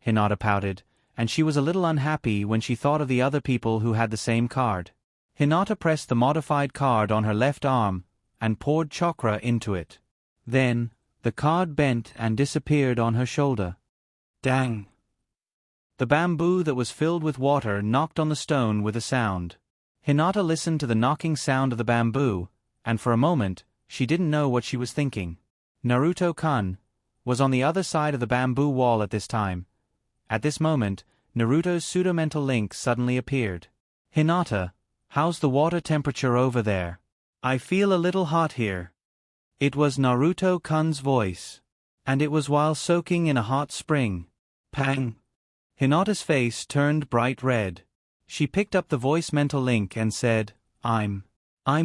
Hinata pouted, and she was a little unhappy when she thought of the other people who had the same card. Hinata pressed the modified card on her left arm, and poured chakra into it. Then, the card bent and disappeared on her shoulder. Dang! The bamboo that was filled with water knocked on the stone with a sound. Hinata listened to the knocking sound of the bamboo, and for a moment, she didn't know what she was thinking. Naruto-kun was on the other side of the bamboo wall at this time. At this moment, Naruto's pseudo-mental link suddenly appeared. Hinata, how's the water temperature over there? I feel a little hot here. It was Naruto-kun's voice. And it was while soaking in a hot spring. Pang! Hinata's face turned bright red. She picked up the voice mental link and said, I'm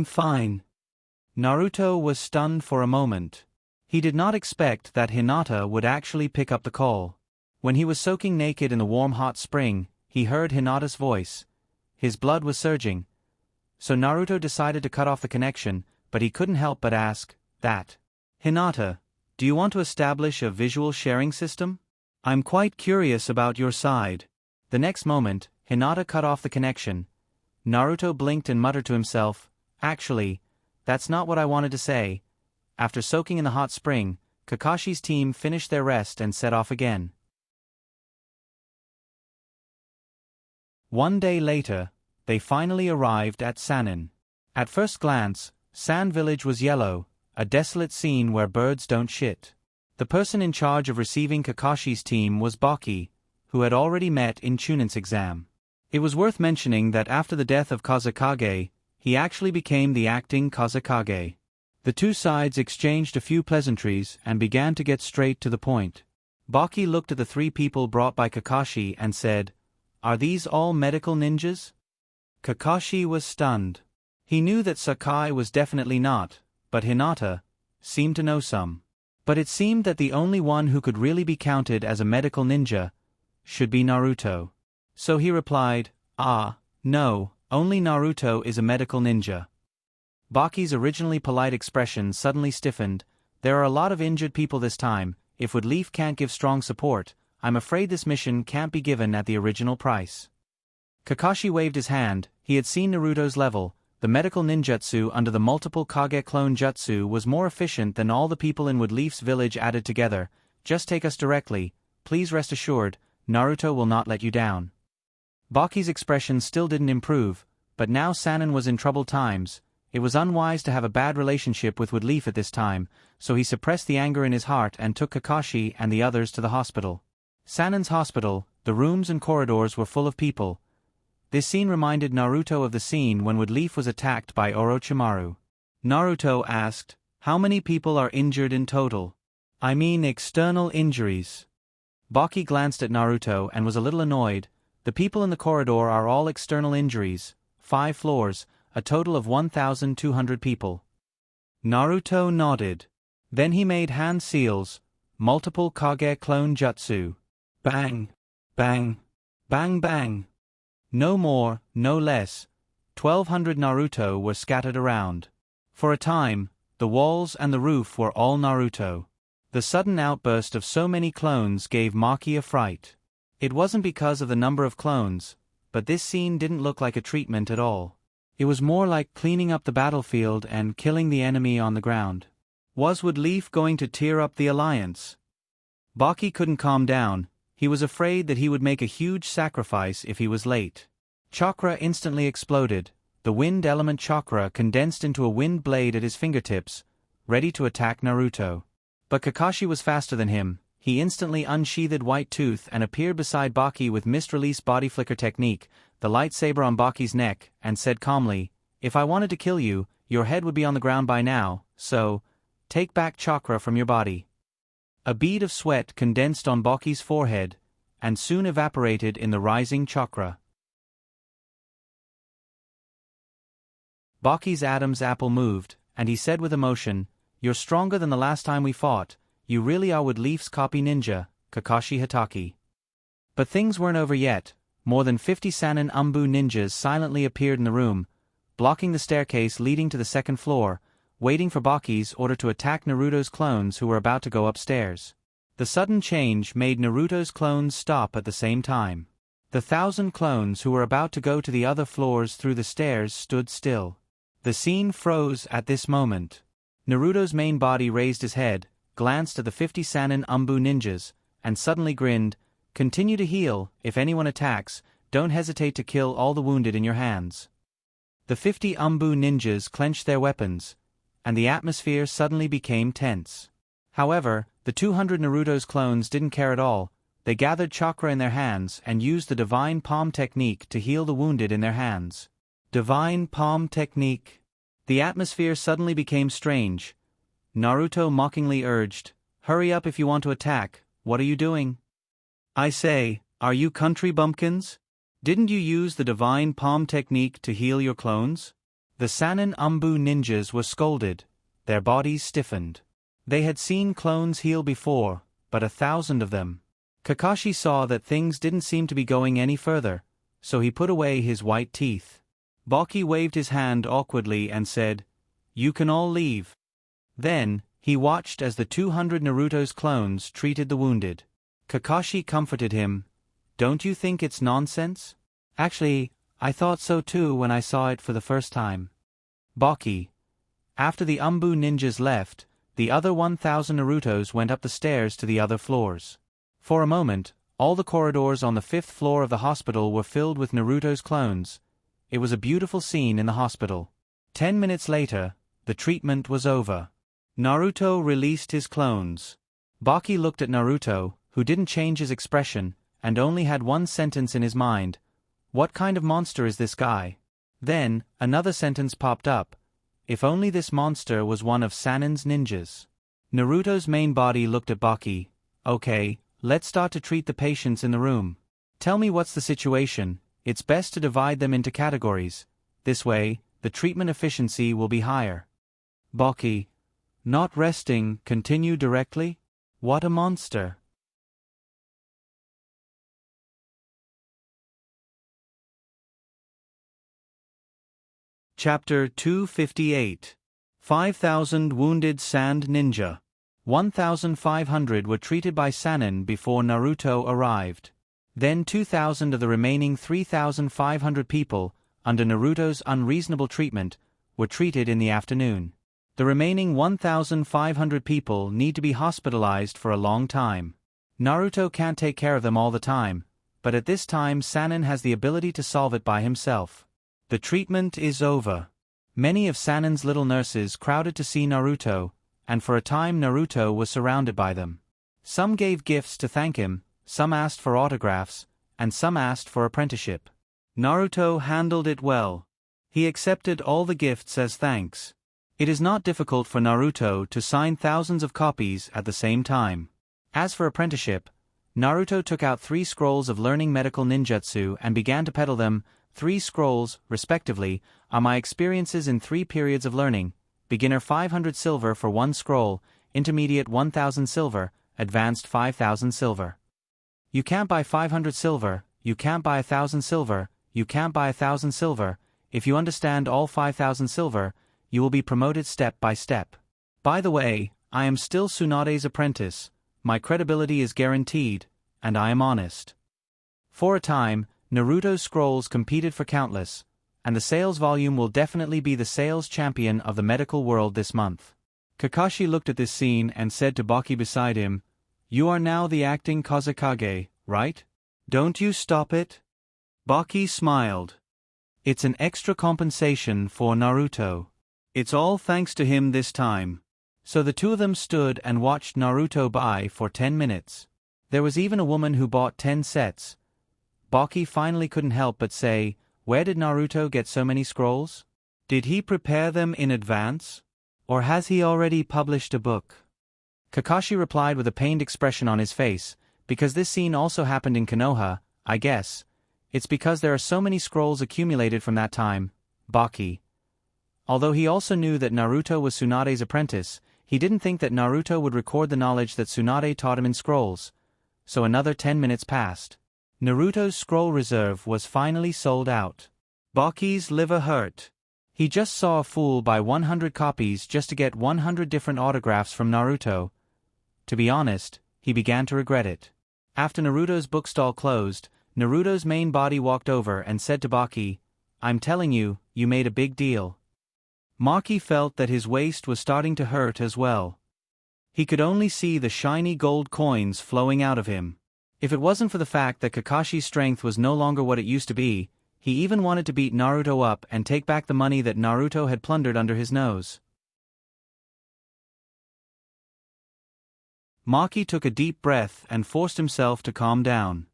fine. Naruto was stunned for a moment. He did not expect that Hinata would actually pick up the call. When he was soaking naked in the warm hot spring, he heard Hinata's voice. His blood was surging. So Naruto decided to cut off the connection, but he couldn't help but ask, that. Hinata, do you want to establish a visual sharing system? I'm quite curious about your side. The next moment, Hinata cut off the connection. Naruto blinked and muttered to himself, actually, that's not what I wanted to say. After soaking in the hot spring, Kakashi's team finished their rest and set off again. One day later, they finally arrived at Sanin. At first glance, San Village was yellow, a desolate scene where birds don't shit. The person in charge of receiving Kakashi's team was Baki, who had already met in Chunin's exam. It was worth mentioning that after the death of Kazekage, he actually became the acting Kazekage. The two sides exchanged a few pleasantries and began to get straight to the point. Baki looked at the 3 people brought by Kakashi and said, "Are these all medical ninjas?" Kakashi was stunned. He knew that Sakai was definitely not, but Hinata seemed to know some. But it seemed that the only one who could really be counted as a medical ninja should be Naruto. So he replied, no, only Naruto is a medical ninja. Baki's originally polite expression suddenly stiffened. There are a lot of injured people this time. If Wood Leaf can't give strong support, I'm afraid this mission can't be given at the original price. Kakashi waved his hand. He had seen Naruto's level. The medical ninjutsu under the multiple Kage clone jutsu was more efficient than all the people in Wood Leaf's village added together. Just take us directly. Please rest assured, Naruto will not let you down. Baki's expression still didn't improve, but now Sannin was in troubled times. It was unwise to have a bad relationship with Wood Leaf at this time, so he suppressed the anger in his heart and took Kakashi and the others to the hospital. Sannin's hospital, the rooms and corridors were full of people. This scene reminded Naruto of the scene when Wood Leaf was attacked by Orochimaru. Naruto asked, "How many people are injured in total? I mean external injuries." Baki glanced at Naruto and was a little annoyed. The people in the corridor are all external injuries, 5 floors, a total of 1,200 people. Naruto nodded. Then he made hand seals, multiple Kage clone jutsu. Bang, bang, bang bang. No more, no less, 1,200 Naruto were scattered around. For a time, the walls and the roof were all Naruto. The sudden outburst of so many clones gave Maki a fright. It wasn't because of the number of clones, but this scene didn't look like a treatment at all. It was more like cleaning up the battlefield and killing the enemy on the ground. Was Wood Leaf going to tear up the alliance? Baki couldn't calm down. He was afraid that he would make a huge sacrifice if he was late. Chakra instantly exploded. The wind element chakra condensed into a wind blade at his fingertips, ready to attack Naruto. But Kakashi was faster than him. He instantly unsheathed White Tooth and appeared beside Baki with mist-release body flicker technique, the lightsaber on Baki's neck, and said calmly, "If I wanted to kill you, your head would be on the ground by now, so take back chakra from your body." A bead of sweat condensed on Baki's forehead, and soon evaporated in the rising chakra. Baki's Adam's apple moved, and he said with emotion, "You're stronger than the last time we fought. You really are Wood Leaf's copy ninja, Kakashi Hatake." But things weren't over yet. More than 50 Sannin Umbu ninjas silently appeared in the room, blocking the staircase leading to the second floor, waiting for Baki's order to attack Naruto's clones who were about to go upstairs. The sudden change made Naruto's clones stop at the same time. The 1,000 clones who were about to go to the other floors through the stairs stood still. The scene froze at this moment. Naruto's main body raised his head, glanced at the 50 Sannin Umbu ninjas, and suddenly grinned, "Continue to heal. If anyone attacks, don't hesitate to kill all the wounded in your hands." The 50 Umbu ninjas clenched their weapons, and the atmosphere suddenly became tense. However, the 200 Naruto's clones didn't care at all. They gathered chakra in their hands and used the Divine Palm technique to heal the wounded in their hands. Divine Palm technique. The atmosphere suddenly became strange. Naruto mockingly urged, "Hurry up if you want to attack. What are you doing? I say, are you country bumpkins? Didn't you use the Divine Palm technique to heal your clones?" The Sannin Umbu ninjas were scolded. Their bodies stiffened. They had seen clones heal before, but 1,000 of them. Kakashi saw that things didn't seem to be going any further, so he put away his white teeth. Baki waved his hand awkwardly and said, "You can all leave." Then, he watched as the 200 Naruto's clones treated the wounded. Kakashi comforted him. "Don't you think it's nonsense? Actually, I thought so too when I saw it for the first time." Baki. After the Umbu ninjas left, the other 1,000 Narutos went up the stairs to the other floors. For a moment, all the corridors on the 5th floor of the hospital were filled with Naruto's clones. It was a beautiful scene in the hospital. 10 minutes later, the treatment was over. Naruto released his clones. Baki looked at Naruto, who didn't change his expression, and only had one sentence in his mind. What kind of monster is this guy? Then, another sentence popped up. If only this monster was one of Sannin's ninjas. Naruto's main body looked at Baki. "Okay, let's start to treat the patients in the room. Tell me what's the situation. It's best to divide them into categories. This way, the treatment efficiency will be higher." Baki. Not resting, continue directly? What a monster. Chapter 258. 5,000 Wounded Sand Ninja. 1,500 were treated by Sannin before Naruto arrived. Then 2,000 of the remaining 3,500 people, under Naruto's unreasonable treatment, were treated in the afternoon. The remaining 1,500 people need to be hospitalized for a long time. Naruto can't take care of them all the time, but at this time Sannin has the ability to solve it by himself. The treatment is over. Many of Sannin's little nurses crowded to see Naruto, and for a time Naruto was surrounded by them. Some gave gifts to thank him, some asked for autographs, and some asked for apprenticeship. Naruto handled it well. He accepted all the gifts as thanks. It is not difficult for Naruto to sign thousands of copies at the same time. As for apprenticeship, Naruto took out 3 scrolls of learning medical ninjutsu and began to peddle them. 3 scrolls, respectively, are my experiences in 3 periods of learning: beginner 500 silver for 1 scroll, intermediate 1,000 silver, advanced 5,000 silver. You can't buy 500 silver, you can't buy 1,000 silver, you can't buy 1,000 silver. If you understand all 5,000 silver, you will be promoted step by step. By the way, I am still Tsunade's apprentice, my credibility is guaranteed, and I am honest. For a time, Naruto's scrolls competed for Countless, and the sales volume will definitely be the sales champion of the medical world this month. Kakashi looked at this scene and said to Baki beside him, "You are now the acting Kazekage, right? Don't you stop it?" Baki smiled. It's an extra compensation for Naruto. It's all thanks to him this time. So the two of them stood and watched Naruto buy for 10 minutes. There was even a woman who bought 10 sets. Baki finally couldn't help but say, "Where did Naruto get so many scrolls? Did he prepare them in advance? Or has he already published a book?" Kakashi replied with a pained expression on his face, "Because this scene also happened in Konoha, I guess. It's because there are so many scrolls accumulated from that time, Baki." Although he also knew that Naruto was Tsunade's apprentice, he didn't think that Naruto would record the knowledge that Tsunade taught him in scrolls. So another 10 minutes passed. Naruto's scroll reserve was finally sold out. Baki's liver hurt. He just saw a fool buy 100 copies just to get 100 different autographs from Naruto. To be honest, he began to regret it. After Naruto's bookstall closed, Naruto's main body walked over and said to Baki, "I'm telling you, you made a big deal." Baki felt that his waist was starting to hurt as well. He could only see the shiny gold coins flowing out of him. If it wasn't for the fact that Kakashi's strength was no longer what it used to be, he even wanted to beat Naruto up and take back the money that Naruto had plundered under his nose. Baki took a deep breath and forced himself to calm down.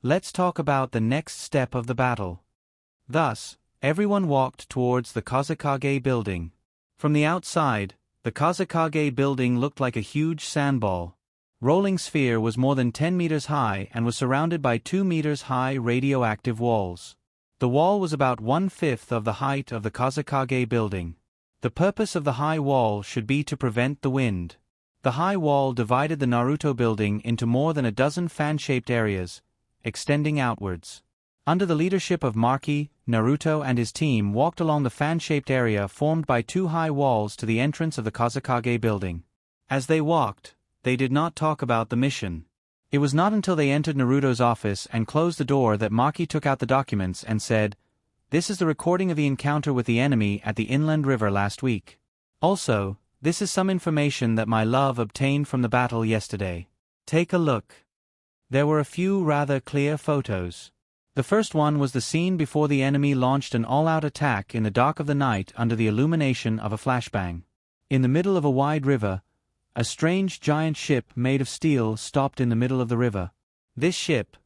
Let's talk about the next step of the battle. Thus, everyone walked towards the Kazekage building. From the outside, the Kazekage building looked like a huge sandball. Rolling sphere was more than 10 meters high and was surrounded by 2 meters high radioactive walls. The wall was about 1/5 of the height of the Kazekage building. The purpose of the high wall should be to prevent the wind. The high wall divided the Naruto building into more than a dozen fan-shaped areas, extending outwards. Under the leadership of Baki, Naruto and his team walked along the fan-shaped area formed by 2 high walls to the entrance of the Kazekage building. As they walked, they did not talk about the mission. It was not until they entered Naruto's office and closed the door that Baki took out the documents and said, "This is the recording of the encounter with the enemy at the inland river last week. Also, this is some information that my love obtained from the battle yesterday. Take a look." There were a few rather clear photos. The first one was the scene before the enemy launched an all-out attack in the dark of the night under the illumination of a flashbang. In the middle of a wide river, a strange giant ship made of steel stopped in the middle of the river. This ship.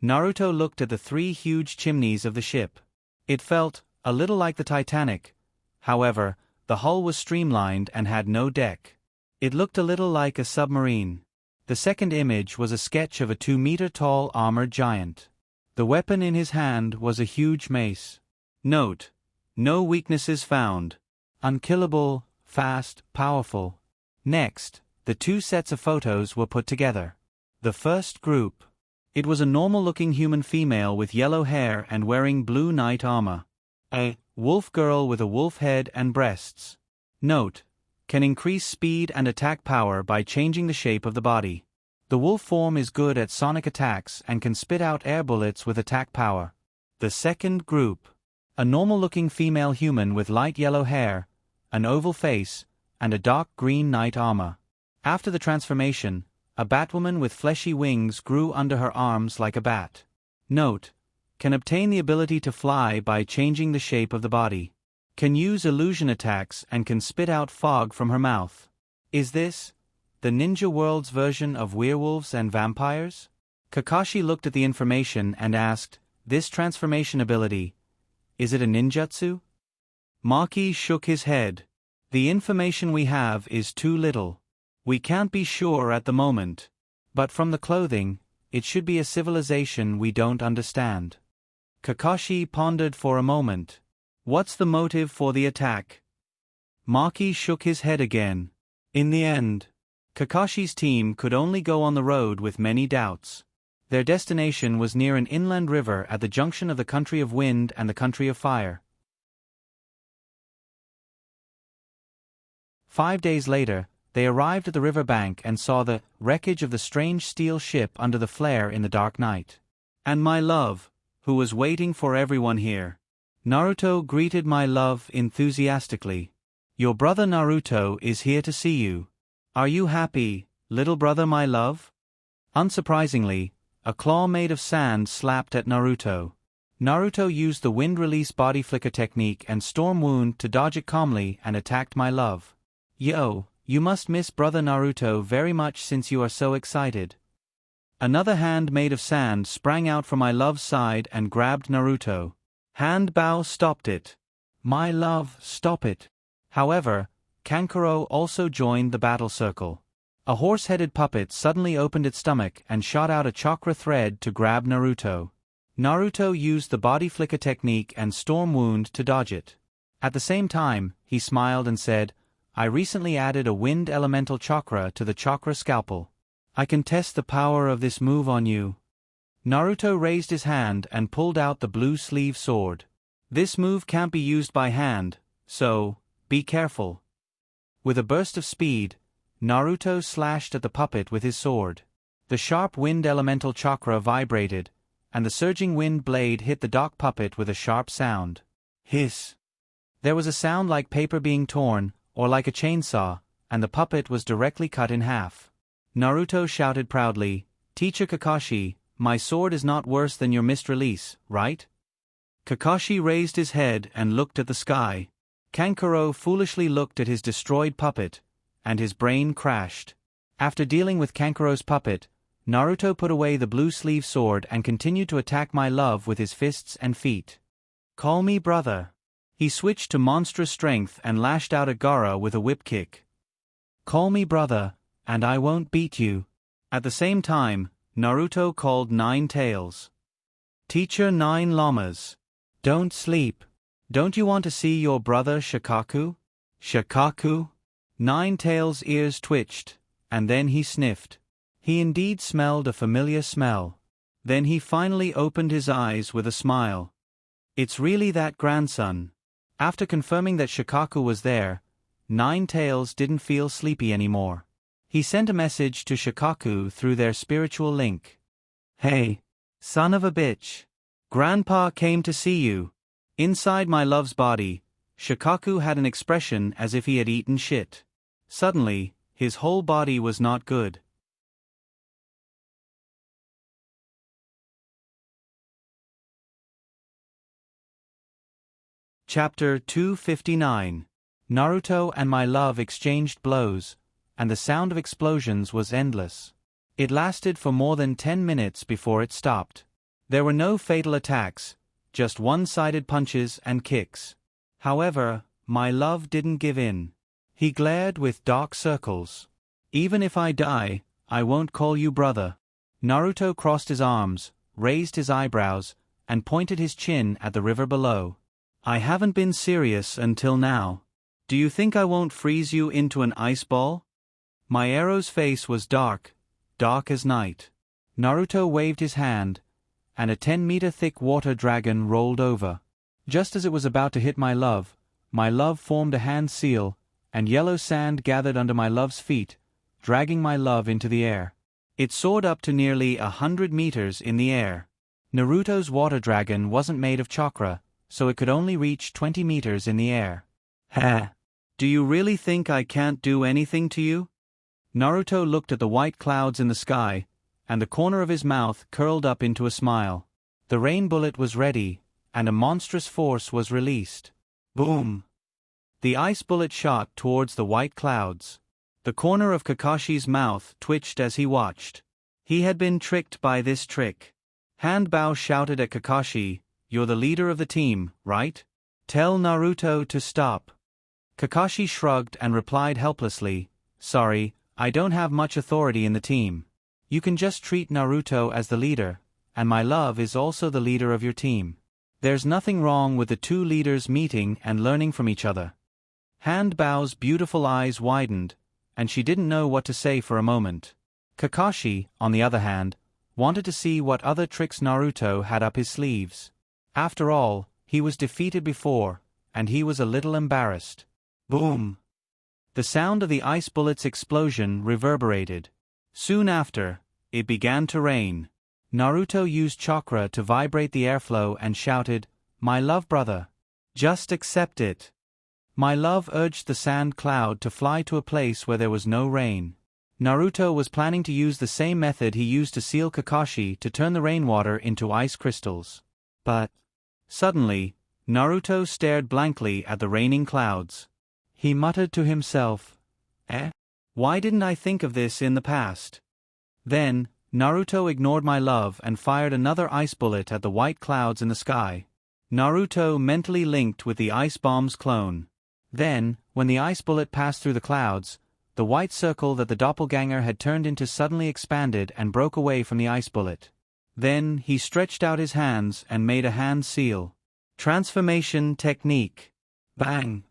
Naruto looked at the 3 huge chimneys of the ship. It felt a little like the Titanic. However, the hull was streamlined and had no deck. It looked a little like a submarine. The second image was a sketch of a 2-meter-tall armored giant. The weapon in his hand was a huge mace. Note: no weaknesses found. Unkillable, fast, powerful. Next, the two sets of photos were put together. The first group. It was a normal-looking human female with yellow hair and wearing blue knight armor. A wolf girl with a wolf head and breasts. Note: can increase speed and attack power by changing the shape of the body. The wolf form is good at sonic attacks and can spit out air bullets with attack power. The second group. A normal-looking female human with light yellow hair, an oval face, and a dark green knight armor. After the transformation, a batwoman with fleshy wings grew under her arms like a bat. Note: can obtain the ability to fly by changing the shape of the body. Can use illusion attacks and can spit out fog from her mouth. Is this the ninja world's version of werewolves and vampires? Kakashi looked at the information and asked, this transformation ability, is it a ninjutsu? Maki shook his head. The information we have is too little. We can't be sure at the moment. But from the clothing, it should be a civilization we don't understand. Kakashi pondered for a moment. What's the motive for the attack? Maki shook his head again. In the end, Kakashi's team could only go on the road with many doubts. Their destination was near an inland river at the junction of the country of wind and the country of fire. 5 days later, they arrived at the river bank and saw the wreckage of the strange steel ship under the flare in the dark night. And my love, who was waiting for everyone here. Naruto greeted my love enthusiastically. Your brother Naruto is here to see you. Are you happy, little brother my love? Unsurprisingly, a claw made of sand slapped at Naruto. Naruto used the wind release body flicker technique and storm wound to dodge it calmly and attacked my love. Yo, you must miss brother Naruto very much since you are so excited. Another hand made of sand sprang out from my love's side and grabbed Naruto. Hand bow stopped it. My love, stop it. However, Kankuro also joined the battle circle. A horse-headed puppet suddenly opened its stomach and shot out a chakra thread to grab Naruto. Naruto used the body flicker technique and storm wound to dodge it. At the same time, he smiled and said, I recently added a wind elemental chakra to the chakra scalpel. I can test the power of this move on you. Naruto raised his hand and pulled out the blue sleeve sword. This move can't be used by hand, so be careful. With a burst of speed, Naruto slashed at the puppet with his sword. The sharp wind elemental chakra vibrated, and the surging wind blade hit the dark puppet with a sharp sound. Hiss! There was a sound like paper being torn, or like a chainsaw, and the puppet was directly cut in half. Naruto shouted proudly, Teacher Kakashi, my sword is not worse than your mist release, right? Kakashi raised his head and looked at the sky. Kankuro foolishly looked at his destroyed puppet, and his brain crashed. After dealing with Kankuro's puppet, Naruto put away the blue sleeve sword and continued to attack my love with his fists and feet. Call me brother. He switched to monstrous strength and lashed out at Gaara with a whip kick. Call me brother, and I won't beat you. At the same time, Naruto called 9 Tails. Teacher 9 Llamas. Don't sleep. Don't you want to see your brother Shikaku? Shikaku? 9 Tails' ears twitched, and then he sniffed. He indeed smelled a familiar smell. Then he finally opened his eyes with a smile. It's really that grandson. After confirming that Shikaku was there, 9 Tails didn't feel sleepy anymore. He sent a message to Shikaku through their spiritual link. Hey, son of a bitch. Grandpa came to see you. Inside my love's body, Shikaku had an expression as if he had eaten shit. Suddenly, his whole body was not good. Chapter 259. Naruto and my love exchanged blows, and the sound of explosions was endless. It lasted for more than 10 minutes before it stopped. There were no fatal attacks, just one-sided punches and kicks. However, my love didn't give in. He glared with dark circles. Even if I die, I won't call you brother. Naruto crossed his arms, raised his eyebrows, and pointed his chin at the river below. I haven't been serious until now. Do you think I won't freeze you into an ice ball? My arrow's face was dark, dark as night. Naruto waved his hand, and a 10-meter thick water dragon rolled over. Just as it was about to hit my love formed a hand seal, and yellow sand gathered under my love's feet, dragging my love into the air. It soared up to nearly 100 meters in the air. Naruto's water dragon wasn't made of chakra, so it could only reach 20 meters in the air. Ha! Do you really think I can't do anything to you? Naruto looked at the white clouds in the sky, and the corner of his mouth curled up into a smile. The rain bullet was ready, and a monstrous force was released. Boom! The ice bullet shot towards the white clouds. The corner of Kakashi's mouth twitched as he watched. He had been tricked by this trick. Hanbao shouted at Kakashi, "You're the leader of the team, right? Tell Naruto to stop." Kakashi shrugged and replied helplessly, "Sorry, I don't have much authority in the team. You can just treat Naruto as the leader, and my love is also the leader of your team. There's nothing wrong with the two leaders meeting and learning from each other." Hanbao's beautiful eyes widened, and she didn't know what to say for a moment. Kakashi, on the other hand, wanted to see what other tricks Naruto had up his sleeves. After all, he was defeated before, and he was a little embarrassed. Boom! The sound of the ice bullet's explosion reverberated. Soon after, it began to rain. Naruto used chakra to vibrate the airflow and shouted, "My love brother! Just accept it!" My love urged the sand cloud to fly to a place where there was no rain. Naruto was planning to use the same method he used to seal Kakashi to turn the rainwater into ice crystals. But suddenly, Naruto stared blankly at the raining clouds. He muttered to himself, Why didn't I think of this in the past?" Then, Naruto ignored my love and fired another ice bullet at the white clouds in the sky. Naruto mentally linked with the ice bomb's clone. Then, when the ice bullet passed through the clouds, the white circle that the doppelganger had turned into suddenly expanded and broke away from the ice bullet. Then, he stretched out his hands and made a hand seal. Transformation technique. Bang!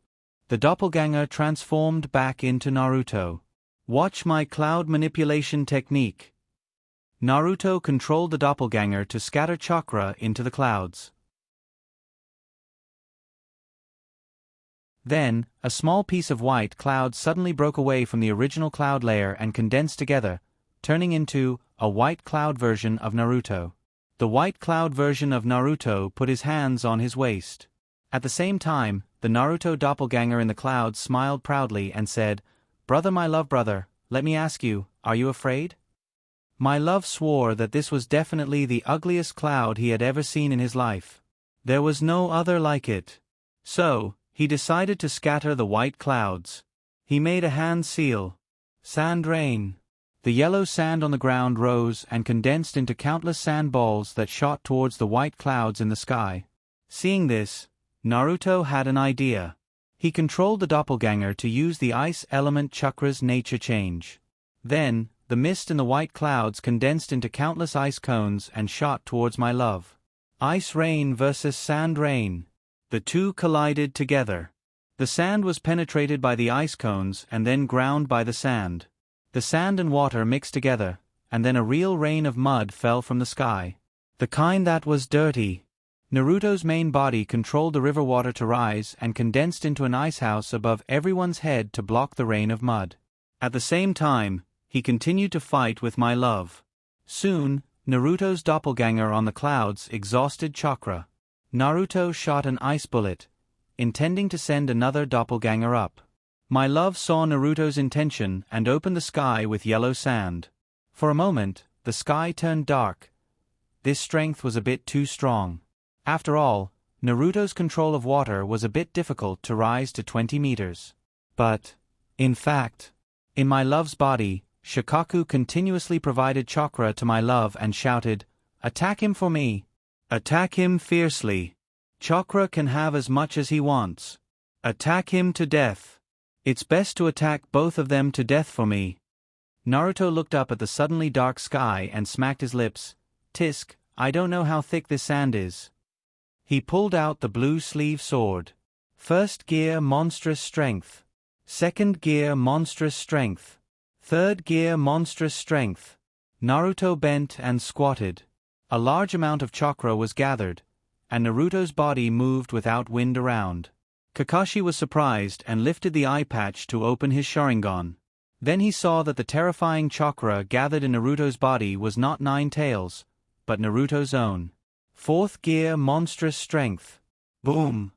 The doppelganger transformed back into Naruto. Watch my cloud manipulation technique. Naruto controlled the doppelganger to scatter chakra into the clouds. Then, a small piece of white cloud suddenly broke away from the original cloud layer and condensed together, turning into a white cloud version of Naruto. The white cloud version of Naruto put his hands on his waist. At the same time, the Naruto doppelganger in the clouds smiled proudly and said, "Brother, my love brother, let me ask you, are you afraid?" My love swore that this was definitely the ugliest cloud he had ever seen in his life. There was no other like it. So, he decided to scatter the white clouds. He made a hand seal. Sand rain. The yellow sand on the ground rose and condensed into countless sand balls that shot towards the white clouds in the sky. Seeing this, Naruto had an idea. He controlled the doppelganger to use the ice element chakra's nature change. Then, the mist in the white clouds condensed into countless ice cones and shot towards my love. Ice rain versus sand rain. The two collided together. The sand was penetrated by the ice cones and then ground by the sand. The sand and water mixed together, and then a real rain of mud fell from the sky. The kind that was dirty. Naruto's main body controlled the river water to rise and condensed into an ice house above everyone's head to block the rain of mud. At the same time, he continued to fight with my love. Soon, Naruto's doppelganger on the clouds exhausted chakra. Naruto shot an ice bullet, intending to send another doppelganger up. My love saw Naruto's intention and opened the sky with yellow sand. For a moment, the sky turned dark. This strength was a bit too strong. After all, Naruto's control of water was a bit difficult to rise to 20 meters. But, in fact, in my love's body, Shikaku continuously provided chakra to my love and shouted, "Attack him for me! Attack him fiercely! Chakra can have as much as he wants. Attack him to death! It's best to attack both of them to death for me." Naruto looked up at the suddenly dark sky and smacked his lips. "Tisk, I don't know how thick this sand is." He pulled out the blue sleeve sword. First gear monstrous strength. Second gear monstrous strength. Third gear monstrous strength. Naruto bent and squatted. A large amount of chakra was gathered, and Naruto's body moved without wind around. Kakashi was surprised and lifted the eye patch to open his Sharingan. Then he saw that the terrifying chakra gathered in Naruto's body was not Nine Tails, but Naruto's own. Fourth gear monstrous strength. Boom!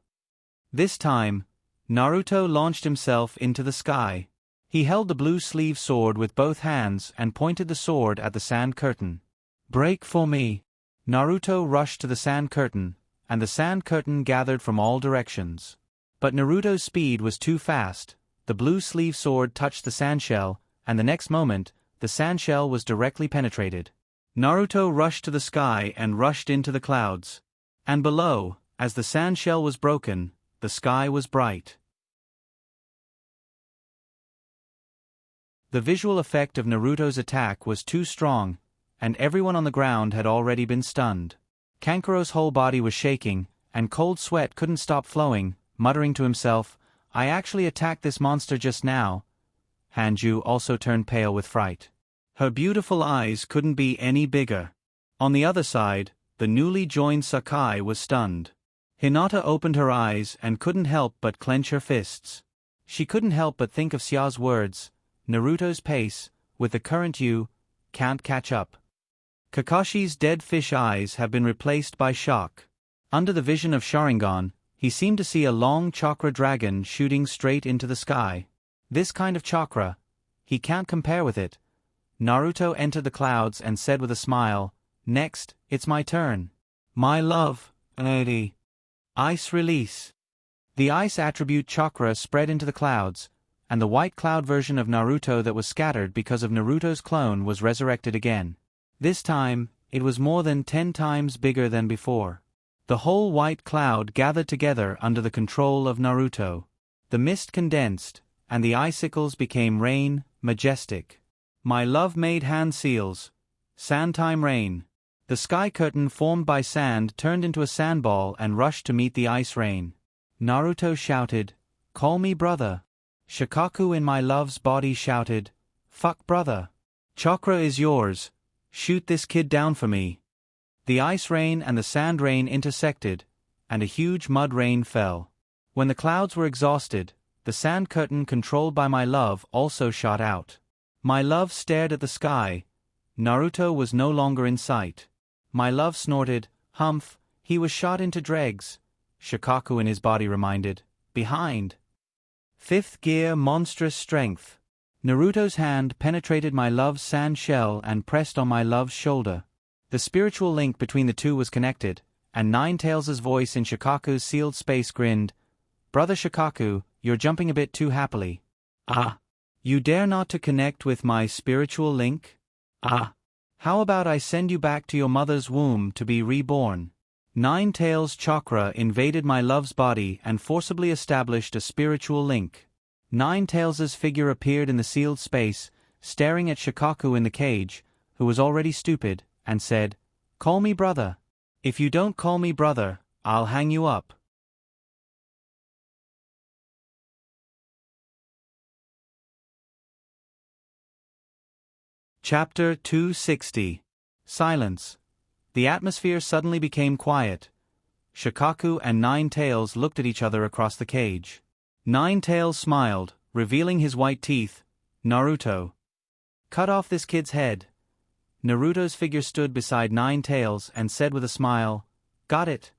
This time, Naruto launched himself into the sky. He held the blue sleeve sword with both hands and pointed the sword at the sand curtain. Break for me! Naruto rushed to the sand curtain, and the sand curtain gathered from all directions. But Naruto's speed was too fast. The blue sleeve sword touched the sandshell, and the next moment, the sandshell was directly penetrated. Naruto rushed to the sky and rushed into the clouds. And below, as the sandshell was broken, the sky was bright. The visual effect of Naruto's attack was too strong, and everyone on the ground had already been stunned. Kankuro's whole body was shaking, and cold sweat couldn't stop flowing, muttering to himself, "I actually attacked this monster just now." Hanju also turned pale with fright. Her beautiful eyes couldn't be any bigger. On the other side, the newly joined Sakai was stunned. Hinata opened her eyes and couldn't help but clench her fists. She couldn't help but think of Xia's words, "Naruto's pace, with the current you, can't catch up." Kakashi's dead fish eyes have been replaced by shock. Under the vision of Sharingan, he seemed to see a long chakra dragon shooting straight into the sky. This kind of chakra, he can't compare with it. Naruto entered the clouds and said with a smile, "Next, it's my turn. My love, Eddie." Ice release. The ice attribute chakra spread into the clouds, and the white cloud version of Naruto that was scattered because of Naruto's clone was resurrected again. This time, it was more than 10 times bigger than before. The whole white cloud gathered together under the control of Naruto. The mist condensed, and the icicles became rain, majestic. My love made hand seals. Sand time rain. The sky curtain formed by sand turned into a sandball and rushed to meet the ice rain. Naruto shouted, "Call me brother." Shikaku in my love's body shouted, "Fuck brother. Chakra is yours. Shoot this kid down for me." The ice rain and the sand rain intersected, and a huge mud rain fell. When the clouds were exhausted, the sand curtain controlled by my love also shot out. My love stared at the sky. Naruto was no longer in sight. My love snorted, "Humph, he was shot into dregs." Shikaku in his body reminded, "Behind." Fifth gear monstrous strength. Naruto's hand penetrated my love's sand shell and pressed on my love's shoulder. The spiritual link between the two was connected, and Ninetales' voice in Shikaku's sealed space grinned, "Brother Shikaku, you're jumping a bit too happily." "Ah. You dare not to connect with my spiritual link? Ah. How about I send you back to your mother's womb to be reborn?" Ninetales' chakra invaded my love's body and forcibly established a spiritual link. Ninetales' figure appeared in the sealed space, staring at Shikaku in the cage, who was already stupid, and said, "Call me brother. If you don't call me brother, I'll hang you up." Chapter 260. Silence. The atmosphere suddenly became quiet. Shikaku and Ninetales looked at each other across the cage. Ninetales smiled, revealing his white teeth. "Naruto. Cut off this kid's head." Naruto's figure stood beside Ninetales and said with a smile, "Got it."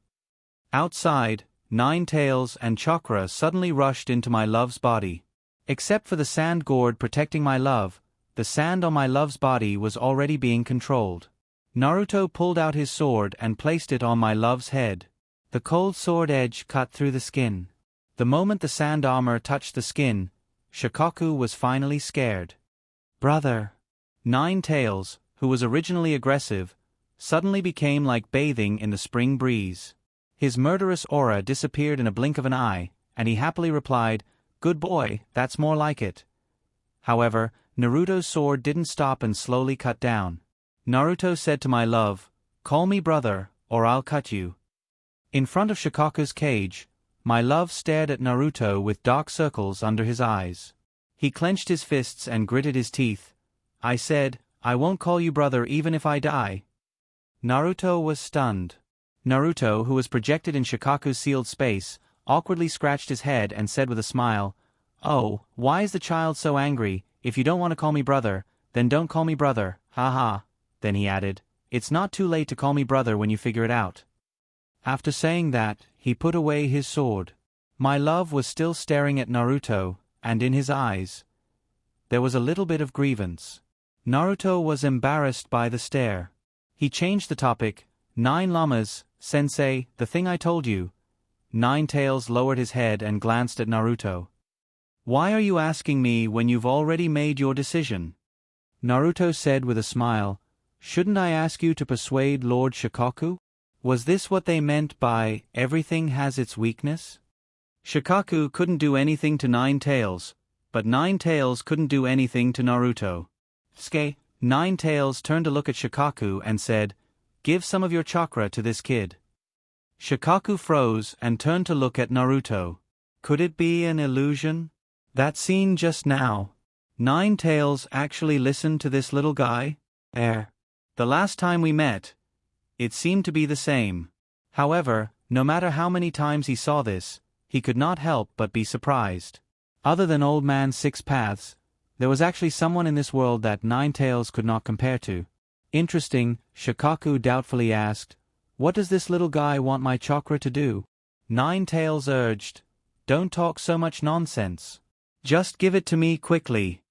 Outside, Ninetales and Chakra suddenly rushed into my love's body. Except for the sand gourd protecting my love, the sand on my love's body was already being controlled. Naruto pulled out his sword and placed it on my love's head. The cold sword edge cut through the skin. The moment the sand armor touched the skin, Shikaku was finally scared. "Brother." Ninetales, who was originally aggressive, suddenly became like bathing in the spring breeze. His murderous aura disappeared in a blink of an eye, and he happily replied, "Good boy, that's more like it." However, Naruto's sword didn't stop and slowly cut down. Naruto said to my love, "Call me brother, or I'll cut you." In front of Shikaku's cage, My love stared at Naruto with dark circles under his eyes. He clenched his fists and gritted his teeth. I said, I won't call you brother even if I die. Naruto was stunned. Naruto, who was projected in Shikaku's sealed space, awkwardly scratched his head and said with a smile, Oh, why is the child so angry? If you don't want to call me brother, then don't call me brother, haha. Then he added, It's not too late to call me brother when you figure it out. After saying that, he put away his sword. My love was still staring at Naruto, and in his eyes there was a little bit of grievance. Naruto was embarrassed by the stare. He changed the topic. 9 llamas, sensei, the thing I told you. Nine Tails lowered his head and glanced at Naruto. Why are you asking me when you've already made your decision? Naruto said with a smile, Shouldn't I ask you to persuade Lord Shikaku? Was this what they meant by, everything has its weakness? Shikaku couldn't do anything to Nine Tails, but Nine Tails couldn't do anything to Naruto. Nine Tails turned to look at Shikaku and said, Give some of your chakra to this kid. Shikaku froze and turned to look at Naruto. Could it be an illusion? That scene just now. Nine Tails actually listened to this little guy? The last time we met, it seemed to be the same. However, no matter how many times he saw this, he could not help but be surprised. Other than Old Man Six Paths, there was actually someone in this world that Nine Tails could not compare to. Interesting, Shikaku doubtfully asked, What does this little guy want my chakra to do? Nine Tails urged, Don't talk so much nonsense. Just give it to me quickly.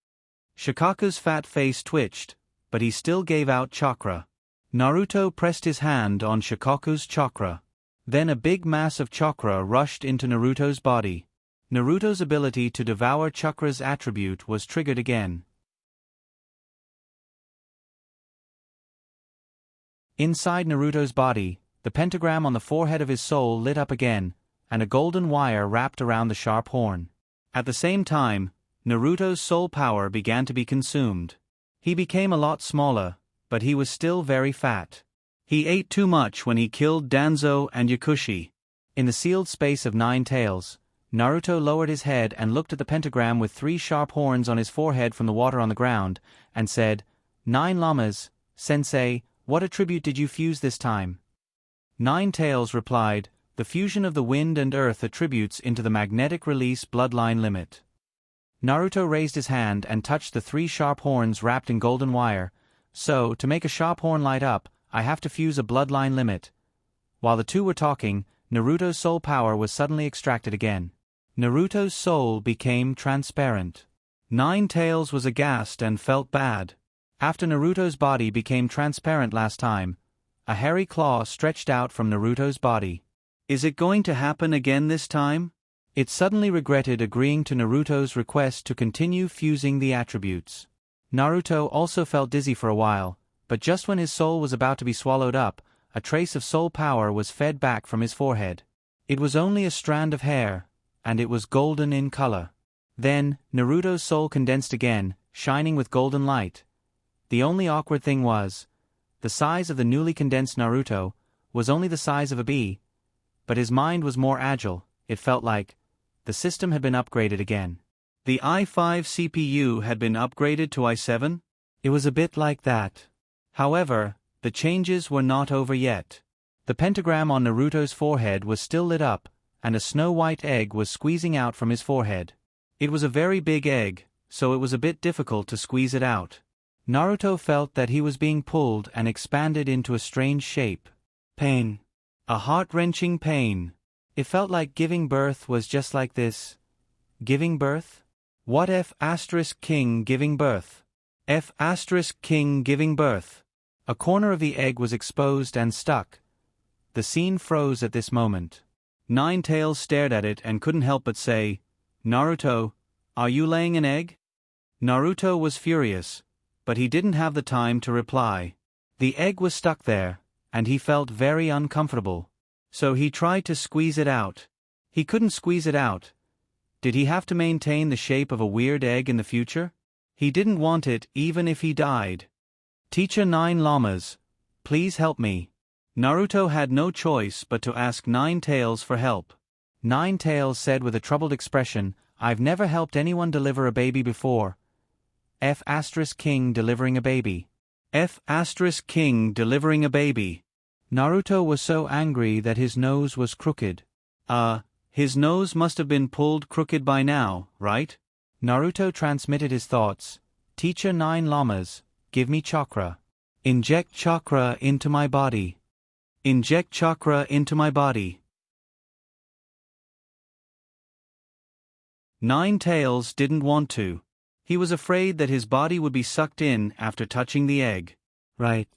Shikaku's fat face twitched, but he still gave out chakra. Naruto pressed his hand on Shikaku's chakra. Then a big mass of chakra rushed into Naruto's body. Naruto's ability to devour chakra's attribute was triggered again. Inside Naruto's body, the pentagram on the forehead of his soul lit up again, and a golden wire wrapped around the sharp horn. At the same time, Naruto's soul power began to be consumed. He became a lot smaller, but he was still very fat. He ate too much when he killed Danzo and Yakushi. In the sealed space of Nine Tails, Naruto lowered his head and looked at the pentagram with 3 sharp horns on his forehead from the water on the ground, and said, 9 llamas, sensei, what attribute did you fuse this time? Nine Tails replied, The fusion of the wind and earth attributes into the magnetic release bloodline limit. Naruto raised his hand and touched the 3 sharp horns wrapped in golden wire. So, to make a sharp horn light up, I have to fuse a bloodline limit. While the two were talking, Naruto's soul power was suddenly extracted again. Naruto's soul became transparent. Nine Tails was aghast and felt bad. After Naruto's body became transparent last time, a hairy claw stretched out from Naruto's body. Is it going to happen again this time? It suddenly regretted agreeing to Naruto's request to continue fusing the attributes. Naruto also felt dizzy for a while, but just when his soul was about to be swallowed up, a trace of soul power was fed back from his forehead. It was only a strand of hair, and it was golden in color. Then, Naruto's soul condensed again, shining with golden light. The only awkward thing was, the size of the newly condensed Naruto was only the size of a bee, but his mind was more agile. It felt like the system had been upgraded again. The i5 CPU had been upgraded to i7? It was a bit like that. However, the changes were not over yet. The pentagram on Naruto's forehead was still lit up, and a snow-white egg was squeezing out from his forehead. It was a very big egg, so it was a bit difficult to squeeze it out. Naruto felt that he was being pulled and expanded into a strange shape. Pain. A heart-wrenching pain. It felt like giving birth was just like this. Giving birth? What if *king giving birth? F *king giving birth. A corner of the egg was exposed and stuck. The scene froze at this moment. Nine Tails stared at it and couldn't help but say, Naruto, are you laying an egg? Naruto was furious, but he didn't have the time to reply. The egg was stuck there, and he felt very uncomfortable. So he tried to squeeze it out. He couldn't squeeze it out. Did he have to maintain the shape of a weird egg in the future? He didn't want it even if he died. Teacher 9 llamas, please help me. Naruto had no choice but to ask Nine Tails for help. Nine-Tails said with a troubled expression, I've never helped anyone deliver a baby before. King delivering a baby. King delivering a baby. Naruto was so angry that his nose was crooked. His nose must have been pulled crooked by now, right? Naruto transmitted his thoughts. Teacher 9 Llamas, give me chakra. Inject chakra into my body. Inject chakra into my body. Nine-Tails didn't want to. He was afraid that his body would be sucked in after touching the egg. Right.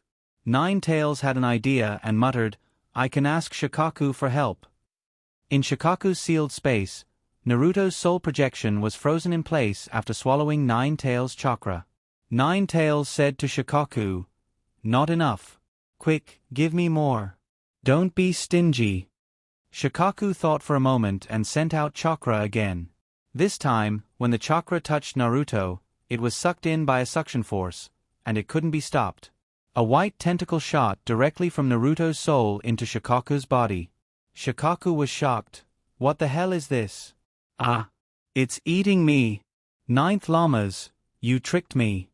Nine-Tails had an idea and muttered, I can ask Shikaku for help. In Shikaku's sealed space, Naruto's soul projection was frozen in place after swallowing Nine-Tails' chakra. Nine-Tails said to Shikaku, Not enough. Quick, give me more. Don't be stingy. Shikaku thought for a moment and sent out chakra again. This time, when the chakra touched Naruto, it was sucked in by a suction force, and it couldn't be stopped. A white tentacle shot directly from Naruto's soul into Shikaku's body. Shikaku was shocked. What the hell is this? It's eating me. Ninth Llamas, you tricked me.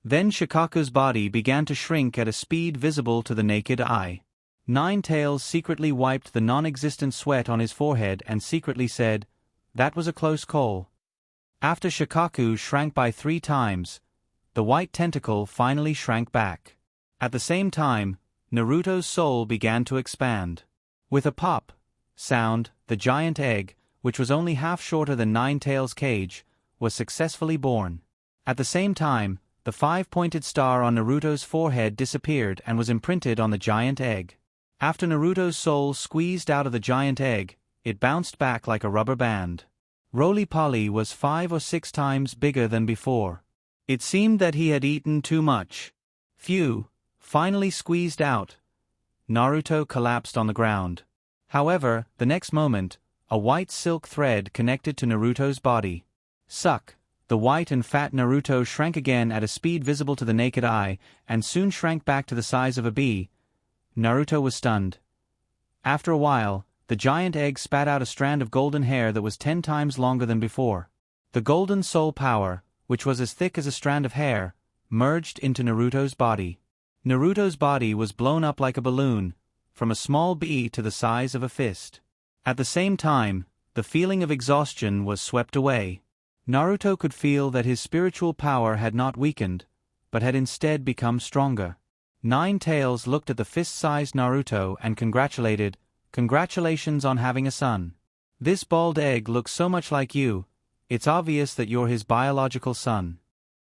Then Shikaku's body began to shrink at a speed visible to the naked eye. Nine-Tails secretly wiped the non-existent sweat on his forehead and secretly said, That was a close call. After Shikaku shrank by 3 times, the white tentacle finally shrank back. At the same time, Naruto's soul began to expand. With a pop sound, the giant egg, which was only half shorter than Nine-Tails' cage, was successfully born. At the same time, the 5-pointed star on Naruto's forehead disappeared and was imprinted on the giant egg. After Naruto's soul squeezed out of the giant egg, it bounced back like a rubber band. Roly-Poly was 5 or 6 times bigger than before. It seemed that he had eaten too much. Phew, finally squeezed out. Naruto collapsed on the ground. However, the next moment, a white silk thread connected to Naruto's body. Suck! The white and fat Naruto shrank again at a speed visible to the naked eye, and soon shrank back to the size of a bee. Naruto was stunned. After a while, the giant egg spat out a strand of golden hair that was 10 times longer than before. The golden soul power, which was as thick as a strand of hair, merged into Naruto's body. Naruto's body was blown up like a balloon, from a small bee to the size of a fist. At the same time, the feeling of exhaustion was swept away. Naruto could feel that his spiritual power had not weakened, but had instead become stronger. Nine-Tails looked at the fist-sized Naruto and congratulated, Congratulations on having a son. This bald egg looks so much like you, it's obvious that you're his biological son.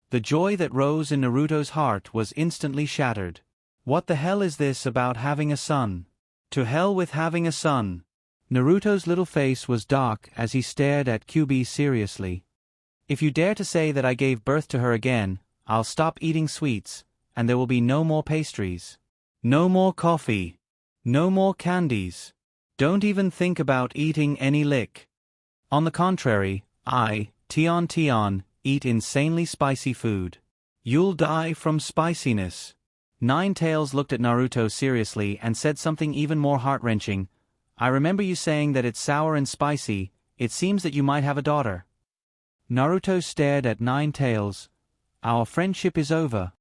The joy that rose in Naruto's heart was instantly shattered. What the hell is this about having a son? To hell with having a son. Naruto's little face was dark as he stared at Kyuubi seriously. If you dare to say that I gave birth to her again, I'll stop eating sweets, and there will be no more pastries. No more coffee. No more candies. Don't even think about eating any lick. On the contrary, Tion, eat insanely spicy food. You'll die from spiciness. Nine-Tails looked at Naruto seriously and said something even more heart-wrenching. I remember you saying that it's sour and spicy. It seems that you might have a daughter. Naruto stared at Nine-Tails. Our friendship is over.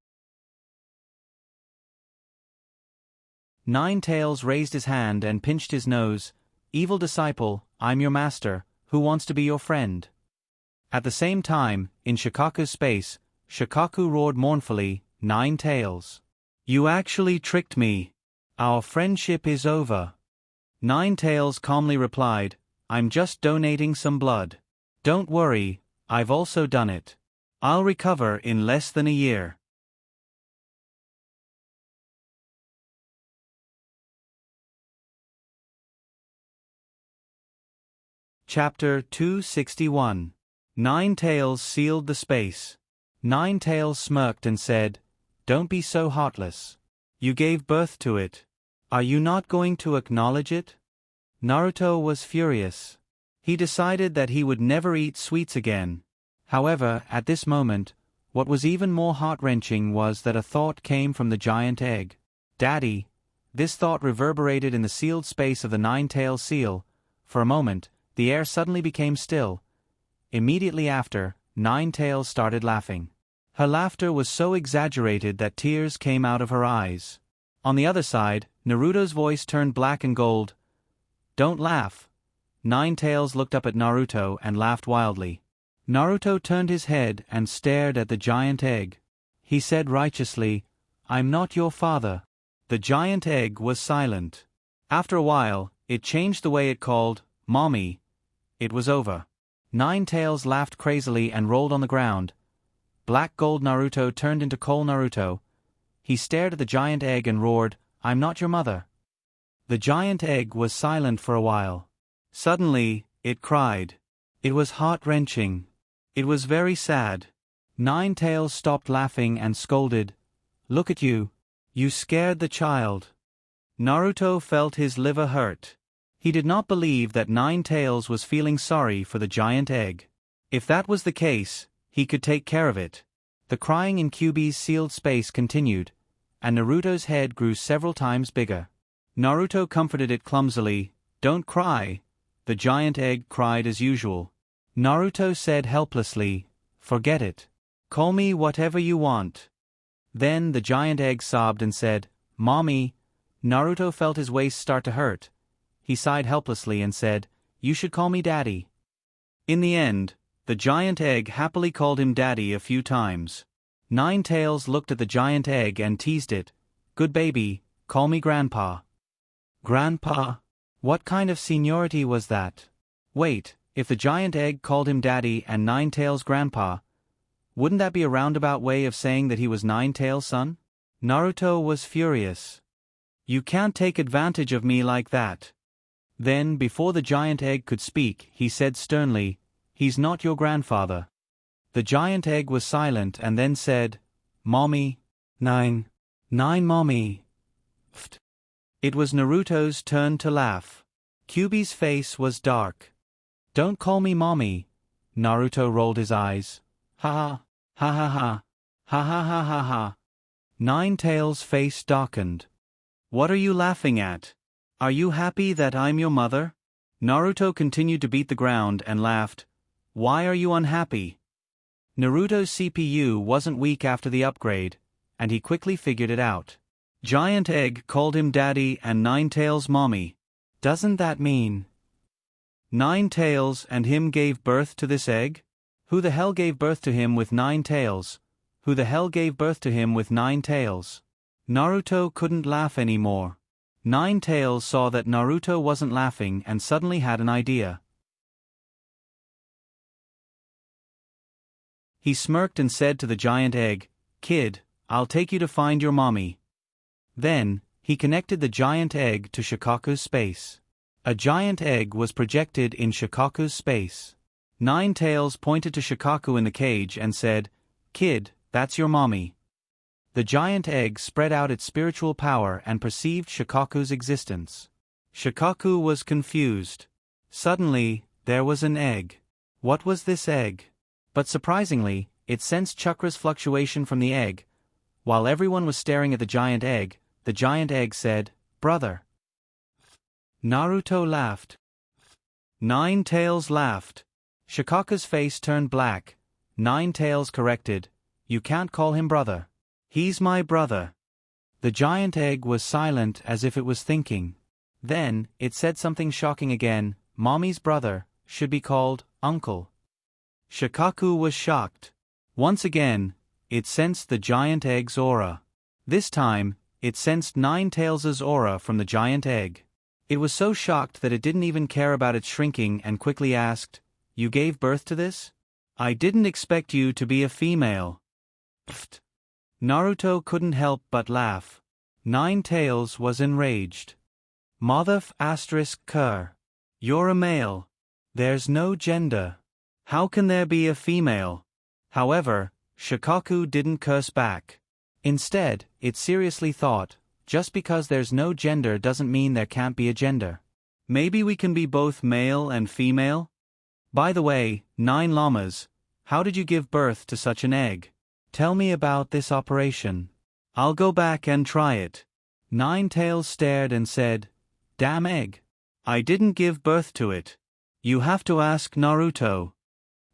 Nine-Tails raised his hand and pinched his nose. Evil disciple, I'm your master, who wants to be your friend? At the same time, in Shikaku's space, Shikaku roared mournfully, Nine-Tails. You actually tricked me. Our friendship is over. Nine-Tails calmly replied, I'm just donating some blood. Don't worry, I've also done it. I'll recover in less than a year. Chapter 261. Nine-Tails sealed the space. Nine-Tails smirked and said, Don't be so heartless. You gave birth to it. Are you not going to acknowledge it? Naruto was furious. He decided that he would never eat sweets again. However, at this moment, what was even more heart-wrenching was that a thought came from the giant egg. Daddy. This thought reverberated in the sealed space of the Nine-Tails seal, For a moment, the air suddenly became still. Immediately after, Nine Tails started laughing. Her laughter was so exaggerated that tears came out of her eyes. On the other side, Naruto's voice turned black and gold. "Don't laugh." Nine Tails looked up at Naruto and laughed wildly. Naruto turned his head and stared at the giant egg. He said righteously, "I'm not your father." The giant egg was silent. After a while, it changed the way it called, "Mommy." It was over. Nine Tails laughed crazily and rolled on the ground. Black Gold Naruto turned into Coal Naruto. He stared at the giant egg and roared, "I'm not your mother." The giant egg was silent for a while. Suddenly, it cried. It was heart-wrenching. It was very sad. Nine Tails stopped laughing and scolded, "Look at you. You scared the child." Naruto felt his liver hurt. He did not believe that Nine Tails was feeling sorry for the giant egg. If that was the case, he could take care of it. The crying in Kyuubi's sealed space continued, and Naruto's head grew several times bigger. Naruto comforted it clumsily. "Don't cry." The giant egg cried as usual. Naruto said helplessly, "Forget it. Call me whatever you want." Then the giant egg sobbed and said, "Mommy." Naruto felt his waist start to hurt. He sighed helplessly and said, "You should call me Daddy." In the end, the giant egg happily called him Daddy a few times. Nine Tails looked at the giant egg and teased it, "Good baby, call me Grandpa." Grandpa? What kind of seniority was that? Wait, if the giant egg called him Daddy and Nine Tails Grandpa, wouldn't that be a roundabout way of saying that he was Nine Tails' son? Naruto was furious. "You can't take advantage of me like that." Then, before the giant egg could speak, he said sternly, "He's not your grandfather." The giant egg was silent and then said, "Mommy." Nine, Mommy. Pfft. It was Naruto's turn to laugh. Kyuubi's face was dark. "Don't call me Mommy." Naruto rolled his eyes. "Ha ha, ha ha ha, ha ha ha ha ha." Nine Tails' face darkened. "What are you laughing at? Are you happy that I'm your mother?" Naruto continued to beat the ground and laughed. "Why are you unhappy?" Naruto's CPU wasn't weak after the upgrade, and he quickly figured it out. Giant Egg called him Daddy and Nine Tails Mommy. Doesn't that mean Nine Tails and him gave birth to this egg? Who the hell gave birth to him with 9 tails? Who the hell gave birth to him with 9 tails? Naruto couldn't laugh anymore. Nine Tails saw that Naruto wasn't laughing and suddenly had an idea. He smirked and said to the giant egg, "Kid, I'll take you to find your mommy." Then, he connected the giant egg to Shikaku's space. A giant egg was projected in Shikaku's space. Nine Tails pointed to Shikaku in the cage and said, "Kid, that's your mommy." The giant egg spread out its spiritual power and perceived Shikaku's existence. Shikaku was confused. Suddenly, there was an egg. What was this egg? But surprisingly, it sensed chakra's fluctuation from the egg. While everyone was staring at the giant egg said, "Brother." Naruto laughed. Nine Tails laughed. Shikaku's face turned black. Nine Tails corrected, "You can't call him brother. He's my brother." The giant egg was silent as if it was thinking. Then, it said something shocking again, "Mommy's brother should be called uncle." Shikaku was shocked. Once again, it sensed the giant egg's aura. This time, it sensed Nine Tails' aura from the giant egg. It was so shocked that it didn't even care about its shrinking and quickly asked, "You gave birth to this? I didn't expect you to be a female." Pfft. Naruto couldn't help but laugh. Nine Tails was enraged. "Motherf asterisk cur. You're a male. There's no gender. How can there be a female?" However, Shikaku didn't curse back. Instead, it seriously thought, just because there's no gender doesn't mean there can't be a gender. Maybe we can be both male and female? By the way, 9 llamas, how did you give birth to such an egg? Tell me about this operation. I'll go back and try it. Nine Tails stared and said, "Damn egg. I didn't give birth to it. You have to ask Naruto.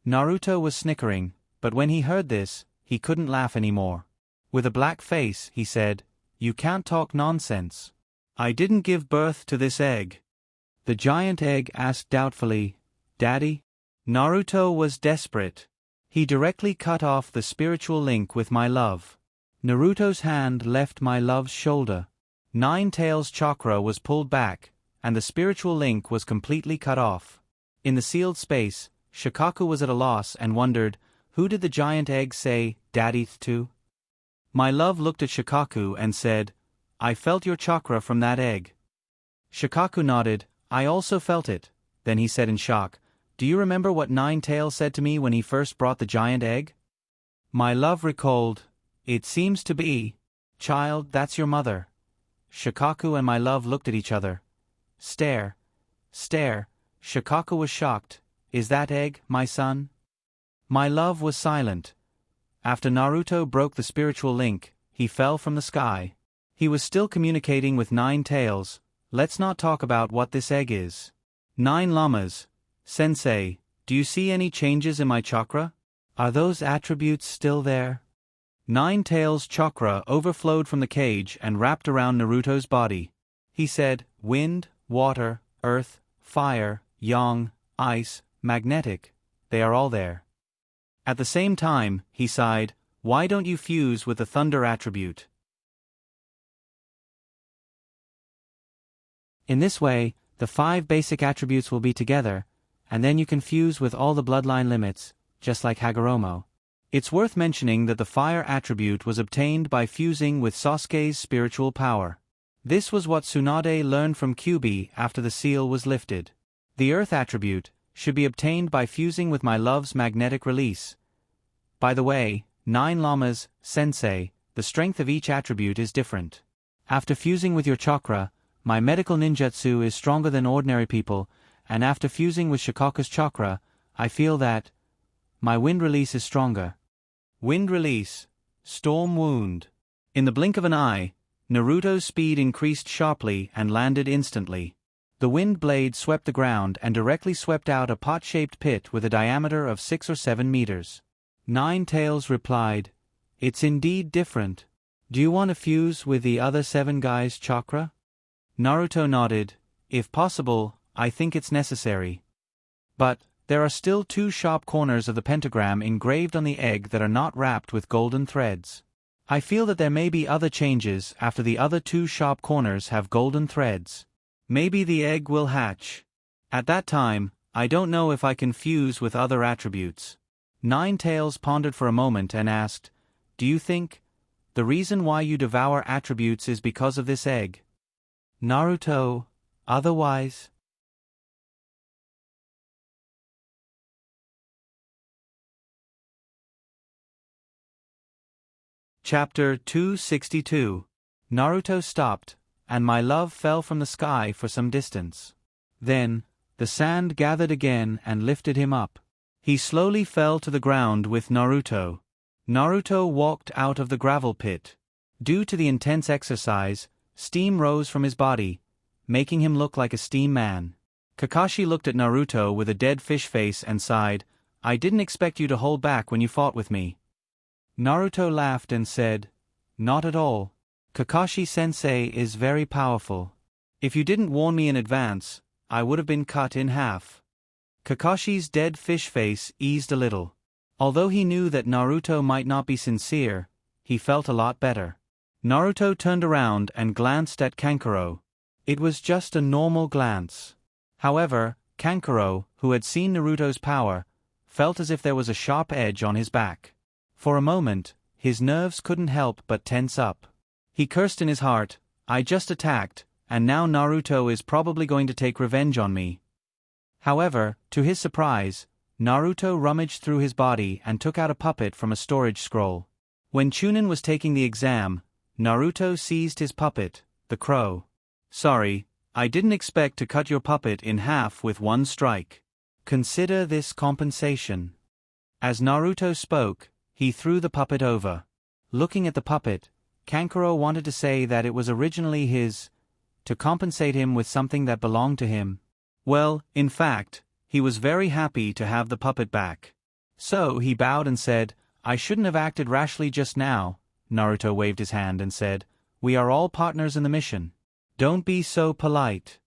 Naruto was snickering, but when he heard this, he couldn't laugh anymore. With a black face, he said, "You can't talk nonsense. I didn't give birth to this egg." The giant egg asked doubtfully, "Daddy?" Naruto was desperate. He directly cut off the spiritual link with my love. Naruto's hand left my love's shoulder. Nine Tails' chakra was pulled back, and the spiritual link was completely cut off. In the sealed space, Shikaku was at a loss and wondered, who did the giant egg say, "Daddy" to? My love looked at Shikaku and said, "I felt your chakra from that egg." Shikaku nodded, "I also felt it." Then he said in shock, "Do you remember what Nine Tails said to me when he first brought the giant egg?" My love recalled, "It seems to be, child, that's your mother." Shikaku and my love looked at each other. Stare. Shikaku was shocked. "Is that egg, my son?" My love was silent. After Naruto broke the spiritual link, he fell from the sky. He was still communicating with Nine Tails. "Let's not talk about what this egg is. Nine Llamas. Sensei, do you see any changes in my chakra? Are those attributes still there?" Nine Tails' chakra overflowed from the cage and wrapped around Naruto's body. He said, "Wind, water, earth, fire, yang, ice, magnetic, they are all there." At the same time, he sighed, "Why don't you fuse with the thunder attribute?" In this way, the 5 basic attributes will be together, and then you can fuse with all the bloodline limits, just like Hagoromo. It's worth mentioning that the fire attribute was obtained by fusing with Sasuke's spiritual power. This was what Tsunade learned from Kyuubi after the seal was lifted. The earth attribute should be obtained by fusing with my love's magnetic release. By the way, Nine Llamas, Sensei, the strength of each attribute is different. After fusing with your chakra, my medical ninjutsu is stronger than ordinary people, and after fusing with Shikaku's chakra, I feel that my wind release is stronger. Wind release, storm wound. In the blink of an eye, Naruto's speed increased sharply and landed instantly. The wind blade swept the ground and directly swept out a pot-shaped pit with a diameter of 6 or 7 meters. Nine Tails replied, "It's indeed different. Do you want to fuse with the other 7 guys' chakra?" Naruto nodded. "If possible, I think it's necessary. But there are still 2 sharp corners of the pentagram engraved on the egg that are not wrapped with golden threads. I feel that there may be other changes after the other 2 sharp corners have golden threads. Maybe the egg will hatch. At that time, I don't know if I can fuse with other attributes." Nine Tails pondered for a moment and asked, "Do you think the reason why you devour attributes is because of this egg?" Naruto, otherwise? Chapter 262. Naruto stopped, and my love fell from the sky for some distance. Then, the sand gathered again and lifted him up. He slowly fell to the ground with Naruto. Naruto walked out of the gravel pit. Due to the intense exercise, steam rose from his body, making him look like a steam man. Kakashi looked at Naruto with a dead fish face and sighed, "I didn't expect you to hold back when you fought with me." Naruto laughed and said, "Not at all. Kakashi-sensei is very powerful. If you didn't warn me in advance, I would have been cut in half." Kakashi's dead fish face eased a little. Although he knew that Naruto might not be sincere, he felt a lot better. Naruto turned around and glanced at Kankuro. It was just a normal glance. However, Kankuro, who had seen Naruto's power, felt as if there was a sharp edge on his back. For a moment, his nerves couldn't help but tense up. He cursed in his heart, "I just attacked, and now Naruto is probably going to take revenge on me." However, to his surprise, Naruto rummaged through his body and took out a puppet from a storage scroll. When Chunin was taking the exam, Naruto seized his puppet, the crow. "Sorry, I didn't expect to cut your puppet in half with one strike. Consider this compensation." As Naruto spoke, he threw the puppet over. Looking at the puppet, Kankuro wanted to say that it was originally his, to compensate him with something that belonged to him, Well, in fact, he was very happy to have the puppet back. So he bowed and said, "I shouldn't have acted rashly just now." Naruto waved his hand and said, "We are all partners in the mission. Don't be so polite."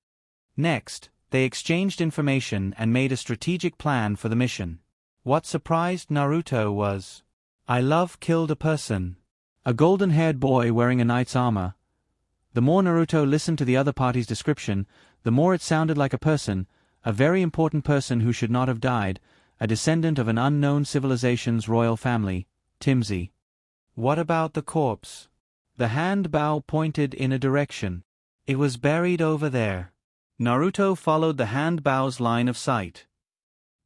Next, they exchanged information and made a strategic plan for the mission. What surprised Naruto was, "I love killed a person." A golden-haired boy wearing a knight's armor. The more Naruto listened to the other party's description, the more it sounded like a person, a very important person who should not have died, a descendant of an unknown civilization's royal family, Timsy. What about the corpse? The hand bow pointed in a direction. It was buried over there. Naruto followed the hand bow's line of sight.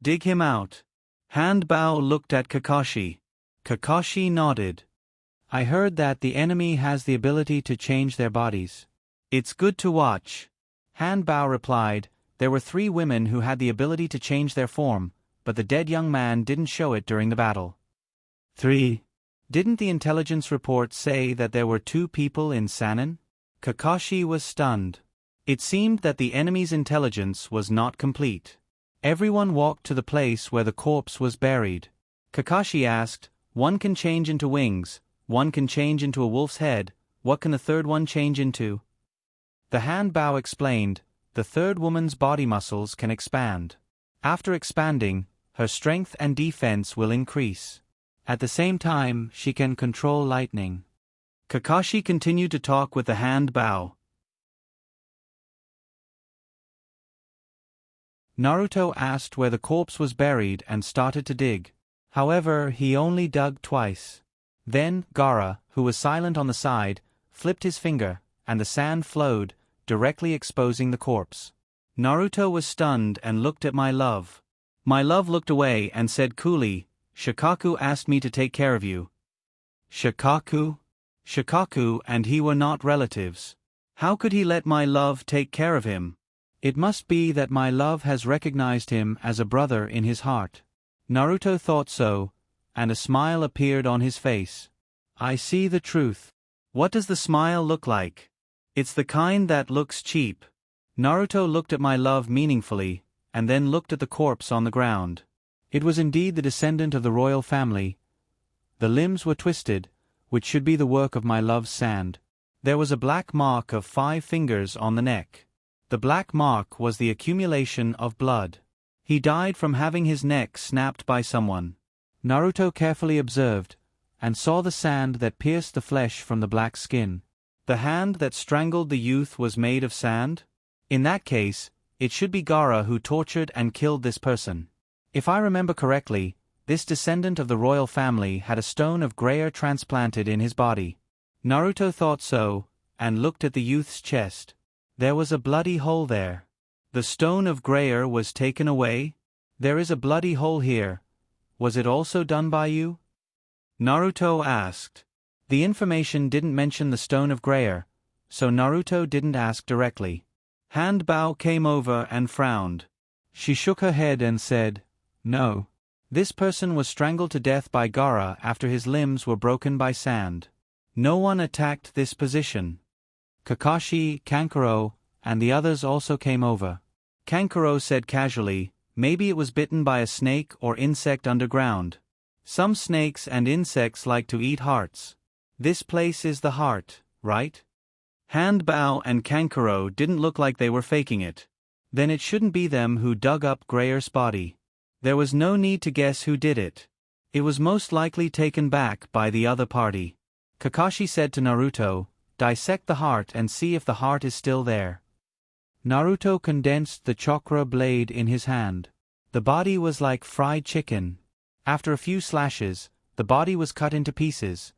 Dig him out. Hand bow looked at Kakashi. Kakashi nodded. I heard that the enemy has the ability to change their bodies. It's good to watch. Hand bow replied, there were 3 women who had the ability to change their form, but the dead young man didn't show it during the battle. 3. Didn't the intelligence report say that there were 2 people in Sannin? Kakashi was stunned. It seemed that the enemy's intelligence was not complete. Everyone walked to the place where the corpse was buried. Kakashi asked, "One can change into wings, one can change into a wolf's head, what can the third one change into?" The hand bow explained, the third woman's body muscles can expand. After expanding, her strength and defense will increase. At the same time, she can control lightning. Kakashi continued to talk with the hand bow. Naruto asked where the corpse was buried and started to dig. However, he only dug twice. Then, Gaara, who was silent on the side, flipped his finger, and the sand flowed, directly exposing the corpse. Naruto was stunned and looked at my love. My love looked away and said coolly, "Shikaku asked me to take care of you." Shikaku? Shikaku and he were not relatives. How could he let my love take care of him? It must be that my love has recognized him as a brother in his heart. Naruto thought so, and a smile appeared on his face. I see the truth. What does the smile look like? It's the kind that looks cheap. Naruto looked at my love meaningfully, and then looked at the corpse on the ground. It was indeed the descendant of the royal family. The limbs were twisted, which should be the work of my love's sand. There was a black mark of 5 fingers on the neck. The black mark was the accumulation of blood. He died from having his neck snapped by someone. Naruto carefully observed, and saw the sand that pierced the flesh from the black skin. The hand that strangled the youth was made of sand? In that case, it should be Gaara who tortured and killed this person. If I remember correctly, this descendant of the royal family had a stone of Greyer transplanted in his body. Naruto thought so, and looked at the youth's chest. There was a bloody hole there. The stone of Greyer was taken away? There is a bloody hole here. Was it also done by you? Naruto asked. The information didn't mention the stone of Greyer, so Naruto didn't ask directly. Hand Bao came over and frowned. She shook her head and said, "No. This person was strangled to death by Gaara after his limbs were broken by sand. No one attacked this position." Kakashi, Kankuro, and the others also came over. Kankuro said casually, "Maybe it was bitten by a snake or insect underground. Some snakes and insects like to eat hearts. This place is the heart, right?" Hand Bao and Kankuro didn't look like they were faking it. Then it shouldn't be them who dug up Greyer's body. There was no need to guess who did it. It was most likely taken back by the other party. Kakashi said to Naruto, "Dissect the heart and see if the heart is still there." Naruto condensed the chakra blade in his hand. The body was like fried chicken. After a few slashes, the body was cut into pieces.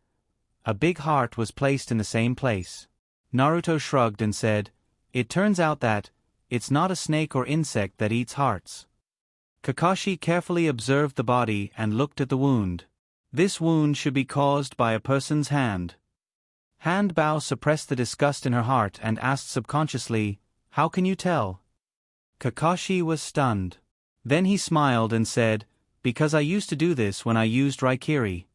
A big heart was placed in the same place. Naruto shrugged and said, "It turns out that it's not a snake or insect that eats hearts." Kakashi carefully observed the body and looked at the wound. This wound should be caused by a person's hand. Hand Bao suppressed the disgust in her heart and asked subconsciously, "How can you tell?" Kakashi was stunned. Then he smiled and said, "Because I used to do this when I used Raikiri."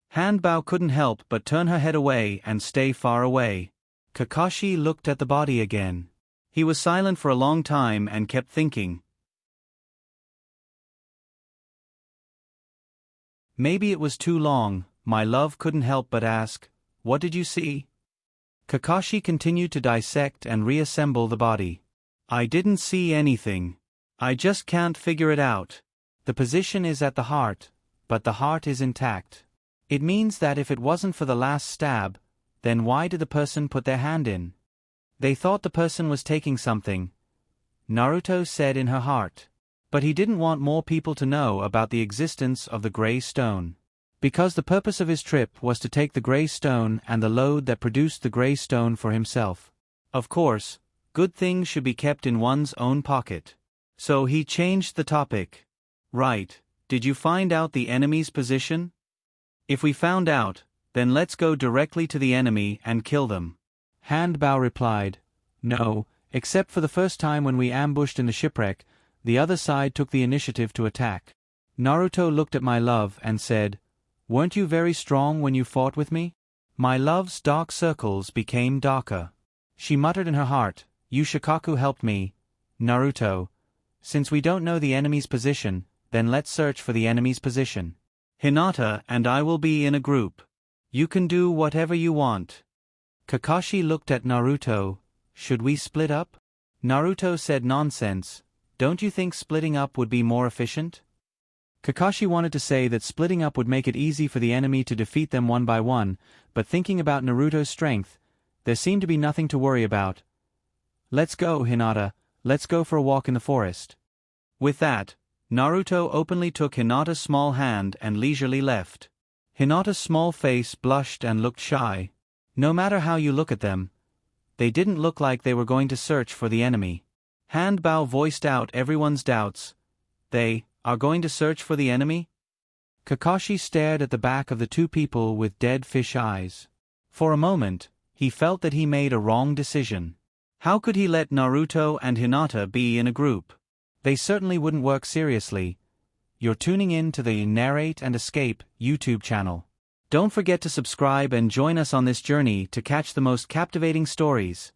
Hand Bao couldn't help but turn her head away and stay far away. Kakashi looked at the body again. He was silent for a long time and kept thinking. Maybe it was too long. My love couldn't help but ask, "What did you see?" Kakashi continued to dissect and reassemble the body. "I didn't see anything. I just can't figure it out. The position is at the heart, but the heart is intact. It means that if it wasn't for the last stab, then why did the person put their hand in? They thought the person was taking something," Naruto said in her heart. But he didn't want more people to know about the existence of the gray stone. Because the purpose of his trip was to take the gray stone and the load that produced the gray stone for himself. Of course, good things should be kept in one's own pocket. So he changed the topic. "Right, did you find out the enemy's position?" "If we found out, then let's go directly to the enemy and kill them." Handbao replied, "No, except for the first time when we ambushed in the shipwreck, the other side took the initiative to attack." Naruto looked at my love and said, "Weren't you very strong when you fought with me?" My love's dark circles became darker. She muttered in her heart, "You Shikaku helped me, Naruto. Since we don't know the enemy's position, then let's search for the enemy's position. Hinata and I will be in a group. You can do whatever you want." Kakashi looked at Naruto. "Should we split up?" Naruto said, "Nonsense. Don't you think splitting up would be more efficient?" Kakashi wanted to say that splitting up would make it easy for the enemy to defeat them one by one, but thinking about Naruto's strength, there seemed to be nothing to worry about. "Let's go, Hinata, let's go for a walk in the forest." With that, Naruto openly took Hinata's small hand and leisurely left. Hinata's small face blushed and looked shy. No matter how you look at them, they didn't look like they were going to search for the enemy. Handbao voiced out everyone's doubts. "They are going to search for the enemy?" Kakashi stared at the back of the two people with dead fish eyes. For a moment, he felt that he made a wrong decision. How could he let Naruto and Hinata be in a group? They certainly wouldn't work seriously. You're tuning in to the Narrate and Escape YouTube channel. Don't forget to subscribe and join us on this journey to catch the most captivating stories.